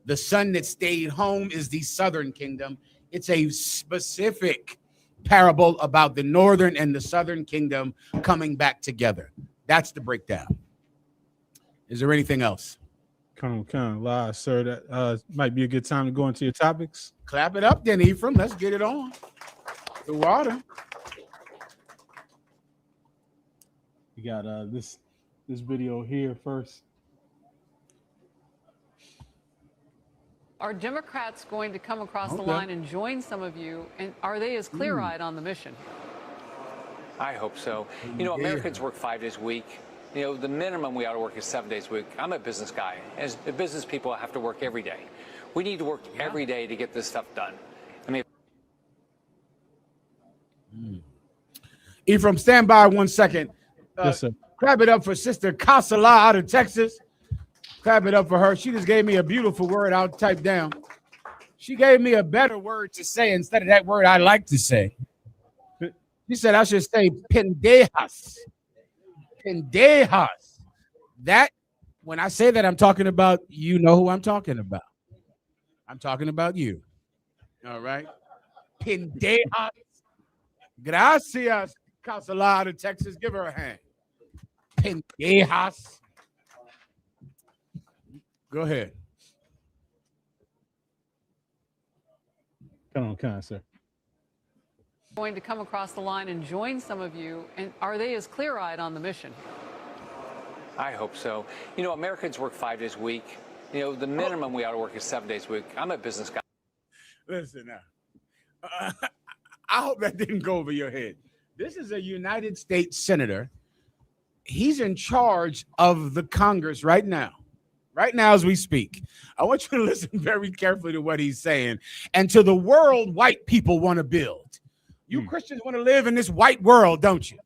The son that stayed home is the southern kingdom. It's a specific parable about the northern and the southern kingdom coming back together. That's the breakdown. Is there anything else? Kind of live, sir. That might be a good time to go into your topics. Clap it up then, Ephraim. Let's get it on. The water. We got this video here first. Are Democrats going to come across the line and join some of you? And are they as clear-eyed on the mission? I hope so. Americans work 5 days a week. The minimum we ought to work is 7 days a week. I'm a business guy. As business people, I have to work every day. We need to work every day to get this stuff done. Ephraim, stand by 1 second. Yes, sir. Clap it up for Sister Kasala out of Texas. Clap it up for her. She just gave me a beautiful word I'll type down. She gave me a better word to say instead of that word I like to say. She said I should say pendejas. Pendejas. That, when I say that, I'm talking about, you know who I'm talking about. I'm talking about you. All right? Pendejas. Gracias, Kasala out of Texas. Give her a hand. Pendejas. Go ahead. Come on, sir. Going to come across the line and join some of you, and are they as clear-eyed on the mission? I hope so. Americans work 5 days a week. The minimum we ought to work is 7 days a week. I'm a business guy. Listen now. I hope that didn't go over your head. This is a United States senator. He's in charge of the Congress right now as we speak. I want you to listen very carefully to what he's saying and to the world white people want to build. You Christians want to live in this white world, don't you?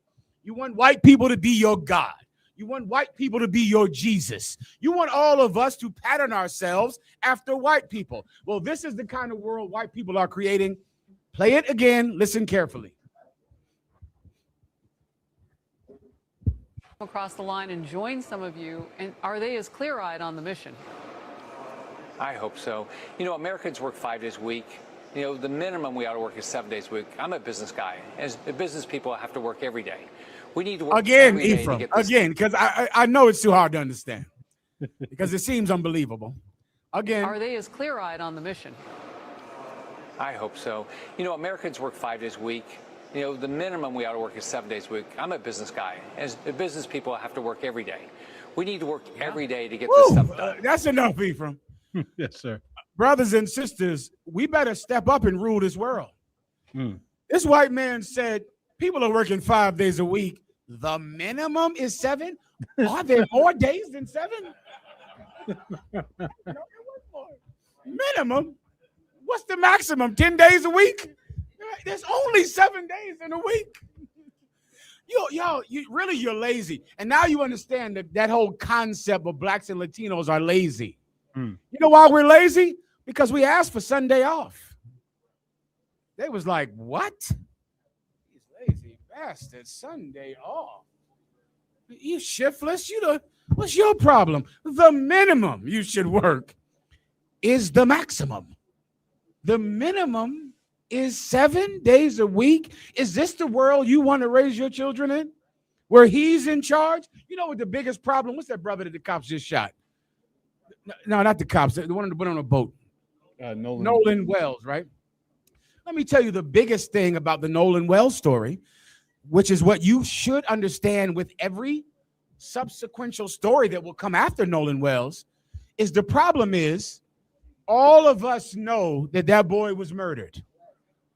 You want white people to be your God. You want white people to be your Jesus. You want all of us to pattern ourselves after white people. Well, this is the kind of world white people are creating. Play it again. Listen carefully. Across the line and join some of you, and are they as clear-eyed on the mission? I hope so. Americans work 5 days a week. The minimum we ought to work is 7 days a week. I'm a business guy. As business people, I have to work every day. We need to work again, every day Ephraim, to get this again, because I know it's too hard to understand because it seems unbelievable. Again. Are they as clear-eyed on the mission? I hope so. Americans work 5 days a week. The minimum we ought to work is 7 days a week. I'm a business guy. As business people, I have to work every day. We need to work every day to get this stuff done. That's enough, Ephraim. Yes, sir. Brothers and sisters, we better step up and rule this world. This white man said people are working 5 days a week. The minimum is 7. Are there more days than 7? Minimum? What's the maximum? 10 days a week? There's only 7 days in a week. You're lazy. And now you understand that whole concept of blacks and Latinos are lazy. You know why we're lazy? Because we asked for Sunday off. They was like, what? These lazy bastards, Sunday off. You shiftless? What's your problem? The minimum you should work is the maximum. The minimum is 7 days a week. Is this the world you want to raise your children in? Where he's in charge? You know what the biggest problem? What's that brother that the cops just shot? No, not the cops. The one that went on a boat. Nolan Wells, right? Let me tell you the biggest thing about the Nolan Wells story, which is what you should understand with every subsequent story that will come after Nolan Wells, is the problem is all of us know that boy was murdered.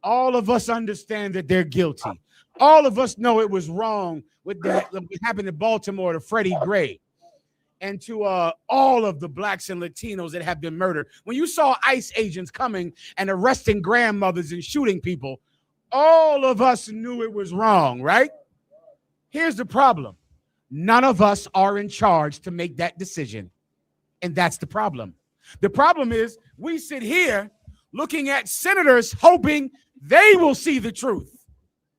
All of us understand that they're guilty. All of us know it was wrong with what happened in Baltimore to Freddie Gray and to all of the blacks and Latinos that have been murdered. When you saw ICE agents coming and arresting grandmothers and shooting people, all of us knew it was wrong, right? Here's the problem. None of us are in charge to make that decision. And that's the problem. The problem is we sit here looking at senators hoping they will see the truth,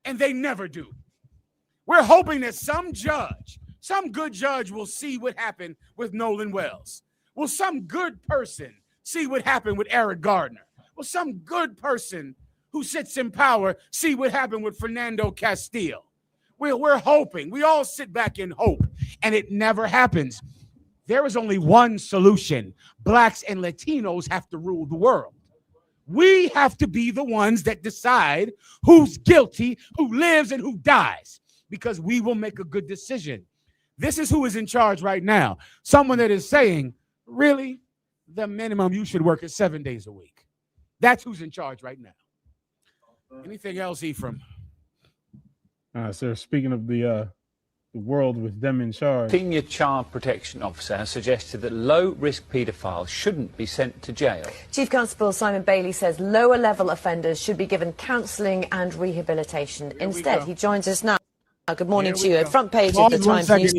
and they never do. We're hoping that some good judge will see what happened with Nolan Wells. Will some good person see what happened with Eric Gardner? Will some good person who sits in power see what happened with Fernando Castillo? We're hoping. We all sit back and hope, and it never happens. There is only one solution. Blacks and Latinos have to rule the world. We have to be the ones that decide who's guilty, who lives, and who dies, because we will make a good decision. This is who is in charge right now. Someone that is saying, really, the minimum you should work is 7 days a week. That's who's in charge right now. Anything else, Ephraim? Sir, speaking of the world with them in charge. Senior child protection officer has suggested that low-risk paedophiles shouldn't be sent to jail. Chief Constable Simon Bailey says lower-level offenders should be given counselling and rehabilitation. Instead, he joins us now. Good morning to you. At front page of the Times News.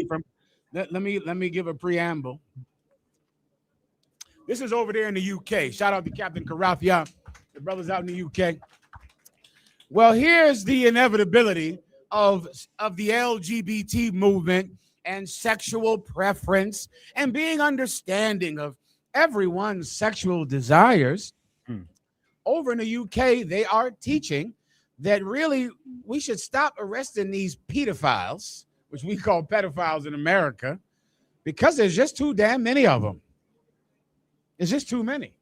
Let me give a preamble. This is over there in the UK. Shout out to Captain Karathia, the brothers out in the UK. Well, here's the inevitability of the LGBT movement and sexual preference and being understanding of everyone's sexual desires. Over in the UK, they are teaching that really we should stop arresting these pedophiles, which we call pedophiles in America, because there's just too damn many of them. There's just too many.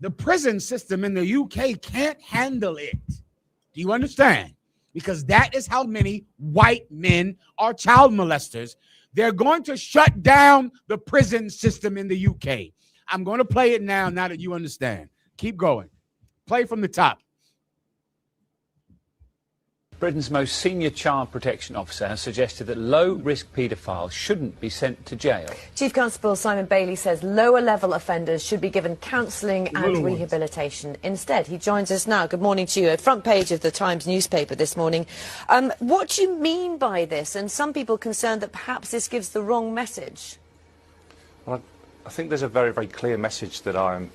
The prison system in the UK can't handle it. Do you understand? Because that is how many white men are child molesters. They're going to shut down the prison system in the UK. I'm going to play it now that you understand. Keep going. Play from the top. Britain's most senior child protection officer has suggested that low-risk paedophiles shouldn't be sent to jail. Chief Constable Simon Bailey says lower-level offenders should be given counselling and rehabilitation. Instead, he joins us now. Good morning to you. At front page of the Times newspaper this morning. What do you mean by this? And some people concerned that perhaps this gives the wrong message. Well, I think there's a very, very clear message that I'm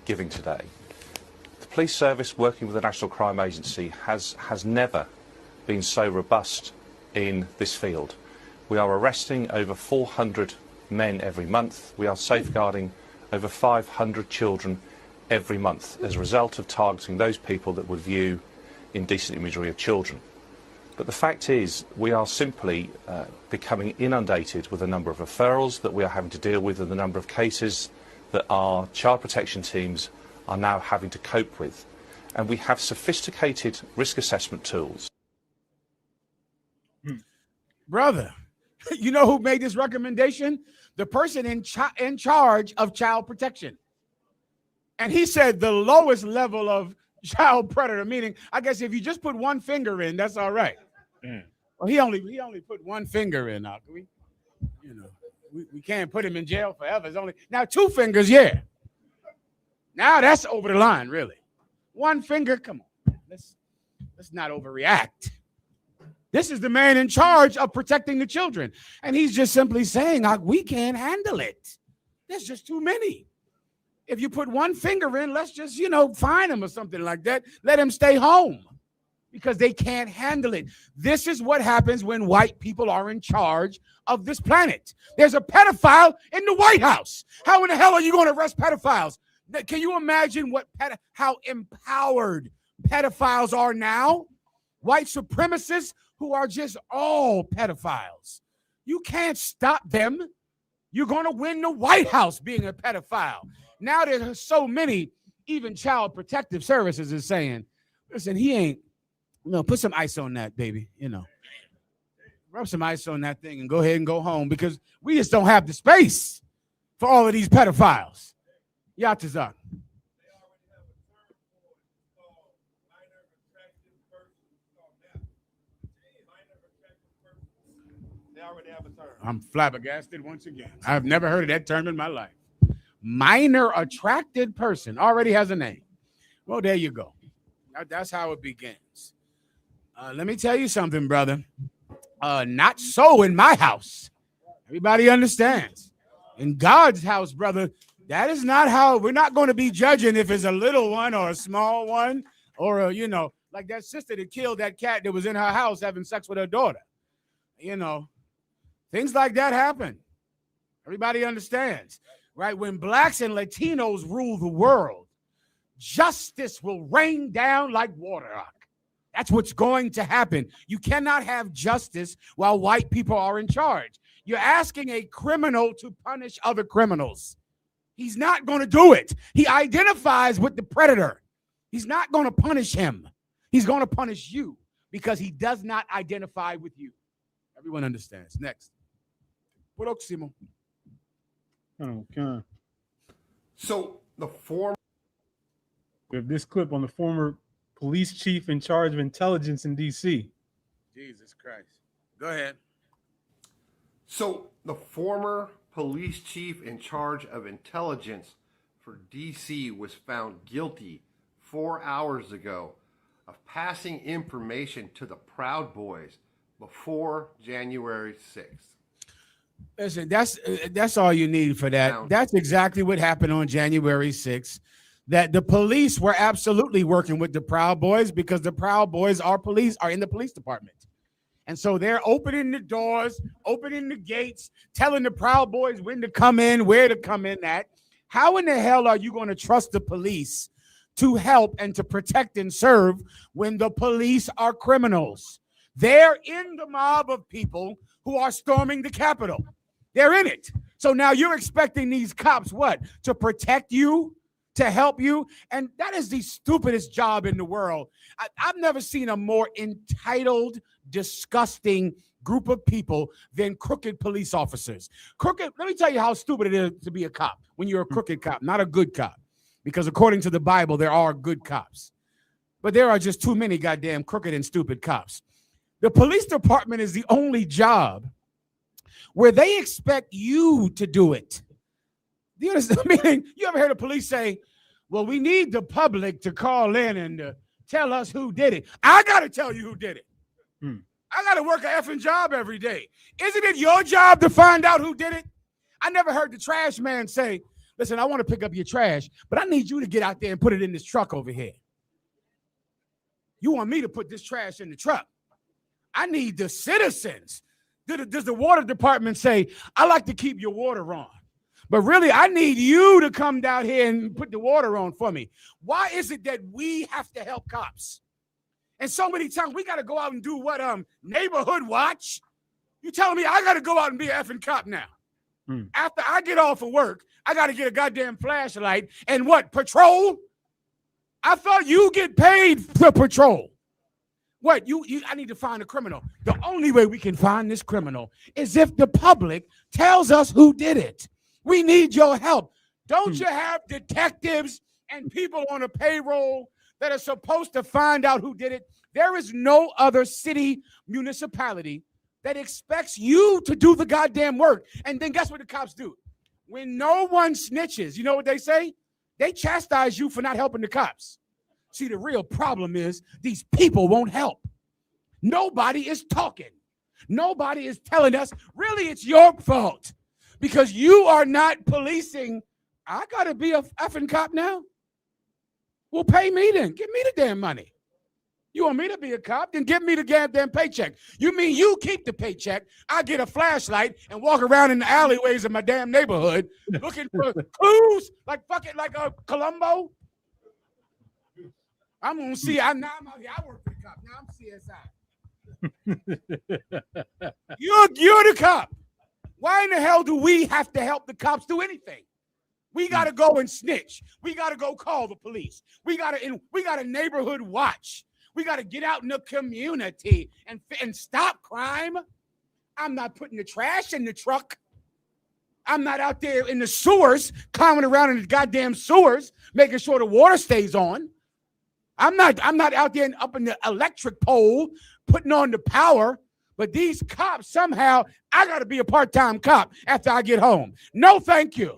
giving today. The police service working with the National Crime Agency has never been so robust in this field. We are arresting over 400 men every month. We are safeguarding over 500 children every month as a result of targeting those people that would view indecent imagery of children. But the fact is, we are simply becoming inundated with a number of referrals that we are having to deal with and the number of cases that our child protection teams are now having to cope with. And we have sophisticated risk assessment tools. Brother, you know who made this recommendation? The person in charge of child protection. And he said the lowest level of child predator, meaning, I guess if you just put one finger in, that's all right. Well, he only put one finger in. Now, we can't put him in jail forever. It's only now 2 fingers, yeah. Now that's over the line, really. 1 finger, come on. Let's not overreact. This is the man in charge of protecting the children. And he's just simply saying, we can't handle it. There's just too many. If you put one finger in, let's just, fine him or something like that. Let him stay home because they can't handle it. This is what happens when white people are in charge of this planet. There's a pedophile in the White House. How in the hell are you going to arrest pedophiles? Can you imagine how empowered pedophiles are now? White supremacists who are just all pedophiles. You can't stop them. You're going to win the White House being a pedophile. Now there's so many, even Child Protective Services is saying, listen, he ain't, put some ice on that, baby, Rub some ice on that thing and go ahead and go home because we just don't have the space for all of these pedophiles. Yatazak. I'm flabbergasted once again. I've never heard of that term in my life. Minor attracted person already has a name. Well, there you go. That's how it begins. Let me tell you something, brother. Not so in my house. Everybody understands. In God's house, brother, that is not how we're not going to be judging if it's a little one or a small one or, like that sister that killed that cat that was in her house having sex with her daughter. Things like that happen. Everybody understands, right? When blacks and Latinos rule the world, justice will rain down like water. That's what's going to happen. You cannot have justice while white people are in charge. You're asking a criminal to punish other criminals. He's not going to do it. He identifies with the predator. He's not going to punish him. He's going to punish you because he does not identify with you. Everyone understands. Next. Próximo. Okay. So the former. We have this clip on the former police chief in charge of intelligence in D.C. Jesus Christ. Go ahead. So the former police chief in charge of intelligence for D.C. was found guilty 4 hours ago of passing information to the Proud Boys before January 6th. Listen, that's all you need for that. That's exactly what happened on January 6th. That the police were absolutely working with the Proud Boys because the Proud Boys are in the police department. And so they're opening the doors, opening the gates, telling the Proud Boys when to come in, where to come in at. How in the hell are you going to trust the police to help and to protect and serve when the police are criminals? They're in the mob of people who are storming the Capitol. They're in it. So now you're expecting these cops, what? To protect you, to help you? And that is the stupidest job in the world. I've never seen a more entitled, disgusting group of people than crooked police officers. Let me tell you how stupid it is to be a cop when you're a crooked cop, not a good cop. Because according to the Bible, there are good cops. But there are just too many goddamn crooked and stupid cops. The police department is the only job where they expect you to do it. Do you understand? I mean, you ever heard the police say, well, we need the public to call in and tell us who did it. I got to tell you who did it. I got to work an effing job every day. Isn't it your job to find out who did it? I never heard the trash man say, listen, I want to pick up your trash, but I need you to get out there and put it in this truck over here. You want me to put this trash in the truck? I need the citizens. Does the water department say, I like to keep your water on, but really I need you to come down here and put the water on for me? Why is it that we have to help cops? And so many times we got to go out and do what? Neighborhood watch? You telling me I got to go out and be an effing cop now? After I get off of work, I got to get a goddamn flashlight and what? Patrol? I thought you get paid for patrol. What, I need to find a criminal. The only way we can find this criminal is if the public tells us who did it. We need your help. Don't you have detectives and people on a payroll that are supposed to find out who did it? There is no other city, municipality that expects you to do the goddamn work. And then guess what the cops do? When no one snitches, you know what they say? They chastise you for not helping the cops. See, the real problem is these people won't help. Nobody is talking. Nobody is telling us, really, it's your fault because you are not policing. I got to be a effing cop now? Well, pay me then. Give me the damn money. You want me to be a cop? Then give me the goddamn paycheck. You mean you keep the paycheck? I get a flashlight and walk around in the alleyways of my damn neighborhood looking for clues like a Columbo? I'm going to see. I'm out here. I work for the cop. Now I'm CSI. You're the cop. Why in the hell do we have to help the cops do anything? We got to go and snitch. We got to go call the police. We got a neighborhood watch. We got to get out in the community and stop crime. I'm not putting the trash in the truck. I'm not out there in the sewers, climbing around in the goddamn sewers, making sure the water stays on. I'm not out there up in the electric pole putting on the power, but these cops somehow, I got to be a part-time cop after I get home. No, thank you.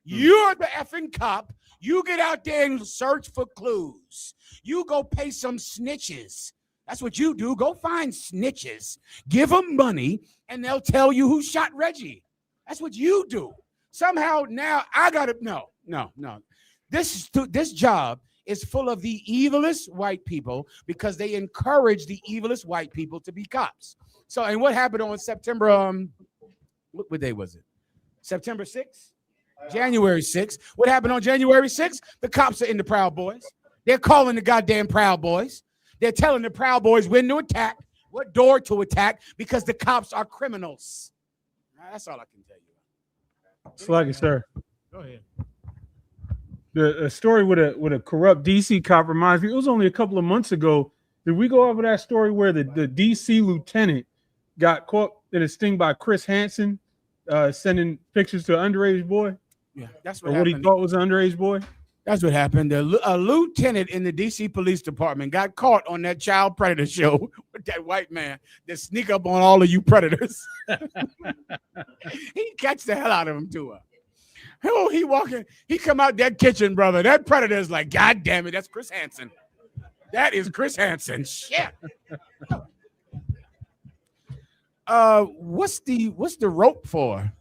You're the effing cop. You get out there and search for clues. You go pay some snitches. That's what you do. Go find snitches. Give them money, and they'll tell you who shot Reggie. That's what you do. Somehow now I got to, no. This job is full of the evilest white people because they encourage the evilest white people to be cops. So, and what happened on September, what day was it? September 6th? January 6th. What happened on January 6th? The cops are in the Proud Boys. They're calling the goddamn Proud Boys. They're telling the Proud Boys when to attack, what door to attack, because the cops are criminals. That's all I can tell you. Sluggy, sir. Go ahead. The story with a corrupt DC cop reminds me, it was only a couple of months ago. Did we go over that story where the DC lieutenant got caught in a sting by Chris Hansen, sending pictures to an underage boy? Yeah, that's what he thought was an underage boy. That's what happened. A lieutenant in the DC Police Department got caught on that child predator show with that white man that sneak up on all of you predators. He catch the hell out of him too. Oh, he come out that kitchen, brother. That predator is like, God damn it, that's Chris Hansen. That is Chris Hansen. Shit. What's the rope for?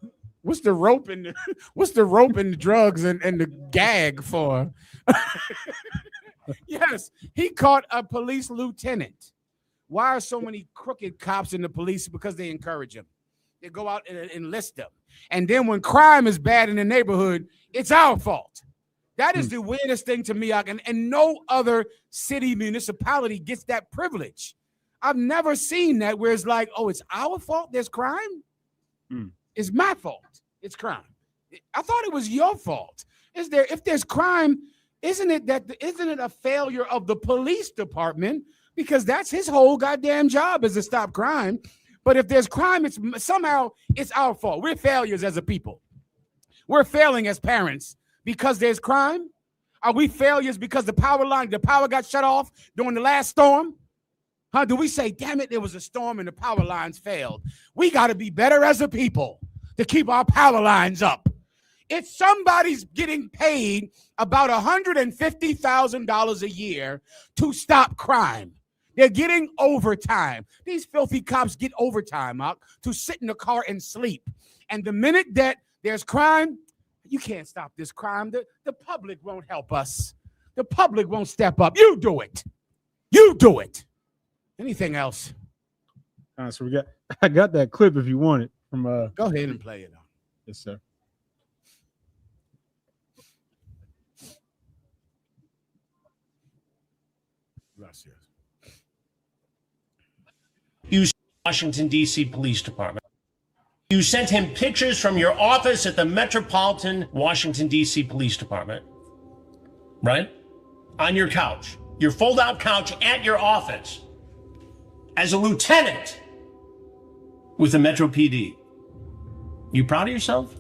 What's the rope and the drugs and the gag for? Yes, he caught a police lieutenant. Why are so many crooked cops in the police? Because they encourage him. They go out and enlist them. And then when crime is bad in the neighborhood, it's our fault. That is the weirdest thing to me. And no other city municipality gets that privilege. I've never seen that where it's like, oh, it's our fault there's crime? It's my fault. It's crime. I thought it was your fault. If there's crime, isn't it a failure of the police department? Because that's his whole goddamn job is to stop crime. But if there's crime, it's our fault. We're failures as a people. We're failing as parents because there's crime. Are we failures because the power got shut off during the last storm? Do we say, damn it, there was a storm and the power lines failed? We got to be better as a people to keep our power lines up. If somebody's getting paid about $150,000 a year to stop crime, they're getting overtime. These filthy cops get overtime to sit in the car and sleep. And the minute that there's crime, you can't stop this crime. The public won't help us. The public won't step up. You do it. You do it. Anything else? So I got that clip if you want it from Go ahead and play it. Yes, sir. Gracias. You Washington, D.C. Police Department. You sent him pictures from your office at the Metropolitan Washington, D.C. Police Department, right? On your couch, your fold-out couch at your office, as a lieutenant with the Metro PD. You proud of yourself?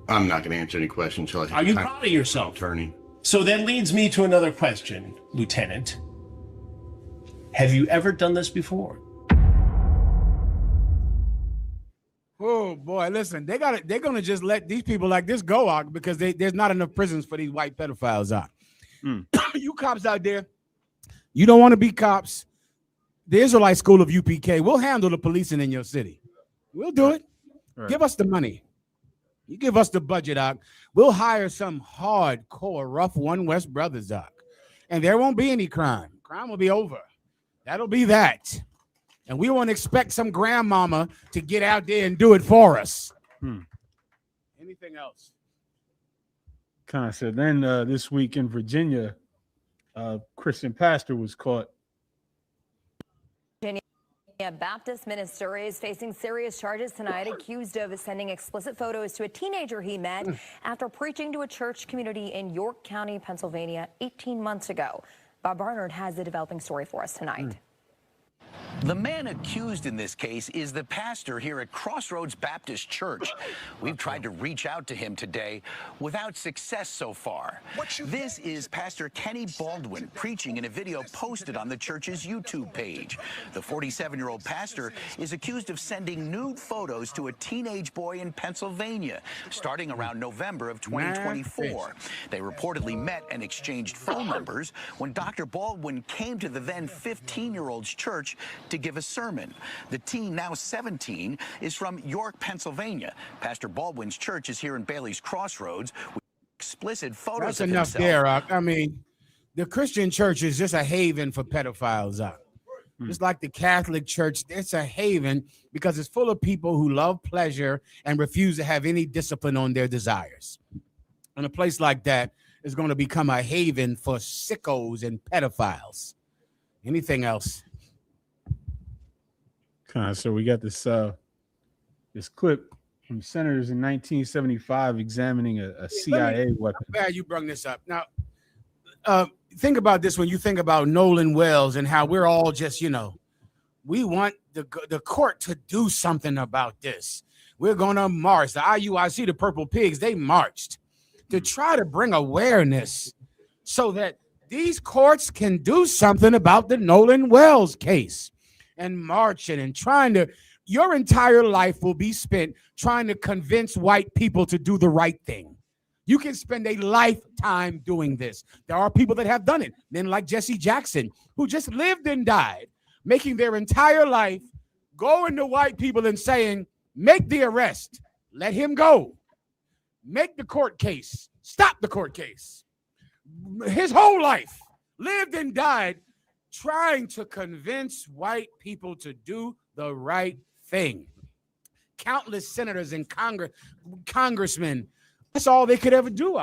I'm not going to answer any questions. Are you proud of yourself? Attorney. So that leads me to another question, Lieutenant. Have you ever done this before? Oh boy, listen, they're gonna just let these people like this go out because there's not enough prisons for these white pedophiles out. You cops out there, you don't want to be cops. the Israelite School of UPK, we'll handle the policing in your city. We'll do it. Right. Give us the money. You give us the budget, Doc. We'll hire some hardcore rough One West brothers, Doc. And there won't be any crime. Crime will be over. That'll be that. And we won't expect some grandmama to get out there and do it for us. Anything else? Kind of said. Then this week in Virginia, Christian pastor was caught. A Baptist minister is facing serious charges tonight, accused of sending explicit photos to a teenager he met after preaching to a church community in York County, Pennsylvania, 18 months ago. Bob Barnard has the developing story for us tonight. The man accused in this case is the pastor here at Crossroads Baptist Church. We've tried to reach out to him today without success so far. This is Pastor Kenny Baldwin preaching in a video posted on the church's YouTube page. The 47-year-old pastor is accused of sending nude photos to a teenage boy in Pennsylvania starting around November of 2024. They reportedly met and exchanged phone numbers when Dr. Baldwin came to the then 15-year-old's church to give a sermon. The teen, now 17, is from York, Pennsylvania. Pastor Baldwin's church is here in Bailey's Crossroads with explicit photos That's of enough himself. there, Rock. I mean, the Christian church is just a haven for pedophiles, Rock. Just like the Catholic Church, it's a haven because it's full of people who love pleasure and refuse to have any discipline on their desires. And a place like that is going to become a haven for sickos and pedophiles. Anything else? So we got this this clip from senators in 1975 examining a CIA weapon. I'm glad you brought this up. Now, think about this when you think about Nolan Wells and how we're all just, we want the court to do something about this. We're going to march. The IUIC, the Purple Pigs, they marched to try to bring awareness so that these courts can do something about the Nolan Wells case. And marching and trying to, your entire life will be spent trying to convince white people to do the right thing. You can spend a lifetime doing this. There are people that have done it. Men like Jesse Jackson, who just lived and died, making their entire life going to white people and saying, make the arrest, let him go, make the court case, stop the court case. His whole life lived and died trying to convince white people to do the right thing. Countless senators and congressmen, that's all they could ever do.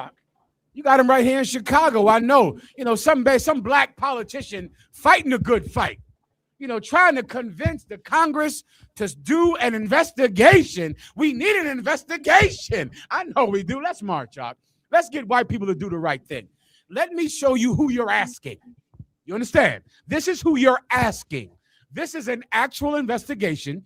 You got them right here in Chicago. I know, some black politician fighting a good fight, trying to convince the Congress to do an investigation. We need an investigation. I know we do. Let's march, y'all. Let's get white people to do the right thing. Let me show you who you're asking. You understand? This is who you're asking. This is an actual investigation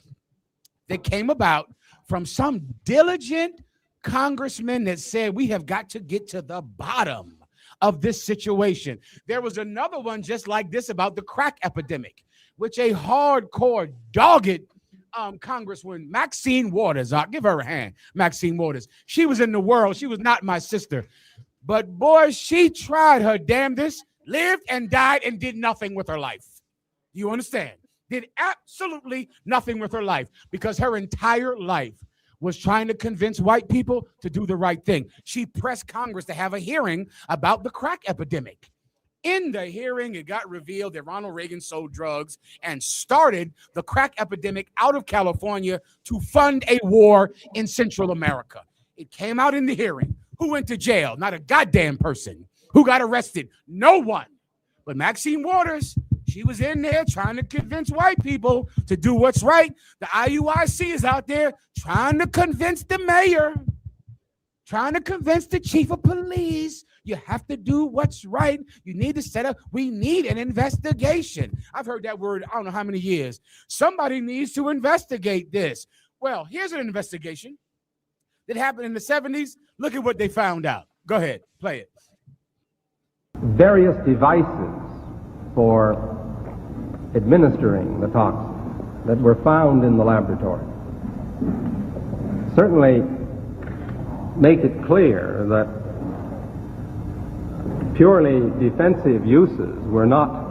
that came about from some diligent congressman that said we have got to get to the bottom of this situation. There was another one just like this about the crack epidemic, which a hardcore, dogged Congresswoman, Maxine Waters, I'll give her a hand, Maxine Waters. She was in the world. She was not my sister. But boy, she tried her damnedest, lived and died and did nothing with her life. You understand? Did absolutely nothing with her life because her entire life was trying to convince white people to do the right thing. She pressed Congress to have a hearing about the crack epidemic. In the hearing, it got revealed that Ronald Reagan sold drugs and started the crack epidemic out of California to fund a war in Central America. It came out in the hearing. Who went to jail? Not a goddamn person. Who got arrested? No one. But Maxine Waters, she was in there trying to convince white people to do what's right. The IUIC is out there trying to convince the mayor, trying to convince the chief of police. You have to do what's right. You need to set up. We need an investigation. I've heard that word I don't know how many years. Somebody needs to investigate this. Well, here's an investigation that happened in the 70s. Look at what they found out. Go ahead, play it. Various devices for administering the toxin that were found in the laboratory certainly make it clear that purely defensive uses were not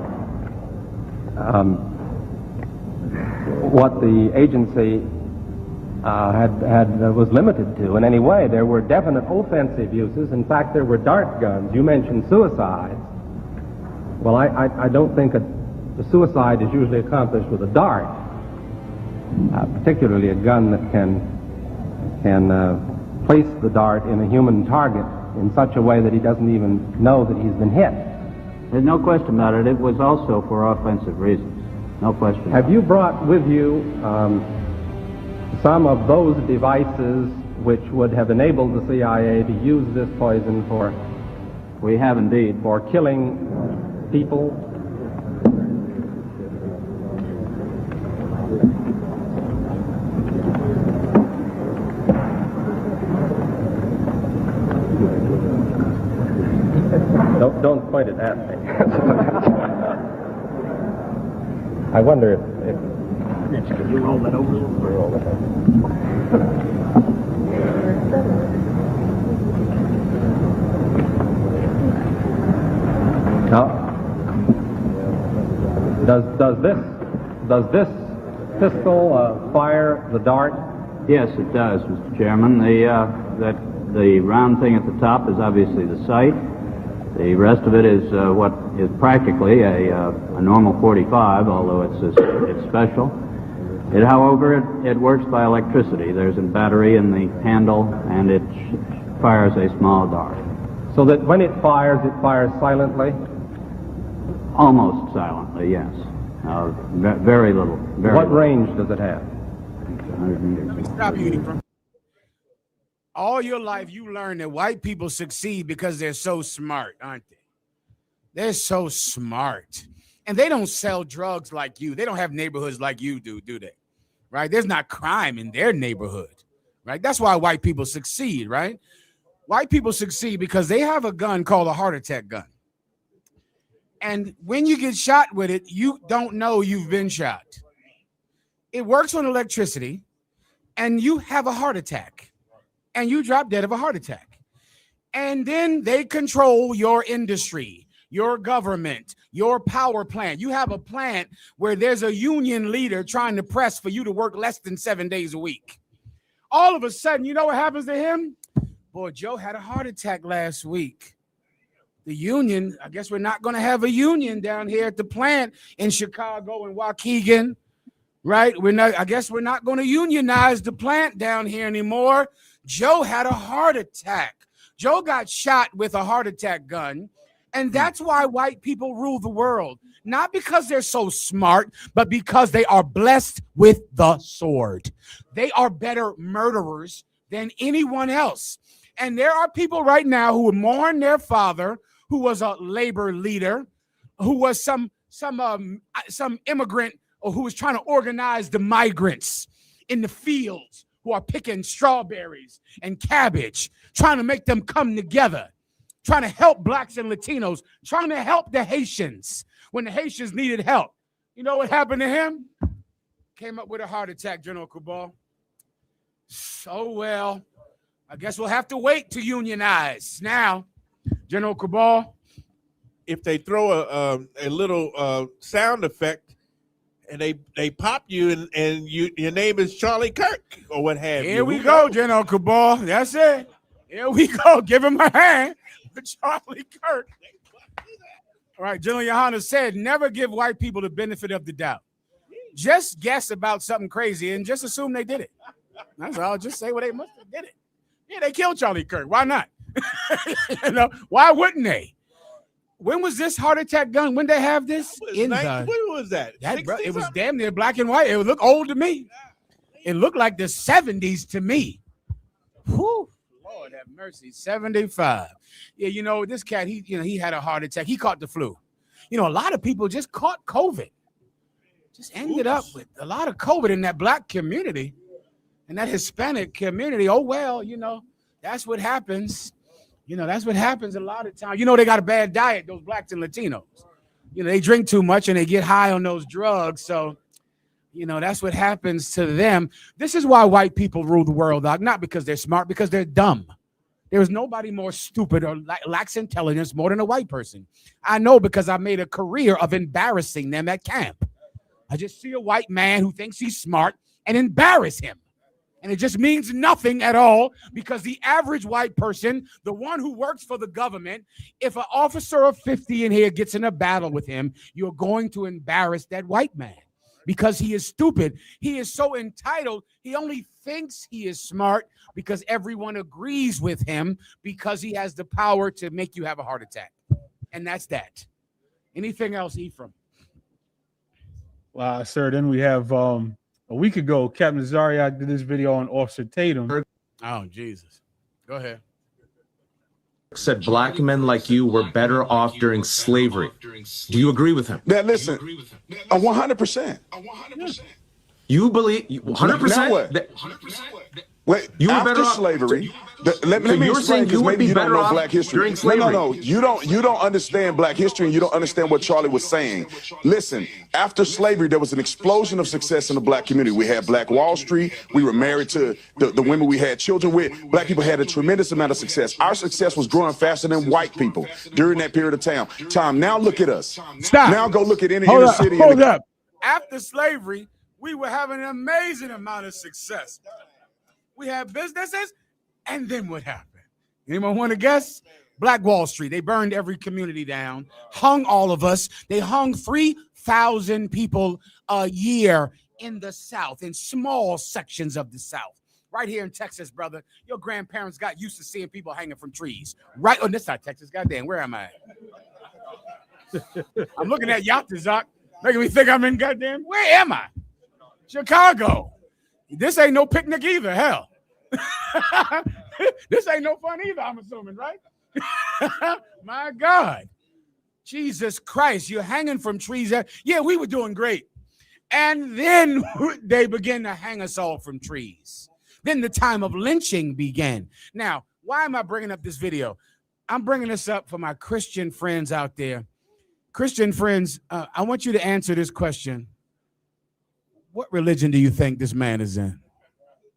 what the agency was limited to in any way. There were definite offensive uses. In fact, there were dart guns. You mentioned suicides. Well, I don't think the suicide is usually accomplished with a dart, particularly a gun that can place the dart in a human target in such a way that he doesn't even know that he's been hit. There's no question about it. It was also for offensive reasons. No question. Have you brought with you some of those devices which would have enabled the CIA to use this poison for? We have indeed. For killing people? Don't point it at me. I wonder if could you roll that over? Now, does this pistol fire the dart? Yes, it does, Mr. Chairman. The round thing at the top is obviously the sight. The rest of it is what is practically a normal 45, although it's special. However, it works by electricity. There's a battery in the handle, and it fires a small dart. So that when it fires silently? Almost silently, yes. Very little. What range does it have? Stop you. All your life, you learn that white people succeed because they're so smart, aren't they? They're so smart. And they don't sell drugs like you. They don't have neighborhoods like you do they? Right? There's not crime in their neighborhood, right? That's why white people succeed, right? White people succeed because they have a gun called a heart attack gun. And when you get shot with it, you don't know you've been shot. It works on electricity, and you have a heart attack. And you drop dead of a heart attack. And then they control your industry, your government, your power plant. You have a plant where there's a union leader trying to press for you to work less than 7 days a week. All of a sudden, you know what happens to him? Boy, Joe had a heart attack last week. The union, I guess we're not going to have a union down here at the plant in Chicago and Waukegan, right? I guess we're not going to unionize the plant down here anymore. Joe had a heart attack. Joe got shot with a heart attack gun. And that's why white people rule the world. Not because they're so smart, but because they are blessed with the sword. They are better murderers than anyone else. And there are people right now who would mourn their father, who was a labor leader, who was some immigrant, or who was trying to organize the migrants in the fields, who are picking strawberries and cabbage, trying to make them come together, trying to help blacks and Latinos, trying to help the Haitians when the Haitians needed help. You know what happened to him? Came up with a heart attack, General Cabal. So, well, I guess we'll have to wait to unionize. Now, General Cabal. If they throw a little sound effect, and they pop you, and your name is Charlie Kirk or what have you. Here we go, General Cabal. That's it. Here we go. Give him a hand for Charlie Kirk. All right, General Yohana said, never give white people the benefit of the doubt. Just guess about something crazy and just assume they did it. That's all. Just say, well, they must have did it. Yeah, they killed Charlie Kirk. Why not? Why wouldn't they? When was this heart attack gun? When they have this? When was that? It was damn near black and white. It would look old to me. It looked like the 70s to me. Whew. Lord have mercy. 75. Yeah, you know, this cat, he had a heart attack. He caught the flu. You know, a lot of people just caught COVID. Just ended up with a lot of COVID in that black community and that Hispanic community. Oh, well, you know, that's what happens. You know, that's what happens a lot of times. You know, they got a bad diet, those blacks and Latinos. You know, they drink too much and they get high on those drugs. So, you know, that's what happens to them. This is why white people rule the world, Doc. Not because they're smart, because they're dumb. There is nobody more stupid or lacks intelligence more than a white person. I know because I made a career of embarrassing them at camp. I just see a white man who thinks he's smart and embarrass him. And it just means nothing at all, because the average white person, the one who works for the government, if an officer of 50 in here gets in a battle with him, you're going to embarrass that white man because he is stupid. He is so entitled. He only thinks he is smart because everyone agrees with him because he has the power to make you have a heart attack. And that's that. Anything else, Ephraim? Sir, then we have a week ago, Captain Zariak did this video on Officer Tatum. Oh, Jesus. Go ahead. Said black men like you were better off during slavery. Do you agree with him? Now, listen, 100%. You believe 100%? Now what? Wait, you were after better off slavery. Let me you're explain, saying you would maybe be you don't better know off black history. during slavery. No. You don't understand black history, and you don't understand what Charlie was saying. Listen, after slavery, there was an explosion of success in the black community. We had Black Wall Street. We were married to the women we had children with. Black people had a tremendous amount of success. Our success was growing faster than white people during that period of time. Now look at us. Stop. Now go look at any Hold inner up, city. hold up. After slavery, we were having an amazing amount of success. We had businesses, and then what happened? Anyone want to guess? Black Wall Street. They burned every community down, hung all of us. They hung 3,000 people a year in the South, in small sections of the South. Right here in Texas, brother, your grandparents got used to seeing people hanging from trees. Right on this side, Texas. Goddamn, where am I? I'm looking at Yachtazak, making me think I'm in goddamn, where am I? Chicago. This ain't no picnic either, hell. This ain't no fun either, I'm assuming, right? My God. Jesus Christ, you're hanging from trees. Yeah, we were doing great. And then they began to hang us all from trees. Then the time of lynching began. Now, why am I bringing up this video? I'm bringing this up for my Christian friends out there. Christian friends, I want you to answer this question. What religion do you think this man is in?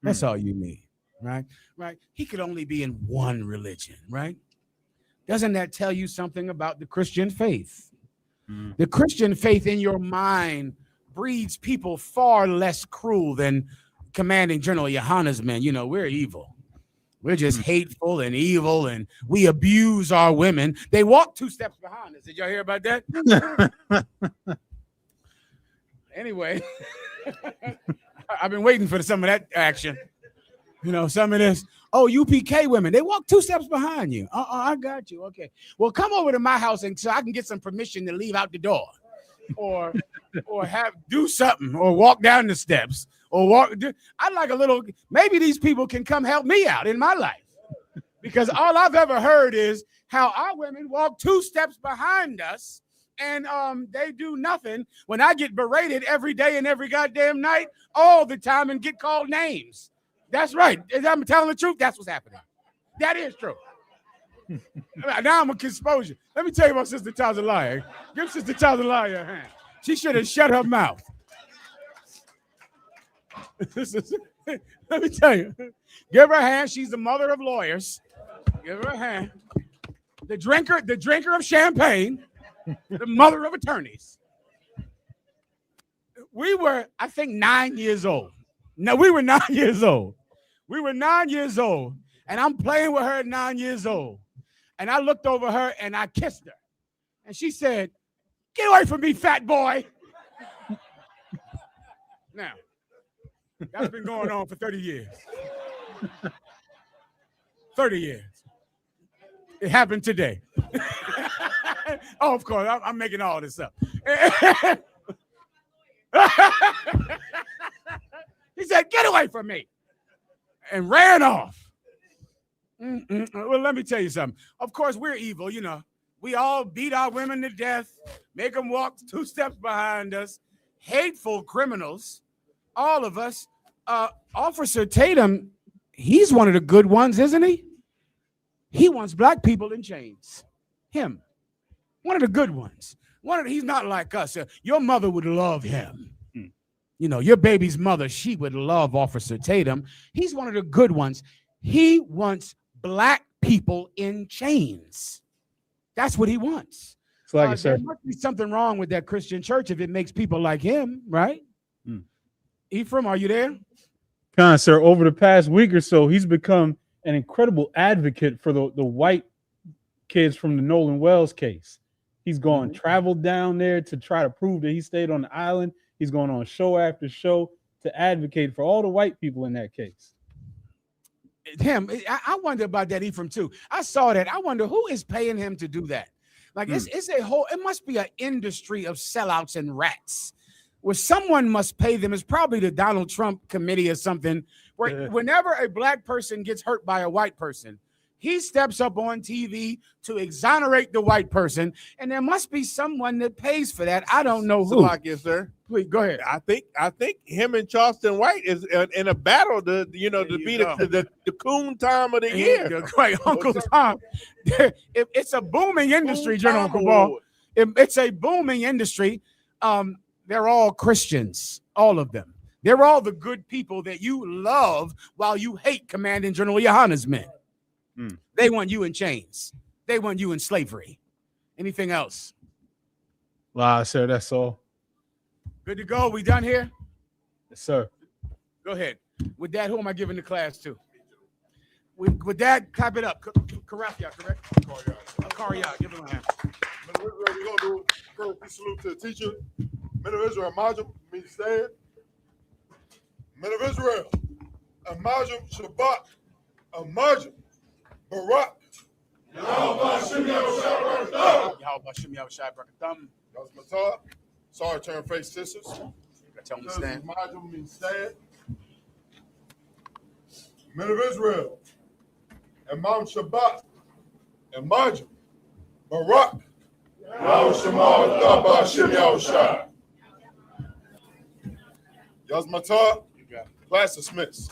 That's all you need, right? Right? He could only be in one religion, right? Doesn't that tell you something about the Christian faith? The Christian faith in your mind breeds people far less cruel than Commanding General Yohana's men. You know, we're evil. We're just hateful and evil, and we abuse our women. They walk 2 steps behind us. Did y'all hear about that? Anyway, I've been waiting for some of that action. You know, some of this. Oh, UPK women, they walk 2 steps behind you. I got you. Okay. Well, come over to my house and so I can get some permission to leave out the door, or do something, or walk down the steps, or walk. I'd like a little. Maybe these people can come help me out in my life, because all I've ever heard is how our women walk 2 steps behind us. And they do nothing when I get berated every day and every goddamn night, all the time, and get called names. That's right. I'm telling the truth. That's what's happening. That is true. Now I'm going to expose you. Let me tell you about Sister Tazalaya. Give Sister Tazalaya a hand. She should have shut her mouth. Let me tell you. Give her a hand. She's the mother of lawyers. Give her a hand. The drinker of champagne. The mother of attorneys. We were, I think, 9 years old. No, we were 9 years old. We were 9 years old, and I'm playing with her at 9 years old. And I looked over her, and I kissed her. And she said, "Get away from me, fat boy." Now, that's been going on for 30 years. 30 years. It happened today. Oh, of course, I'm making all this up. He said, "Get away from me," and ran off. Well, let me tell you something. Of course, we're evil, you know. We all beat our women to death, make them walk 2 steps behind us. Hateful criminals, all of us. Officer Tatum, he's one of the good ones, isn't he? He wants black people in chains. Him. One of the good ones. He's not like us. Your mother would love him. You know, your baby's mother, she would love Officer Tatum. He's one of the good ones. He wants black people in chains. That's what he wants. Like there must be something wrong with that Christian church if it makes people like him, right? Ephraim, are you there? Sir, over the past week or so, he's become an incredible advocate for the white kids from the Nolan Wells case. He's gone traveled down there to try to prove that he stayed on the island. He's going on show after show to advocate for all the white people in that case. I wonder about that, Ephraim, too. I saw that. I wonder who is paying him to do that. Like it's a whole, it must be an industry of sellouts and rats where someone must pay them. It's probably the Donald Trump committee or something, where whenever a black person gets hurt by a white person, he steps up on TV to exonerate the white person, and there must be someone that pays for that. I don't know who. Salakia, sir. Please go ahead. I think him and Charleston White is in a battle to be the coon time of the year. Right, Uncle Tom. It's a booming industry, General Cabal. It's a booming industry. They're all Christians, all of them. They're all the good people that you love while you hate Commanding General Yohana's men. They want you in chains. They want you in slavery. Anything else? Wow, sir, that's all. Good to go. We done here? Yes, sir. Go ahead. With that, who am I giving the class to? With that, clap it up. Karafia, correct? Akaria, give him a hand. We're going to do a courtesy salute to the teacher. Men of Israel, Majum, me stand. Men of Israel, Amajum Shabbat, Amajum Barak. Yahweh Shem Yahushua Barakatam. That's my talk. Sorry, turn face sisters. Tell them to stand. Majum means stand. Men of Israel, Imam Shabbat, Amajum Barak. Yahweh Shema Shem Yahushua. Yazmatar, class dismissed.